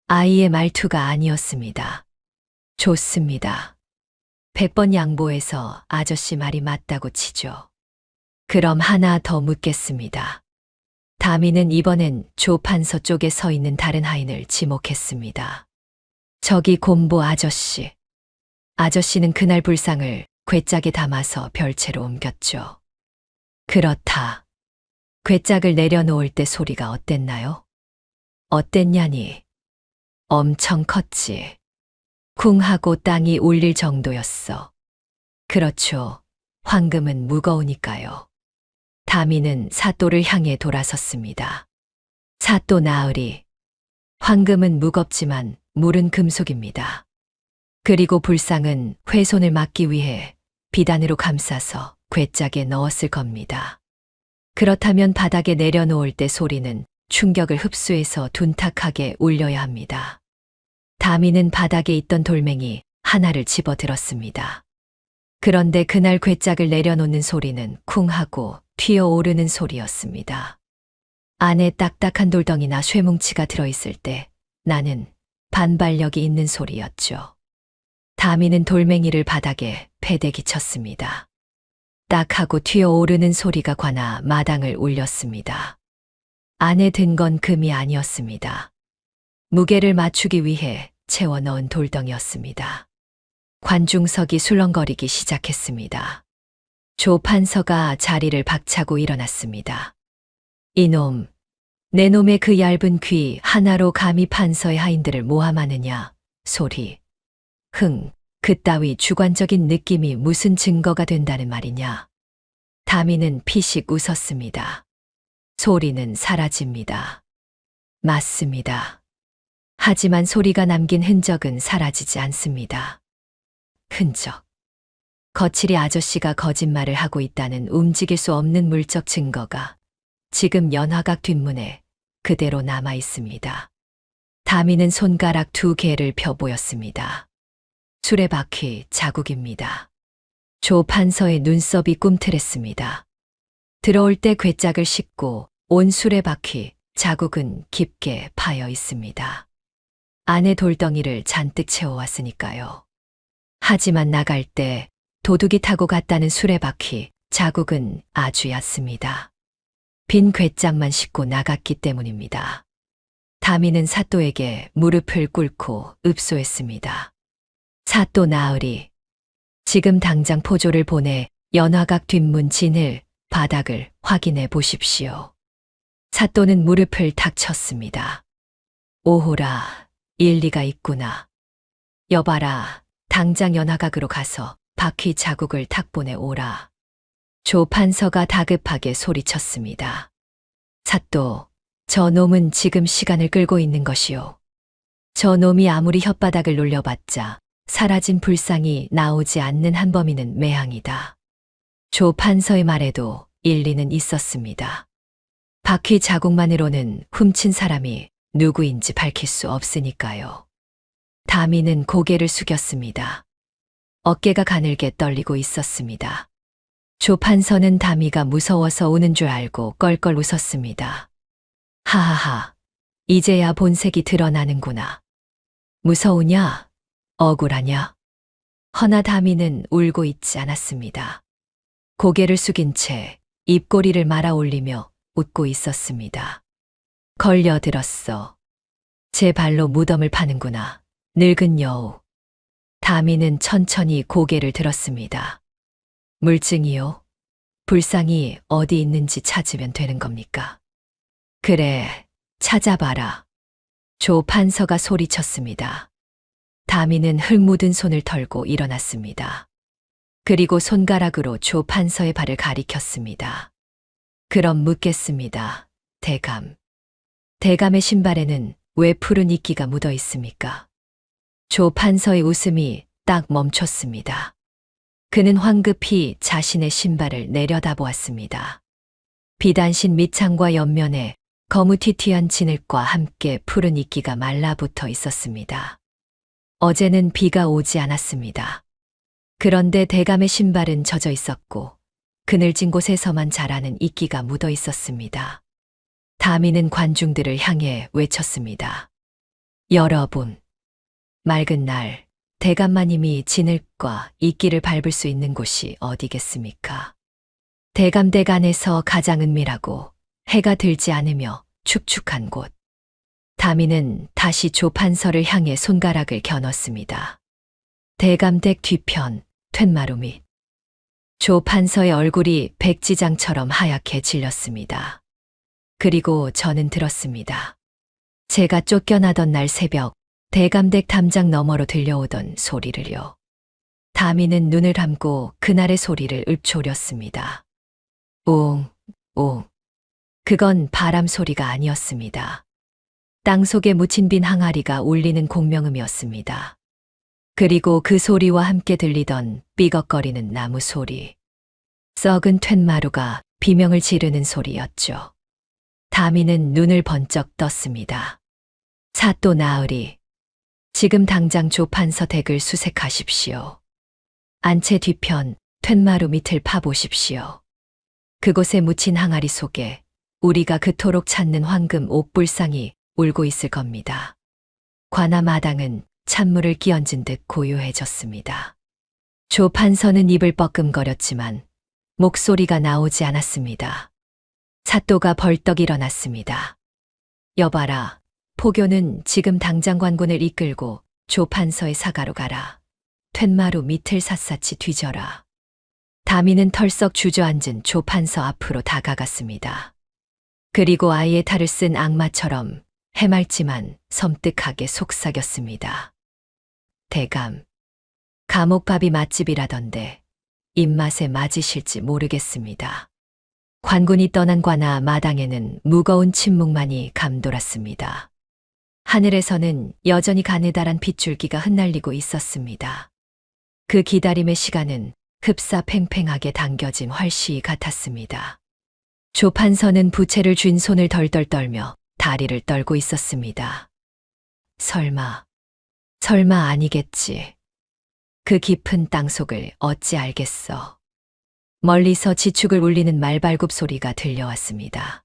아이의 말투가 아니었습니다. 좋습니다. 100번 양보해서 아저씨 말이 맞다고 치죠. 그럼 하나 더 묻겠습니다. 다미는 이번엔 조 판서 쪽에 서 있는 다른 하인을 지목했습니다. 저기 곰보 아저씨. 아저씨는 그날 불상을 궤짝에 담아서 별채로 옮겼죠. 그렇다. 궤짝을 내려놓을 때 소리가 어땠나요? 어땠냐니? 엄청 컸지. 쿵 하고 땅이 울릴 정도였어. 그렇죠. 황금은 무거우니까요. 다미는 사또를 향해 돌아섰습니다. 사또 나으리. 황금은 무겁지만 물은 금속입니다. 그리고 불상은 훼손을 막기 위해 비단으로 감싸서 궤짝에 넣었을 겁니다. 그렇다면 바닥에 내려놓을 때 소리는 충격을 흡수해서 둔탁하게 울려야 합니다. 다미는 바닥에 있던 돌멩이 하나를 집어 들었습니다. 그런데 그날 괴짝을 내려놓는 소리는 쿵 하고 튀어오르는 소리였습니다. 안에 딱딱한 돌덩이나 쇠뭉치가 들어있을 때 나는 반발력이 있는 소리였죠. 다미는 돌멩이를 바닥에 패대기 쳤습니다. 딱 하고 튀어오르는 소리가 관아 마당을 울렸습니다. 안에 든 건 금이 아니었습니다. 무게를 맞추기 위해 채워 넣은 돌덩이였습니다. 관중석이 술렁거리기 시작했습니다. 조 판서가 자리를 박차고 일어났습니다. 이놈, 내 놈의 그 얇은 귀 하나로 감히 판서의 하인들을 모함하느냐, 소리. 그따위 주관적인 느낌이 무슨 증거가 된다는 말이냐. 다미는 피식 웃었습니다. 소리는 사라집니다. 맞습니다. 하지만 소리가 남긴 흔적은 사라지지 않습니다. 흔적. 거칠이 아저씨가 거짓말을 하고 있다는 움직일 수 없는 물적 증거가 지금 연화각 뒷문에 그대로 남아 있습니다. 다미는 손가락 2개를 펴 보였습니다. 수레바퀴 자국입니다. 조 판서의 눈썹이 꿈틀했습니다. 들어올 때 괴짝을 싣고 온 수레바퀴 자국은 깊게 파여 있습니다. 안에 돌덩이를 잔뜩 채워왔으니까요. 하지만 나갈 때 도둑이 타고 갔다는 수레바퀴 자국은 아주 얕습니다. 빈 괴짝만 싣고 나갔기 때문입니다. 다미는 사또에게 무릎을 꿇고 읍소했습니다. 사또 나으리, 지금 당장 포조를 보내 연화각 뒷문 진을 바닥을 확인해 보십시오. 사또는 무릎을 탁 쳤습니다. 오호라, 일리가 있구나. 여봐라, 당장 연화각으로 가서 바퀴 자국을 탁 보내 오라. 조 판서가 다급하게 소리쳤습니다. 사또, 저 놈은 지금 시간을 끌고 있는 것이오. 저 놈이 아무리 혓바닥을 놀려봤자 사라진 불상이 나오지 않는 한 범인은 매항이다. 조 판서의 말에도 일리는 있었습니다. 바퀴 자국만으로는 훔친 사람이 누구인지 밝힐 수 없으니까요. 다미는 고개를 숙였습니다. 어깨가 가늘게 떨리고 있었습니다. 조 판서는 다미가 무서워서 우는 줄 알고 껄껄 웃었습니다. 하하하, 이제야 본색이 드러나는구나. 무서우냐? 억울하냐? 허나 다미는 울고 있지 않았습니다. 고개를 숙인 채 입꼬리를 말아 올리며 웃고 있었습니다. 걸려들었어. 제 발로 무덤을 파는구나. 늙은 여우. 다미는 천천히 고개를 들었습니다. 물증이요? 불상이 어디 있는지 찾으면 되는 겁니까? 그래, 찾아봐라. 조 판서가 소리쳤습니다. 다미는 흙 묻은 손을 털고 일어났습니다. 그리고 손가락으로 조 판서의 발을 가리켰습니다. 그럼 묻겠습니다. 대감. 대감의 신발에는 왜 푸른 이끼가 묻어 있습니까? 조 판서의 웃음이 딱 멈췄습니다. 그는 황급히 자신의 신발을 내려다보았습니다. 비단신 밑창과 옆면에 거무튀튀한 진흙과 함께 푸른 이끼가 말라붙어 있었습니다. 어제는 비가 오지 않았습니다. 그런데 대감의 신발은 젖어 있었고 그늘진 곳에서만 자라는 이끼가 묻어 있었습니다. 다미는 관중들을 향해 외쳤습니다. 여러분, 맑은 날 대감마님이 진흙과 이끼를 밟을 수 있는 곳이 어디겠습니까? 대감댁 안에서 가장 은밀하고 해가 들지 않으며 축축한 곳. 다미는 다시 조 판서를 향해 손가락을 겨눴습니다. 대감댁 뒤편 툇마루 밑. 조 판서의 얼굴이 백지장처럼 하얗게 질렸습니다. 그리고 저는 들었습니다. 제가 쫓겨나던 날 새벽 대감댁 담장 너머로 들려오던 소리를요. 다미는 눈을 감고 그날의 소리를 읊조렸습니다. 옹, 옹. 그건 바람 소리가 아니었습니다. 땅속에 묻힌 빈 항아리가 울리는 공명음이었습니다. 그리고 그 소리와 함께 들리던 삐걱거리는 나무 소리. 썩은 툇마루가 비명을 지르는 소리였죠. 다미는 눈을 번쩍 떴습니다. 사또 나으리, 지금 당장 조판서 댁을 수색하십시오. 안채 뒤편 툇마루 밑을 파보십시오. 그곳에 묻힌 항아리 속에 우리가 그토록 찾는 황금 옥불상이 울고 있을 겁니다. 관아 마당은 찬물을 끼얹은 듯 고요해졌습니다. 조판서는 입을 뻐끔거렸지만 목소리가 나오지 않았습니다. 사또가 벌떡 일어났습니다. 여봐라, 포교는 지금 당장 관군을 이끌고 조판서의 사가로 가라. 툇마루 밑을 샅샅이 뒤져라. 다미는 털썩 주저앉은 조판서 앞으로 다가갔습니다. 그리고 아이의 탈을 쓴 악마처럼 해맑지만 섬뜩하게 속삭였습니다. 대감, 감옥밥이 맛집이라던데 입맛에 맞으실지 모르겠습니다. 관군이 떠난 관아 마당에는 무거운 침묵만이 감돌았습니다. 하늘에서는 여전히 가느다란 빗줄기가 흩날리고 있었습니다. 그 기다림의 시간은 흡사 팽팽하게 당겨진 활시 같았습니다. 조판서는 부채를 쥔 손을 덜덜 떨며 다리를 떨고 있었습니다. 설마 아니겠지. 그 깊은 땅속을 어찌 알겠어. 멀리서 지축을 울리는 말발굽 소리가 들려왔습니다.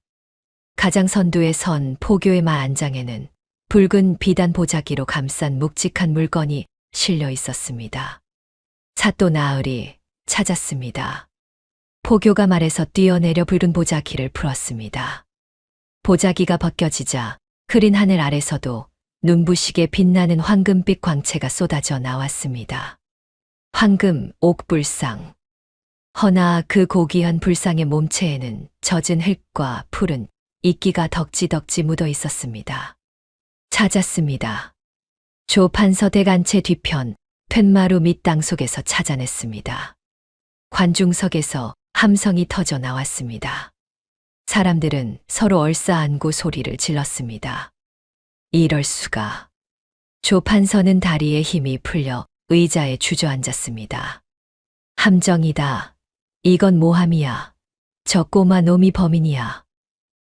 가장 선두에 선 포교의 마 안장에는 붉은 비단 보자기로 감싼 묵직한 물건이 실려 있었습니다. 사또 나으리, 찾았습니다. 포교가 말해서 뛰어내려 붉은 보자기를 풀었습니다. 보자기가 벗겨지자 흐린 하늘 아래서도 눈부시게 빛나는 황금빛 광채가 쏟아져 나왔습니다. 황금 옥불상. 허나 그 고귀한 불상의 몸체에는 젖은 흙과 푸른 이끼가 덕지덕지 묻어 있었습니다. 찾았습니다. 조판서 대간채 뒤편 툇마루 밑 땅속에서 찾아냈습니다. 관중석에서 함성이 터져 나왔습니다. 사람들은 서로 얼싸안고 소리를 질렀습니다. 이럴 수가. 조판서는 다리에 힘이 풀려 의자에 주저앉았습니다. 함정이다. 이건 모함이야. 저 꼬마 놈이 범인이야.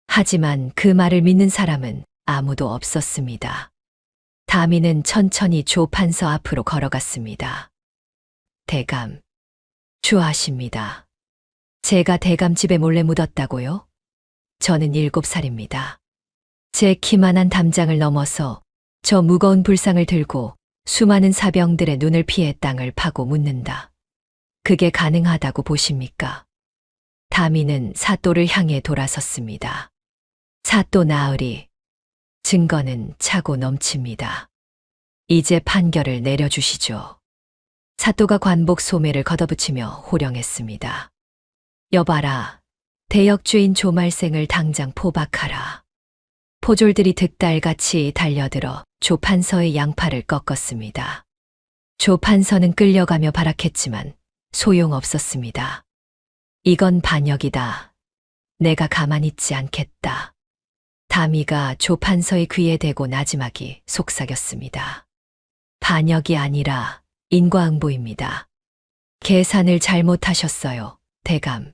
하지만 그 말을 믿는 사람은 아무도 없었습니다. 다미는 천천히 조판서 앞으로 걸어갔습니다. 대감, 주하십니다. 제가 대감 집에 몰래 묻었다고요? 저는 7살입니다. 제 키만한 담장을 넘어서 저 무거운 불상을 들고 수많은 사병들의 눈을 피해 땅을 파고 묻는다. 그게 가능하다고 보십니까? 다미는 사또를 향해 돌아섰습니다. 사또 나으리, 증거는 차고 넘칩니다. 이제 판결을 내려주시죠. 사또가 관복 소매를 걷어붙이며 호령했습니다. 여봐라, 대역주인 조말생을 당장 포박하라. 포졸들이 득달같이 달려들어 조판서의 양팔을 꺾었습니다. 조판서는 끌려가며 발악했지만 소용없었습니다. 이건 반역이다. 내가 가만히 있지 않겠다. 다미가 조판서의 귀에 대고 나지막이 속삭였습니다. 반역이 아니라 인과응보입니다. 계산을 잘못하셨어요, 대감.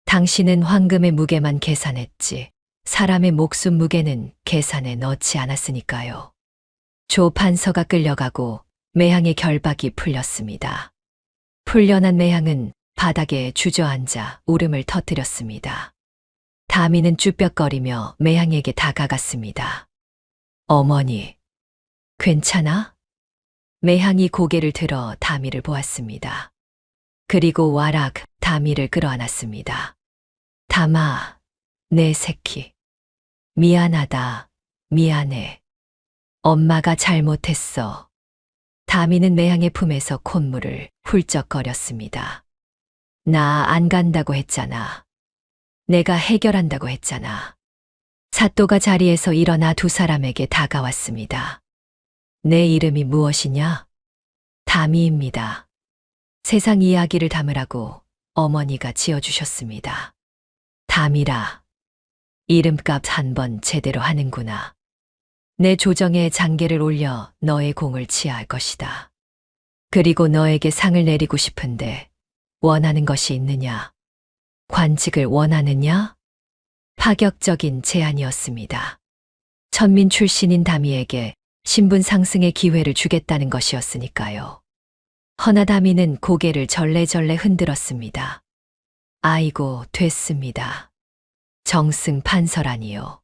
당신은 황금의 무게만 계산했지 사람의 목숨 무게는 계산에 넣지 않았으니까요. 조판서가 끌려가고 매향의 결박이 풀렸습니다. 풀려난 매향은 바닥에 주저앉아 울음을 터뜨렸습니다. 다미는 쭈뼛거리며 매향에게 다가갔습니다. 어머니, 괜찮아? 매향이 고개를 들어 다미를 보았습니다. 그리고 와락 다미를 끌어안았습니다. 다마, 내 새끼. 미안하다, 미안해. 엄마가 잘못했어. 다미는 매향의 품에서 콧물을 훌쩍거렸습니다. 나 안 간다고 했잖아. 내가 해결한다고 했잖아. 사또가 자리에서 일어나 두 사람에게 다가왔습니다. 내 이름이 무엇이냐? 다미입니다. 세상 이야기를 담으라고 어머니가 지어주셨습니다. 다미라. 이름값 한번 제대로 하는구나. 내 조정에 장계를 올려 너의 공을 치하할 것이다. 그리고 너에게 상을 내리고 싶은데 원하는 것이 있느냐? 관직을 원하느냐? 파격적인 제안이었습니다. 천민 출신인 다미에게 신분 상승의 기회를 주겠다는 것이었으니까요. 허나 다미는 고개를 절레절레 흔들었습니다. 아이고, 됐습니다. 정승 판서라니요.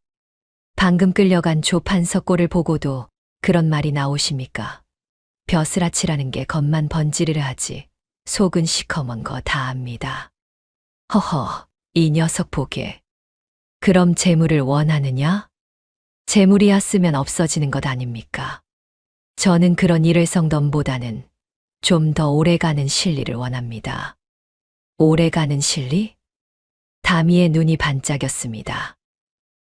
방금 끌려간 조 판서 꼴을 보고도 그런 말이 나오십니까? 벼슬아치라는 게 겉만 번지르르 하지 속은 시커먼 거 다 압니다. 허허, 이 녀석 보게. 그럼 재물을 원하느냐? 재물이었으면 없어지는 것 아닙니까? 저는 그런 일회성덤보다는 좀 더 오래가는 신리를 원합니다. 오래가는 신리? 다미의 눈이 반짝였습니다.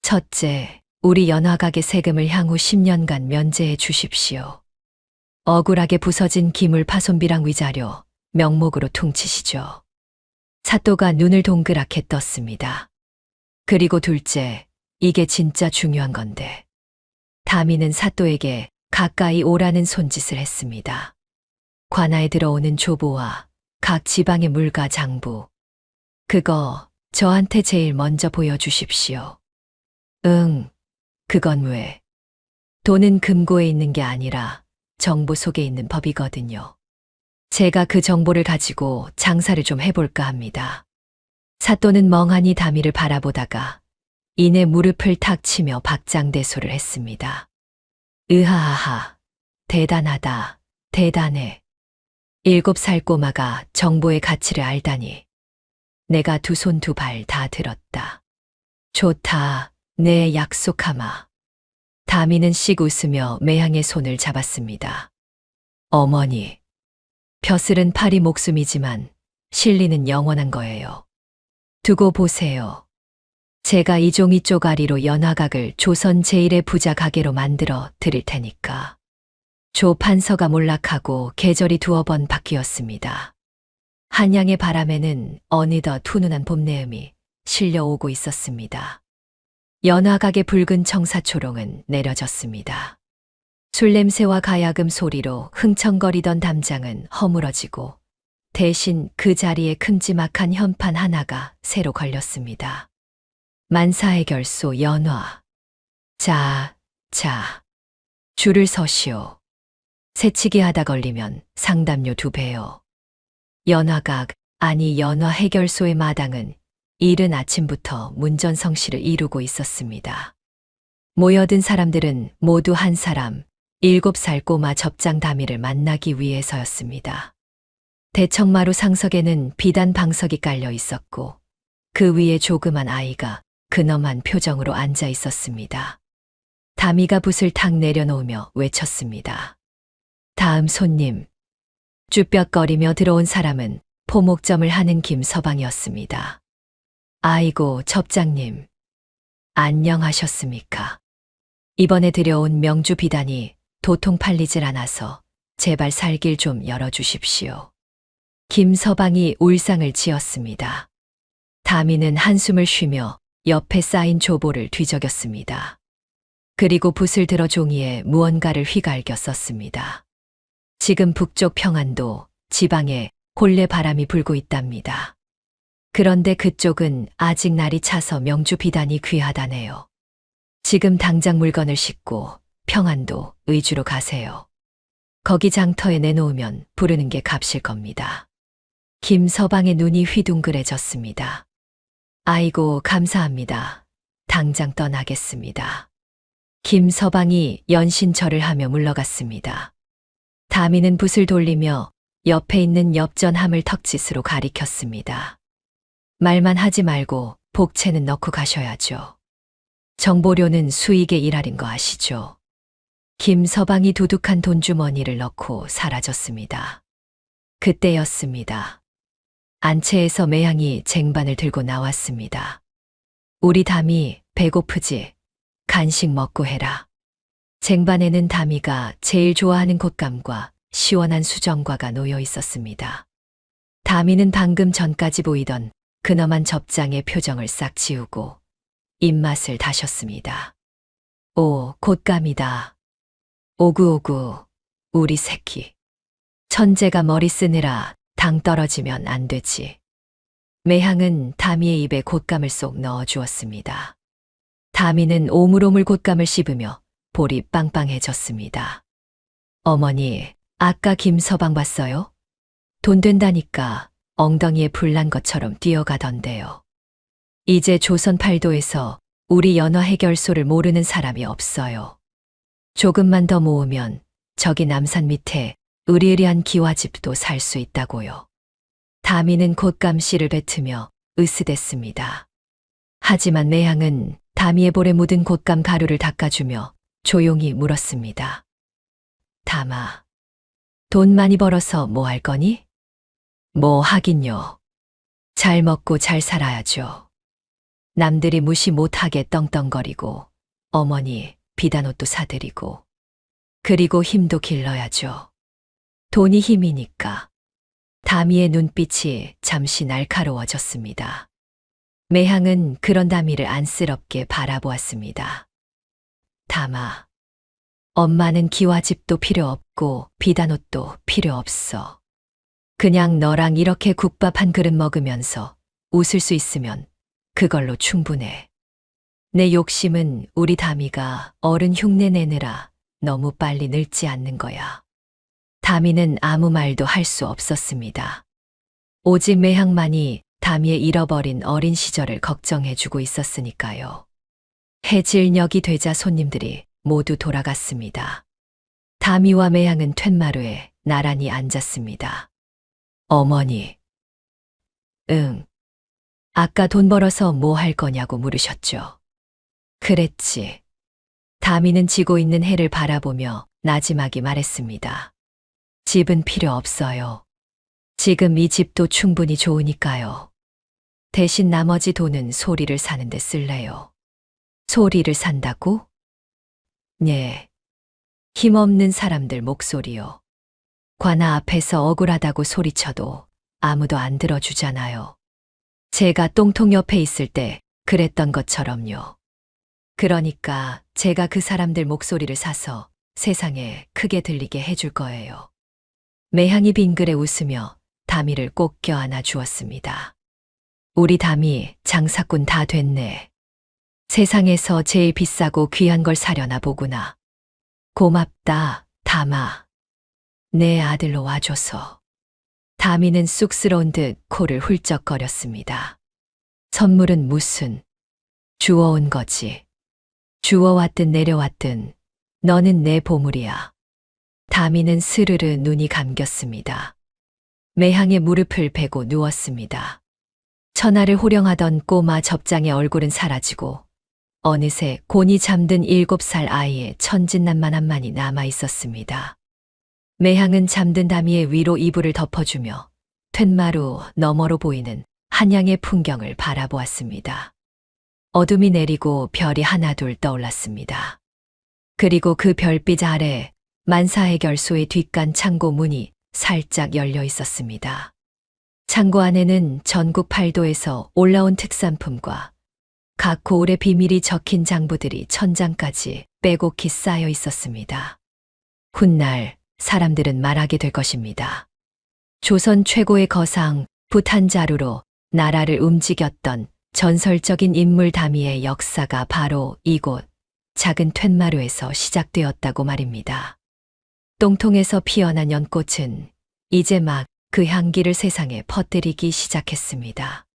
첫째, 우리 연화각의 세금을 향후 10년간 면제해 주십시오. 억울하게 부서진 기물 파손비랑 위자료, 명목으로 퉁치시죠. 사또가 눈을 동그랗게 떴습니다. 그리고 둘째, 이게 진짜 중요한 건데. 다미는 사또에게 가까이 오라는 손짓을 했습니다. 관아에 들어오는 조보와 각 지방의 물가 장부. 그거 저한테 제일 먼저 보여주십시오. 응, 그건 왜? 돈은 금고에 있는 게 아니라 정보 속에 있는 법이거든요. 제가 그 정보를 가지고 장사를 좀 해볼까 합니다. 사또는 멍하니 다미를 바라보다가 이내 무릎을 탁 치며 박장대소를 했습니다. 으하하하, 대단하다, 대단해. 7살 꼬마가 정보의 가치를 알다니. 내가 두 손 두 발 다 들었다. 좋다, 내 약속하마. 다미는 씩 웃으며 매향의 손을 잡았습니다. 어머니, 벼슬은 파리 목숨이지만 실리는 영원한 거예요. 두고 보세요. 제가 이종이 쪼가리로 연화각을 조선 제1의 부자 가게로 만들어 드릴 테니까. 조 판서가 몰락하고 계절이 2번 바뀌었습니다. 한양의 바람에는 어느덧 훈훈한 봄내음이 실려오고 있었습니다. 연화각의 붉은 청사초롱은 내려졌습니다. 술냄새와 가야금 소리로 흥청거리던 담장은 허물어지고 대신 그 자리에 큼지막한 현판 하나가 새로 걸렸습니다. 만사해결소 연화. 자, 줄을 서시오. 새치기 하다 걸리면 상담료 2배요. 연화각, 아니 연화해결소의 마당은 이른 아침부터 문전성시를 이루고 있었습니다. 모여든 사람들은 모두 한 사람, 7살 꼬마 접장 다미를 만나기 위해서였습니다. 대청마루 상석에는 비단 방석이 깔려 있었고 그 위에 조그만 아이가 근엄한 표정으로 앉아 있었습니다. 다미가 붓을 탁 내려놓으며 외쳤습니다. 다음 손님. 쭈뼛거리며 들어온 사람은 포목점을 하는 김서방이었습니다. 아이고, 접장님. 안녕하셨습니까? 이번에 들여온 명주 비단이 도통 팔리질 않아서 제발 살길 좀 열어주십시오. 김서방이 울상을 지었습니다. 다미는 한숨을 쉬며 옆에 쌓인 조보를 뒤적였습니다. 그리고 붓을 들어 종이에 무언가를 휘갈겨 썼습니다. 지금 북쪽 평안도 지방에 홀레 바람이 불고 있답니다. 그런데 그쪽은 아직 날이 차서 명주 비단이 귀하다네요. 지금 당장 물건을 싣고 평안도 의주로 가세요. 거기 장터에 내놓으면 부르는 게 값일 겁니다. 김서방의 눈이 휘둥그레졌습니다. 아이고, 감사합니다. 당장 떠나겠습니다. 김서방이 연신절을 하며 물러갔습니다. 다미는 붓을 돌리며 옆에 있는 엽전함을 턱짓으로 가리켰습니다. 말만 하지 말고 복채는 넣고 가셔야죠. 정보료는 수익의 일할인 거 아시죠? 김서방이 두둑한 돈주머니를 넣고 사라졌습니다. 그때였습니다. 안채에서 매향이 쟁반을 들고 나왔습니다. 우리 다미 배고프지? 간식 먹고 해라. 쟁반에는 다미가 제일 좋아하는 곶감과 시원한 수정과가 놓여 있었습니다. 다미는 방금 전까지 보이던 근엄한 접장의 표정을 싹 지우고 입맛을 다셨습니다. 오, 곶감이다. 오구오구, 우리 새끼. 천재가 머리 쓰느라 당 떨어지면 안 되지. 매향은 다미의 입에 곶감을 쏙 넣어 주었습니다. 다미는 오물오물 곶감을 씹으며 볼이 빵빵해졌습니다. 어머니, 아까 김서방 봤어요? 돈 된다니까 엉덩이에 불난 것처럼 뛰어가던데요. 이제 조선 팔도에서 우리 연화 해결소를 모르는 사람이 없어요. 조금만 더 모으면 저기 남산 밑에 으리으리한 기와집도 살 수 있다고요. 다미는 곶감 씨를 뱉으며 으스댔습니다. 하지만 매향은 다미의 볼에 묻은 곶감 가루를 닦아주며 조용히 물었습니다. 다마, 돈 많이 벌어서 뭐 할 거니? 뭐 하긴요. 잘 먹고 잘 살아야죠. 남들이 무시 못하게 떵떵거리고 어머니 비단옷도 사드리고 그리고 힘도 길러야죠. 돈이 힘이니까. 다미의 눈빛이 잠시 날카로워졌습니다. 매향은 그런 다미를 안쓰럽게 바라보았습니다. 다마, 엄마는 기와집도 필요 없고 비단옷도 필요 없어. 그냥 너랑 이렇게 국밥 한 그릇 먹으면서 웃을 수 있으면 그걸로 충분해. 내 욕심은 우리 다미가 어른 흉내 내느라 너무 빨리 늙지 않는 거야. 다미는 아무 말도 할 수 없었습니다. 오직 매향만이 다미의 잃어버린 어린 시절을 걱정해주고 있었으니까요. 해질녘이 되자 손님들이 모두 돌아갔습니다. 다미와 매향은 툇마루에 나란히 앉았습니다. 어머니. 응. 아까 돈 벌어서 뭐 할 거냐고 물으셨죠. 그랬지. 다미는 지고 있는 해를 바라보며 나지막이 말했습니다. 집은 필요 없어요. 지금 이 집도 충분히 좋으니까요. 대신 나머지 돈은 소리를 사는데 쓸래요. 소리를 산다고? 네. 힘없는 사람들 목소리요. 관아 앞에서 억울하다고 소리쳐도 아무도 안 들어주잖아요. 제가 똥통 옆에 있을 때 그랬던 것처럼요. 그러니까 제가 그 사람들 목소리를 사서 세상에 크게 들리게 해줄 거예요. 매향이 빙그레 웃으며 다미를 꼭 껴안아 주었습니다. 우리 다미 장사꾼 다 됐네. 세상에서 제일 비싸고 귀한 걸 사려나 보구나. 고맙다, 다마. 내 아들로 와줘서. 다미는 쑥스러운 듯 코를 훌쩍거렸습니다. 선물은 무슨? 주워온 거지. 주워왔든 내려왔든 너는 내 보물이야. 다미는 스르르 눈이 감겼습니다. 매향의 무릎을 베고 누웠습니다. 천하를 호령하던 꼬마 접장의 얼굴은 사라지고 어느새 곤히 잠든 7살 아이의 천진난만함만이 남아 있었습니다. 매향은 잠든 다미의 위로 이불을 덮어주며 툇마루 너머로 보이는 한양의 풍경을 바라보았습니다. 어둠이 내리고 별이 하나둘 떠올랐습니다. 그리고 그 별빛 아래 만사해결소의 뒷간 창고 문이 살짝 열려 있었습니다. 창고 안에는 전국 팔도에서 올라온 특산품과 각 고을의 비밀이 적힌 장부들이 천장까지 빼곡히 쌓여 있었습니다. 훗날 사람들은 말하게 될 것입니다. 조선 최고의 거상 부탄자루로 나라를 움직였던 전설적인 인물 다미의 역사가 바로 이곳 작은 툇마루에서 시작되었다고 말입니다. 똥통에서 피어난 연꽃은 이제 막 그 향기를 세상에 퍼뜨리기 시작했습니다.